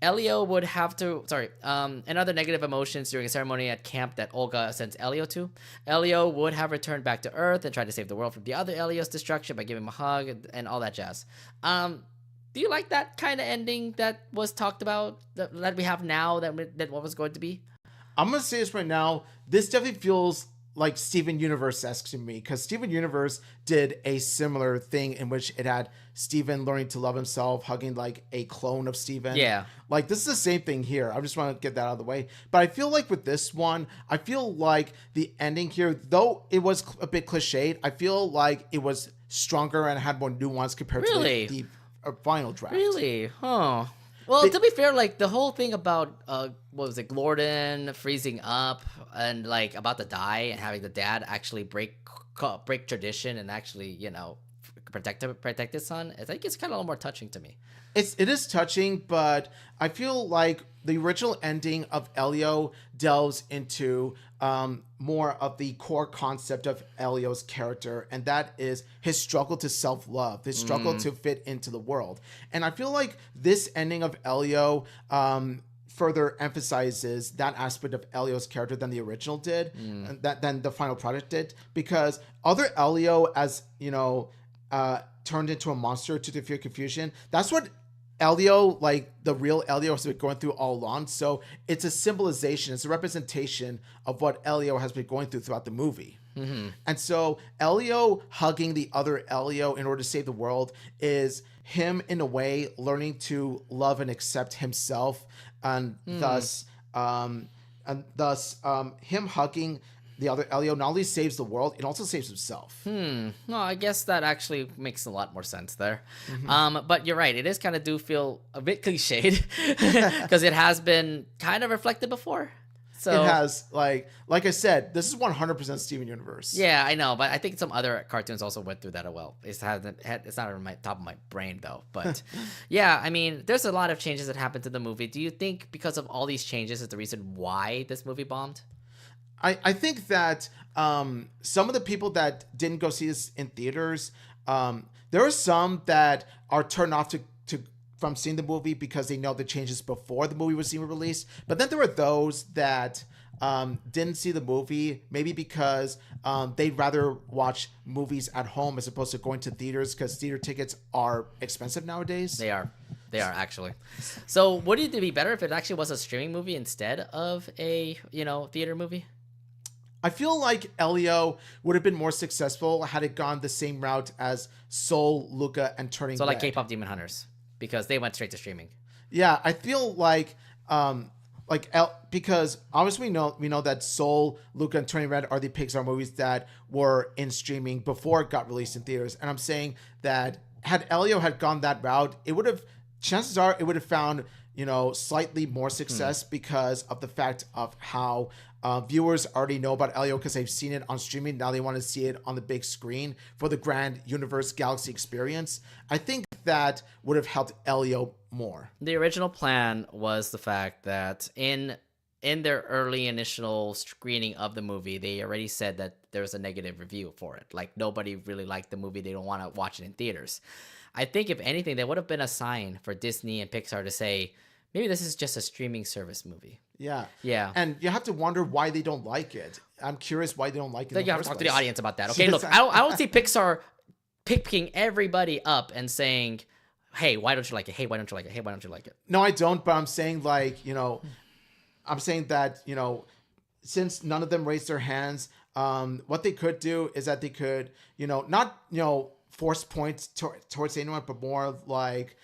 Elio would have to, and other negative emotions during a ceremony at camp that Olga sends Elio to. Elio would have returned back to Earth and tried to save the world from the other Elio's destruction by giving him a hug and all that jazz. Do you like that kind of ending that was talked about, that we have now, that what was going to be? I'm going to say this right now. This definitely feels like Steven Universe-esque to me, because Steven Universe did a similar thing in which it had Steven learning to love himself, hugging like a clone of Steven. Yeah. Like this is the same thing here. I just want to get that out of the way. But I feel like with this one, I feel like the ending here, though it was a bit cliched, I feel like it was stronger and had more nuance compared to the final draft. Really? Huh. Well, to be fair, like the whole thing about what was it, Gordon freezing up and like about to die and having the dad actually break tradition and actually protect his son, I think it's kind of a little more touching to me. It is touching, but I feel like the original ending of Elio delves into more of the core concept of Elio's character, and that is his struggle to self-love, his struggle to fit into the world. And I feel like this ending of Elio further emphasizes that aspect of Elio's character than the original did, than the final product did, because other Elio, as turned into a monster to defeat confusion, that's what Elio, like the real Elio, has been going through all along. So it's a symbolization, it's a representation of what Elio has been going through throughout the movie. Mm-hmm. And so Elio hugging the other Elio in order to save the world is him in a way learning to love and accept himself, and thus him hugging the other Elio not only saves the world, it also saves himself. No, I guess that actually makes a lot more sense there. Mm-hmm. But you're right, it is kind of do feel a bit cliched because it has been kind of reflected before. So it has, like I said, this is 100% Steven Universe. Yeah, I know, but I think some other cartoons also went through that as well. It's not on my top of my brain though. But yeah, I mean, there's a lot of changes that happened to the movie. Do you think because of all these changes is the reason why this movie bombed? I think that some of the people that didn't go see this in theaters, there are some that are turned off to from seeing the movie because they know the changes before the movie was even released. But then there are those that didn't see the movie, maybe because they'd rather watch movies at home as opposed to going to theaters, because theater tickets are expensive nowadays. They are actually. So wouldn't it be better if it actually was a streaming movie instead of a theater movie? I feel like Elio would have been more successful had it gone the same route as Soul, Luca, and Turning Red. So like K-pop Demon Hunters, because they went straight to streaming. Yeah, I feel like because obviously we know that Soul, Luca, and Turning Red are the Pixar movies that were in streaming before it got released in theaters. And I'm saying that had Elio had gone that route, chances are it would have found slightly more success because of the fact of how viewers already know about Elio because they've seen it on streaming. Now they want to see it on the big screen for the grand universe galaxy experience. I think that would have helped Elio more. The original plan was the fact that in their early initial screening of the movie, they already said that there was a negative review for it. Like, nobody really liked the movie. They don't want to watch it in theaters. I think if anything, there would have been a sign for Disney and Pixar to say, maybe this is just a streaming service movie. Yeah. Yeah. And you have to wonder why they don't like it. I'm curious why they don't like it. You have to talk to the audience about that. Okay, look, I don't see Pixar picking everybody up and saying, hey, why don't you like it? Hey, why don't you like it? Hey, why don't you like it? No, I don't. But I'm saying I'm saying that, since none of them raised their hands, what they could do is that they could, not, force points towards anyone, but more like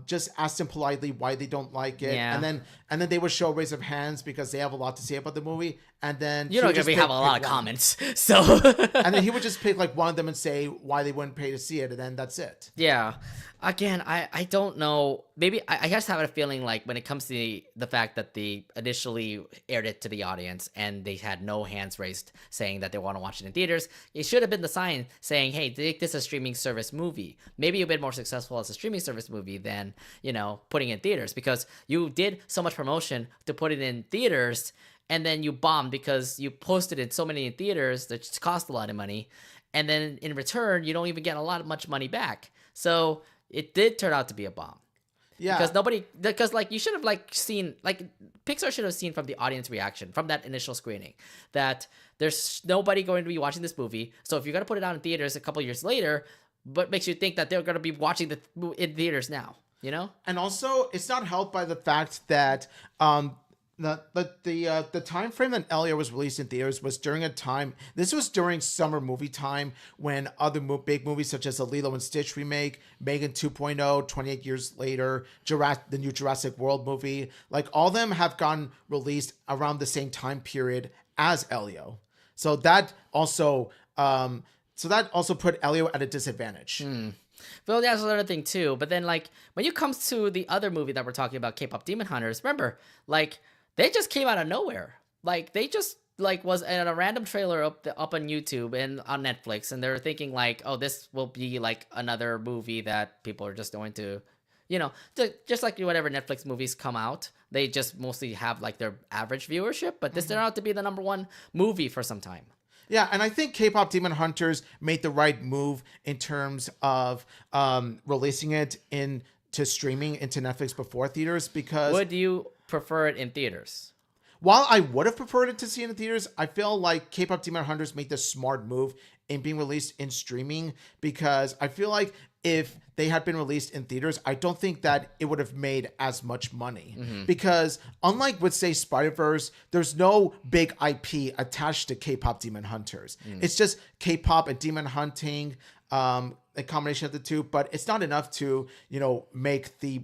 just ask them politely why they don't like it. Yeah. And then they would show a raise of hands because they have a lot to say about the movie. And then you don't have a lot of comments. So and then he would just pick like one of them and say why they wouldn't pay to see it, and then that's it. Yeah. Again, I don't know. Maybe I just have a feeling like when it comes to the fact that they initially aired it to the audience and they had no hands raised saying that they want to watch it in theaters, it should have been the sign saying, hey, make this a streaming service movie. Maybe a bit more successful as a streaming service movie than, putting it in theaters, because you did so much promotion to put it in theaters and then you bombed because you posted it so many in theaters that just cost a lot of money. And then in return, you don't even get much money back. So it did turn out to be a bomb. Yeah. Because you should have seen, Pixar should have seen from the audience reaction from that initial screening that there's nobody going to be watching this movie. So if you're going to put it out in theaters a couple years later, what makes you think that they're going to be watching the in theaters now, And also, it's not helped by the fact that the time frame that Elio was released in theaters was during a time. This was during summer movie time when other big movies such as the Lilo and Stitch remake, Megan 2.0, 28 Years Later, the new Jurassic World movie, all of them have gotten released around the same time period as Elio. So that also put Elio at a disadvantage. Well, that's another thing too. But then when it comes to the other movie that we're talking about, K-pop Demon Hunters, remember they just came out of nowhere. They just was in a random trailer up on YouTube and on Netflix, and they're thinking oh, this will be another movie that people are just going to, just like whatever Netflix movies come out, they just mostly have their average viewership. But this turned out to be the number one movie for some time. Yeah, and I think K-pop Demon Hunters made the right move in terms of releasing it into streaming into Netflix before theaters, because would you prefer it in theaters? While I would have preferred it to see in the theaters, I feel like K-pop Demon Hunters made the smart move in being released in streaming, because I feel like if they had been released in theaters, I don't think that it would have made as much money. Because unlike with, say, Spider-Verse, there's no big IP attached to K-pop Demon Hunters. It's just K-pop and demon hunting, a combination of the two, but it's not enough to, make the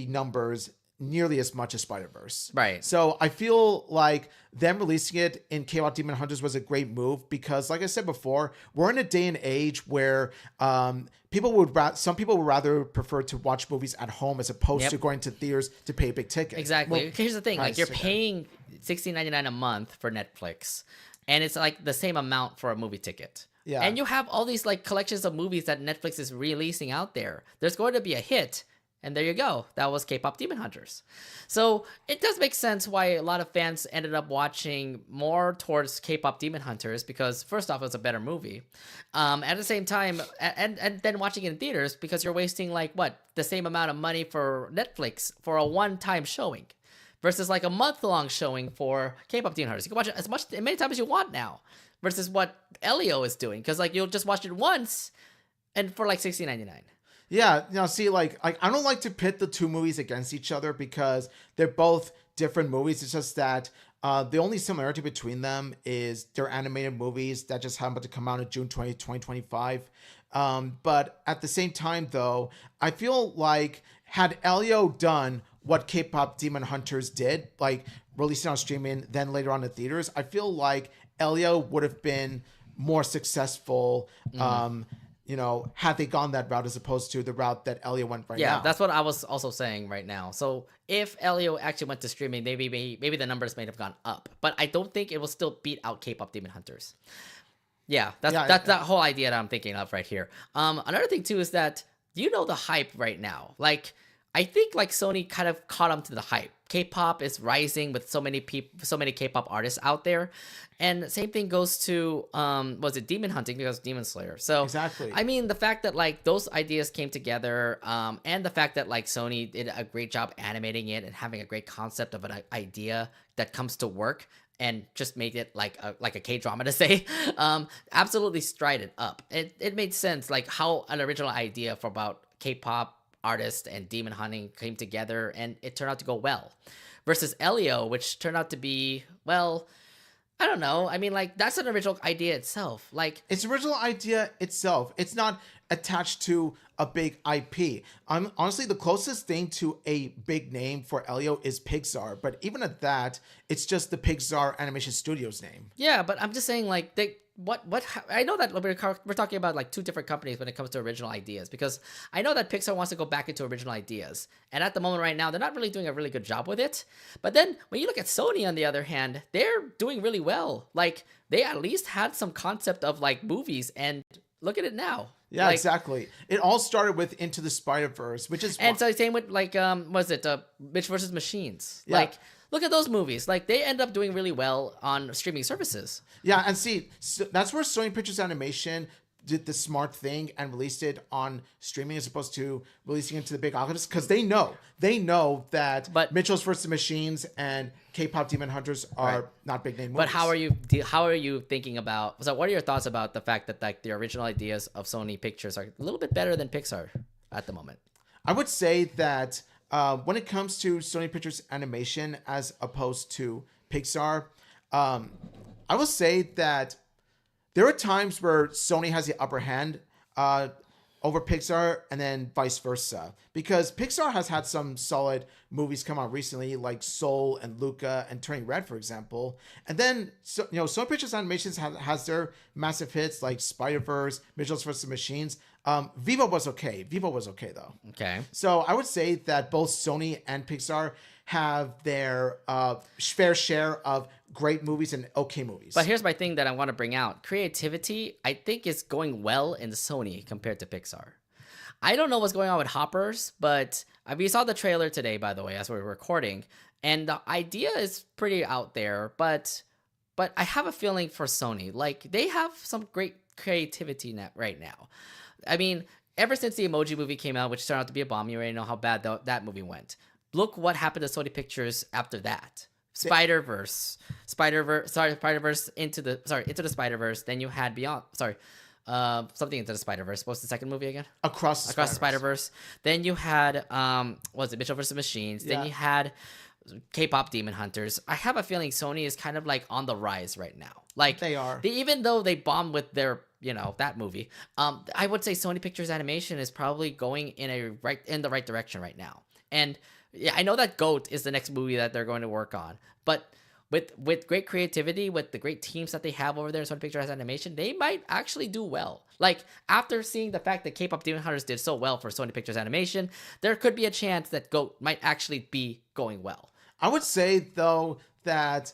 numbers nearly as much as Spider-Verse. Right. So I feel like them releasing it in K-pop Demon Hunters was a great move, because like I said before, we're in a day and age where some people would rather prefer to watch movies at home as opposed to going to theaters to pay a big ticket. Exactly. Well, here's the thing, you're paying $16.99 a month for Netflix, and it's the same amount for a movie ticket. Yeah. And you have all these collections of movies that Netflix is releasing out there. There's going to be a hit And there you go. That was K-pop Demon Hunters. So it does make sense why a lot of fans ended up watching more towards K-pop Demon Hunters because first off, it was a better movie. At the same time, and then watching it in theaters because you're wasting the same amount of money for Netflix for a one-time showing versus like a month-long showing for K-pop Demon Hunters. You can watch it as many times as you want now versus what Elio is doing because you'll just watch it once and for like $16.99. Yeah, see, I don't like to pit the two movies against each other because they're both different movies. It's just that the only similarity between them is they're animated movies that just happen to come out in June 2025. But at the same time, though, I feel like had Elio done what K-pop Demon Hunters did, like releasing on streaming, then later on in theaters, I feel like Elio would have been more successful. Had they gone that route as opposed to the route that Elio went now. Yeah, that's what I was also saying right now. So if Elio actually went to streaming, maybe the numbers may have gone up. But I don't think it will still beat out K-pop Demon Hunters. Yeah, that's that whole idea that I'm thinking of right here. Another thing too is that the hype right now. I think Sony kind of caught on to the hype. K-pop is rising with so many K-pop artists out there, and same thing goes to was it Demon Hunting because Demon Slayer. So exactly. I mean the fact that those ideas came together, and the fact that Sony did a great job animating it and having a great concept of an idea that comes to work and just made it like a K-drama to say, absolutely strided up. It made sense how an original idea for about K-pop artist and demon hunting came together and it turned out to go well versus Elio, which turned out to be, well, I don't know. I mean, that's an original idea itself. It's original idea itself. It's not attached to a big IP. Honestly, the closest thing to a big name for Elio is Pixar. But even at that, it's just the Pixar Animation Studios name. Yeah, but I'm just saying, I know that we're talking about two different companies when it comes to original ideas, because I know that Pixar wants to go back into original ideas, and at the moment right now they're not really doing a really good job with it. But then when you look at Sony on the other hand, they're doing really well. They at least had some concept of movies, and look at it now. Yeah, exactly. It all started with Into the Spider-Verse, which is so same with Mitch versus Machines. Yeah. Look at those movies. They end up doing really well on streaming services. Yeah, and see, that's where Sony Pictures Animation did the smart thing and released it on streaming as opposed to releasing it to the big audience, because they know that Mitchell's vs. Machines and K-pop Demon Hunters are not big name movies. But how are you thinking about? So, what are your thoughts about the fact that the original ideas of Sony Pictures are a little bit better than Pixar at the moment? I would say that when it comes to Sony Pictures Animation as opposed to Pixar, I will say that there are times where Sony has the upper hand over Pixar, and then vice versa. Because Pixar has had some solid movies come out recently, like Soul and Luca and Turning Red, for example. And then, Sony Pictures Animation has their massive hits like Spider-Verse, Mitchell's vs. Machines. Vivo was okay. Though. Okay. So I would say that both Sony and Pixar have their fair share of great movies and okay movies. But here's my thing that I want to bring out. Creativity, I think, is going well in Sony compared to Pixar. I don't know what's going on with Hoppers, but we saw the trailer today, by the way, as we were recording, and the idea is pretty out there, but I have a feeling for Sony. They have some great creativity right now. I mean, ever since the Emoji Movie came out, which turned out to be a bomb, you already know how bad that movie went. Look what happened to Sony Pictures after that. Spider-Verse, Into the Spider-Verse. Then you had something Into the Spider-Verse. What's the second movie again? Across the Spider-Verse. Then you had Mitchell vs. Machines. Yeah. Then you had K-pop Demon Hunters. I have a feeling Sony is kind of on the rise right now. They are. Even though they bombed with their that movie, I would say Sony Pictures Animation is probably going in the right direction right now. And yeah, I know that GOAT is the next movie that they're going to work on, but with great creativity, with the great teams that they have over there in Sony Pictures Animation, they might actually do well. After seeing the fact that K-pop Demon Hunters did so well for Sony Pictures Animation, there could be a chance that GOAT might actually be going well. I would say, though, that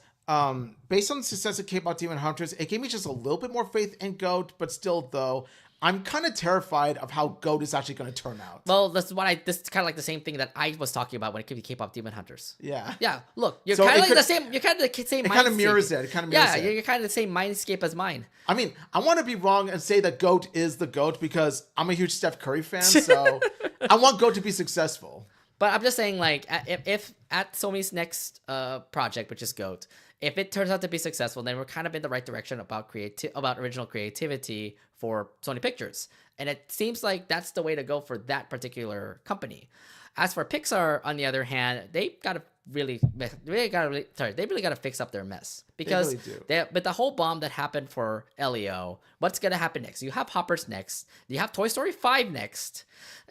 based on the success of K-pop Demon Hunters, it gave me just a little bit more faith in GOAT, but still, though, I'm kind of terrified of how GOAT is actually going to turn out. Well, this is kind of like the same thing that I was talking about when it came to K-pop Demon Hunters. Yeah. Yeah. Look, you're kind of like the same. You're kind of the same. It kind of mirrors it. Yeah, you're kind of the same mindscape as mine. I mean, I want to be wrong and say that GOAT is the GOAT because I'm a huge Steph Curry fan, so I want GOAT to be successful. But I'm just saying, like, if at Sony's next project, which is GOAT, if it turns out to be successful, then we're kind of in the right direction about original creativity for Sony Pictures. And it seems like that's the way to go for that particular company. As for Pixar, on the other hand, they really got to fix up their mess, because with the whole bomb that happened for Elio, what's gonna happen next? You have Hoppers next, you have Toy Story 5 next,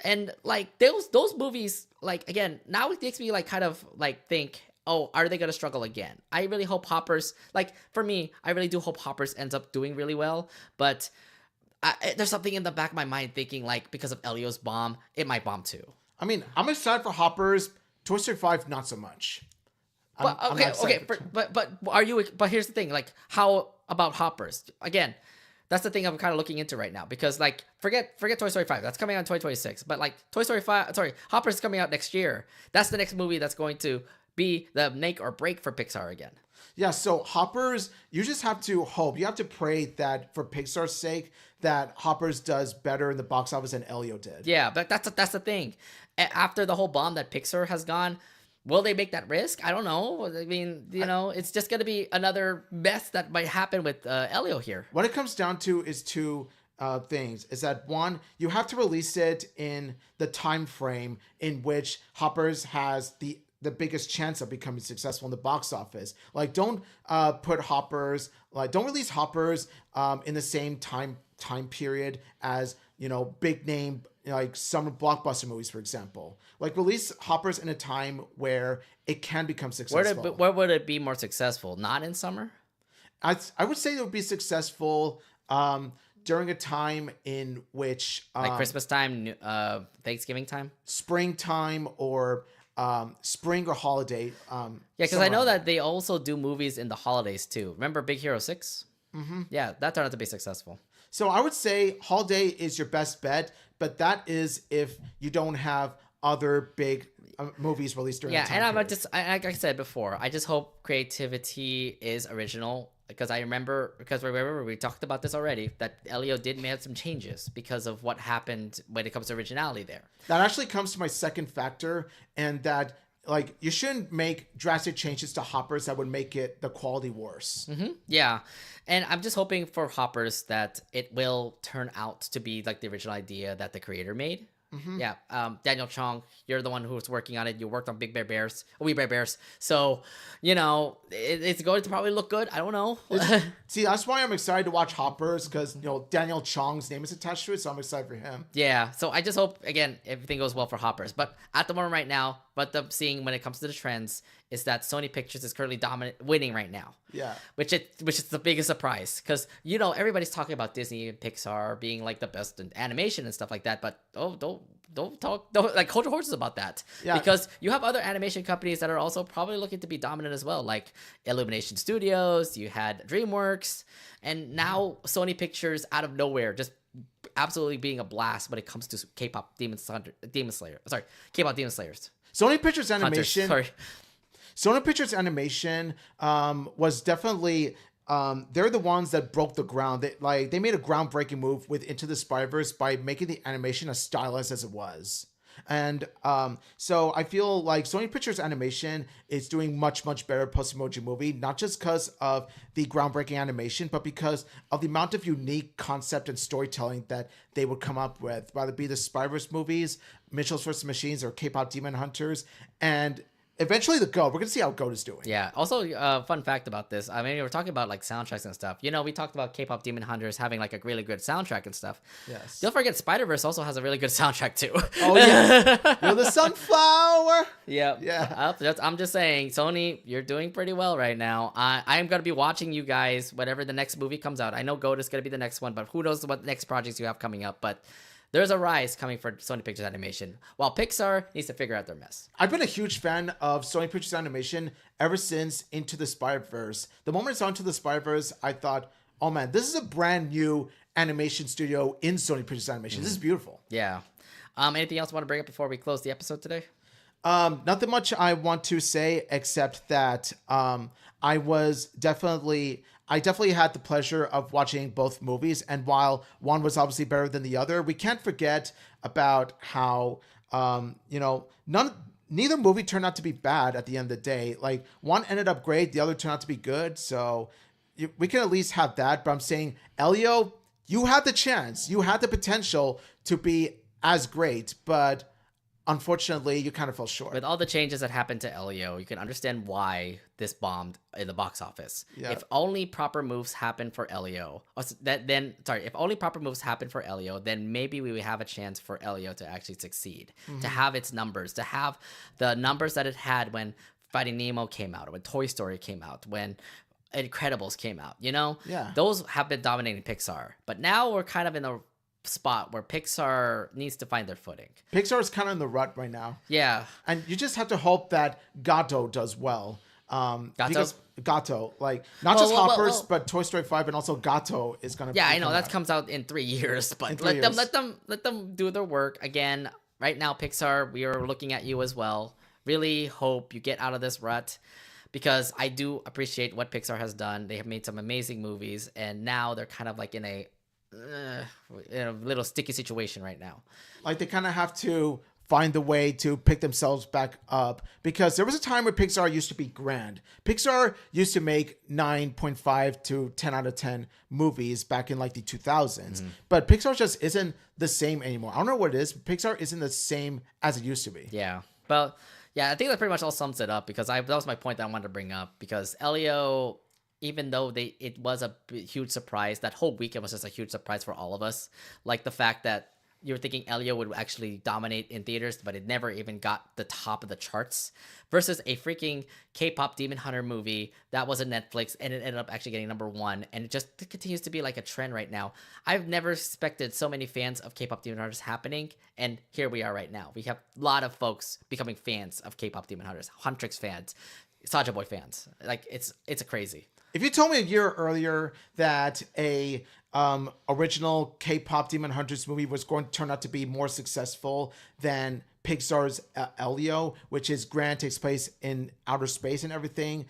and like those movies, like, again, now it makes me like kind of like think, oh, are they gonna struggle again? I really hope Hoppers, like, for me, I really do hope Hoppers ends up doing really well, but there's something in the back of my mind thinking, like, because of Elio's bomb, it might bomb too. I mean, I'm excited for Hoppers. Toy Story 5, not so much. But are you? But here's the thing: like, how about Hoppers? Again, that's the thing I'm kind of looking into right now, because, like, forget Toy Story 5. That's coming out in 2026. But like Hoppers is coming out next year. That's the next movie that's going to be the make or break for Pixar again. Yeah, so Hoppers, you just have to hope. You have to pray that for Pixar's sake, that Hoppers does better in the box office than Elio did. Yeah, but that's the thing. After the whole bomb that Pixar has gone, will they make that risk? I don't know. I mean, it's just going to be another mess that might happen with Elio here. What it comes down to is two things. Is that, one, you have to release it in the time frame in which Hoppers has the biggest chance of becoming successful in the box office. Like, don't put Hoppers, like, don't release Hoppers in the same time period as, big name, like, summer blockbuster movies, for example. Like, release Hoppers in a time where it can become successful. Where would it be more successful? Not in summer? I would say it would be successful during a time in which... like Christmas time, Thanksgiving time? Springtime, or... spring or holiday. Yeah, because I know that they also do movies in the holidays too. Remember Big Hero 6? Mm-hmm. Yeah, that turned out to be successful. So I would say holiday is your best bet, but that is if you don't have other big movies released during that time period. Like I said before, I just hope creativity is original, because remember we talked about this already, that Elio did make some changes because of what happened when it comes to originality there. That actually comes to my second factor, and that, like, you shouldn't make drastic changes to Hoppers that would make the quality worse. Mm-hmm. Yeah, and I'm just hoping for Hoppers that it will turn out to be like the original idea that the creator made. Mm-hmm. Yeah, Daniel Chong, you're the one who was working on it. You worked on Wee Bear Bears. So, it's going to probably look good. I don't know. See, that's why I'm excited to watch Hoppers, because, Daniel Chong's name is attached to it, so I'm excited for him. Yeah, so I just hope, again, everything goes well for Hoppers. But at the moment right now, what I'm seeing when it comes to the trends is that Sony Pictures is currently winning right now. Yeah. Which is the biggest surprise, because, everybody's talking about Disney and Pixar being like the best in animation and stuff like that, but don't talk like hold your horses about that. Yeah. Because you have other animation companies that are also probably looking to be dominant as well, like Illumination Studios, you had DreamWorks, and now Sony Pictures out of nowhere just absolutely being a blast when it comes to K-pop K-pop Demon Slayers. Sony Pictures Animation. Sony Pictures Animation was definitely they're the ones that broke the ground. They made a groundbreaking move with Into the Spider-Verse by making the animation as stylized as it was. And so I feel like Sony Pictures Animation is doing much, much better post-emoji movie, not just because of the groundbreaking animation, but because of the amount of unique concept and storytelling that they would come up with, whether it be the Spider-Verse movies, Mitchell's vs. Machines, or K-pop Demon Hunters, and eventually the GOAT. We're going to see how GOAT is doing. Yeah. Also, fun fact about this. I mean, we're talking about like soundtracks and stuff. We talked about K-pop Demon Hunters having like a really good soundtrack and stuff. Yes. Don't forget Spider-Verse also has a really good soundtrack too. Oh, yeah. You're the sunflower. Yeah. Yeah. I'm just saying, Sony, you're doing pretty well right now. I'm going to be watching you guys whenever the next movie comes out. I know GOAT is going to be the next one, but who knows what next projects you have coming up. But there's a rise coming for Sony Pictures Animation, while Pixar needs to figure out their mess. I've been a huge fan of Sony Pictures Animation ever since Into the Spider-Verse. The moment I saw Into the Spider-Verse, I thought, oh man, this is a brand new animation studio in Sony Pictures Animation. This is beautiful. Yeah. Anything else you want to bring up before we close the episode today? Nothing much I want to say except that I definitely had the pleasure of watching both movies, and while one was obviously better than the other, we can't forget about how neither movie turned out to be bad at the end of the day. Like, one ended up great, the other turned out to be good, so we can at least have that. But I'm saying, Elio, you had the chance, you had the potential to be as great, but unfortunately, you kind of fell short. With all the changes that happened to Elio, you can understand why this bombed in the box office. Yeah. If only proper moves happened for Elio, if only proper moves happened for Elio, then maybe we would have a chance for Elio to actually succeed, to have its numbers, to have the numbers that it had when Finding Nemo came out, or when Toy Story came out, when Incredibles came out. Those have been dominating Pixar, but now we're kind of in a spot where Pixar needs to find their footing. Pixar is kind of in the rut right now. Yeah. And you just have to hope that Gato does well. Because Gato, like, not just Hoppers, but Toy Story 5, and also Gato is going to I know that comes out in 3 years, but let them do their work. Again, right now, Pixar, we are looking at you as well. Really hope you get out of this rut, because I do appreciate what Pixar has done. They have made some amazing movies, and now they're kind of like in a little sticky situation right now. Like, they kind of have to find the way to pick themselves back up, because there was a time where Pixar used to be grand. Pixar used to make 9.5 to 10 out of 10 movies back in like the 2000s, but Pixar just isn't the same anymore. I don't know what it is, but Pixar isn't the same as it used to be. Yeah. Well, yeah, I think that pretty much all sums it up, because that was my point that I wanted to bring up, because Elio, even though it was a huge surprise, that whole weekend was just a huge surprise for all of us. Like, the fact that you were thinking Elio would actually dominate in theaters, but it never even got the top of the charts, versus a freaking K-pop Demon Hunter movie that was on Netflix, and it ended up actually getting #1, and it just continues to be like a trend right now. I've never expected so many fans of K-pop Demon Hunters happening, and here we are right now. We have a lot of folks becoming fans of K-pop Demon Hunters, Huntrix fans, Saja Boy fans. Like, it's crazy. If you told me a year earlier that a original K-pop Demon Hunters movie was going to turn out to be more successful than Pixar's Elio, which is grand, takes place in outer space and everything,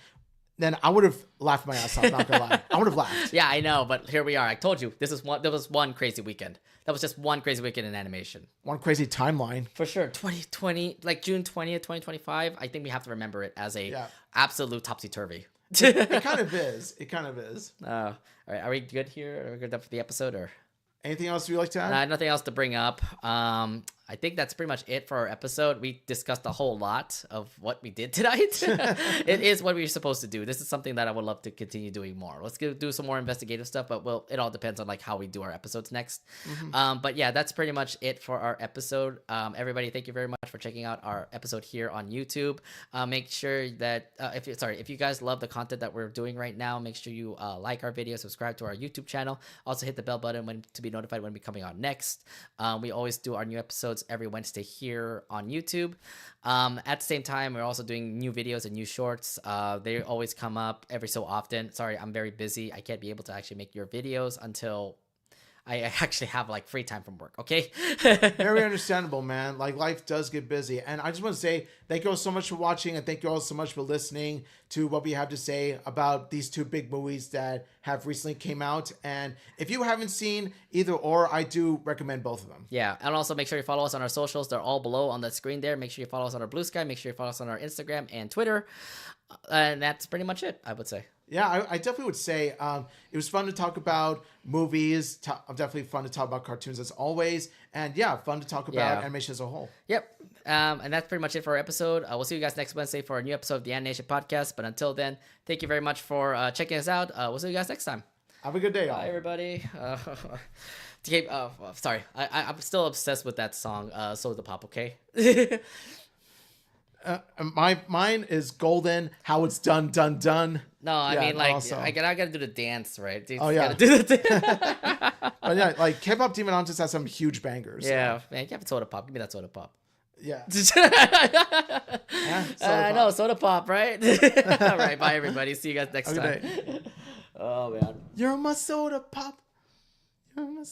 then I would have laughed my ass off, not gonna lie. I would have laughed. Yeah, I know, but here we are. I told you, there was one crazy weekend. That was just one crazy weekend in animation. One crazy timeline. For sure. 2020, like June 20th, 2025, I think we have to remember it as a absolute topsy-turvy. It kind of is. It kind of is. All right. Are we good here? Are we good for the episode, or anything else you'd like to add? Nothing else to bring up. I think that's pretty much it for our episode. We discussed a whole lot of what we did tonight. It is what we're supposed to do. This is something that I would love to continue doing more. Let's do some more investigative stuff, but it all depends on like how we do our episodes next. But yeah, that's pretty much it for our episode. Everybody, thank you very much for checking out our episode here on YouTube. Make sure that if you guys love the content that we're doing right now, make sure you like our video, subscribe to our YouTube channel. Also hit the bell button to be notified when we're coming on next. We always do our new episodes every Wednesday here on YouTube. At the same time, we're also doing new videos and new shorts. They always come up every so often. Sorry, I'm very busy. I can't be able to actually make your videos until I actually have like free time from work, okay? Very understandable, man. Like, life does get busy. And I just want to say thank you all so much for watching, and thank you all so much for listening to what we have to say about these two big movies that have recently came out. And if you haven't seen either or, I do recommend both of them. Yeah, and also make sure you follow us on our socials. They're all below on the screen there. Make sure you follow us on our Blue Sky. Make sure you follow us on our Instagram and Twitter. And that's pretty much it, I would say. Yeah, I definitely would say it was fun to talk about movies. Definitely fun to talk about cartoons as always. And yeah, fun to talk about animation as a whole. Yep. And that's pretty much it for our episode. We'll see you guys next Wednesday for a new episode of the Anination Podcast. But until then, thank you very much for checking us out. We'll see you guys next time. Have a good day, y'all. Bye, everybody. Sorry. I'm still obsessed with that song, Soda Pop, okay? Mine is Golden, How It's Done. No, I mean, like, also. I gotta do the dance, right? Oh, yeah. Do the but yeah, like, K-pop Demon Hunters has some huge bangers. Yeah, so. Man, you have Soda Pop. Give me that Soda Pop. Yeah. I know, Soda Pop, right? All right, bye, everybody. See you guys next time. Oh, man. You're my Soda Pop. Oh.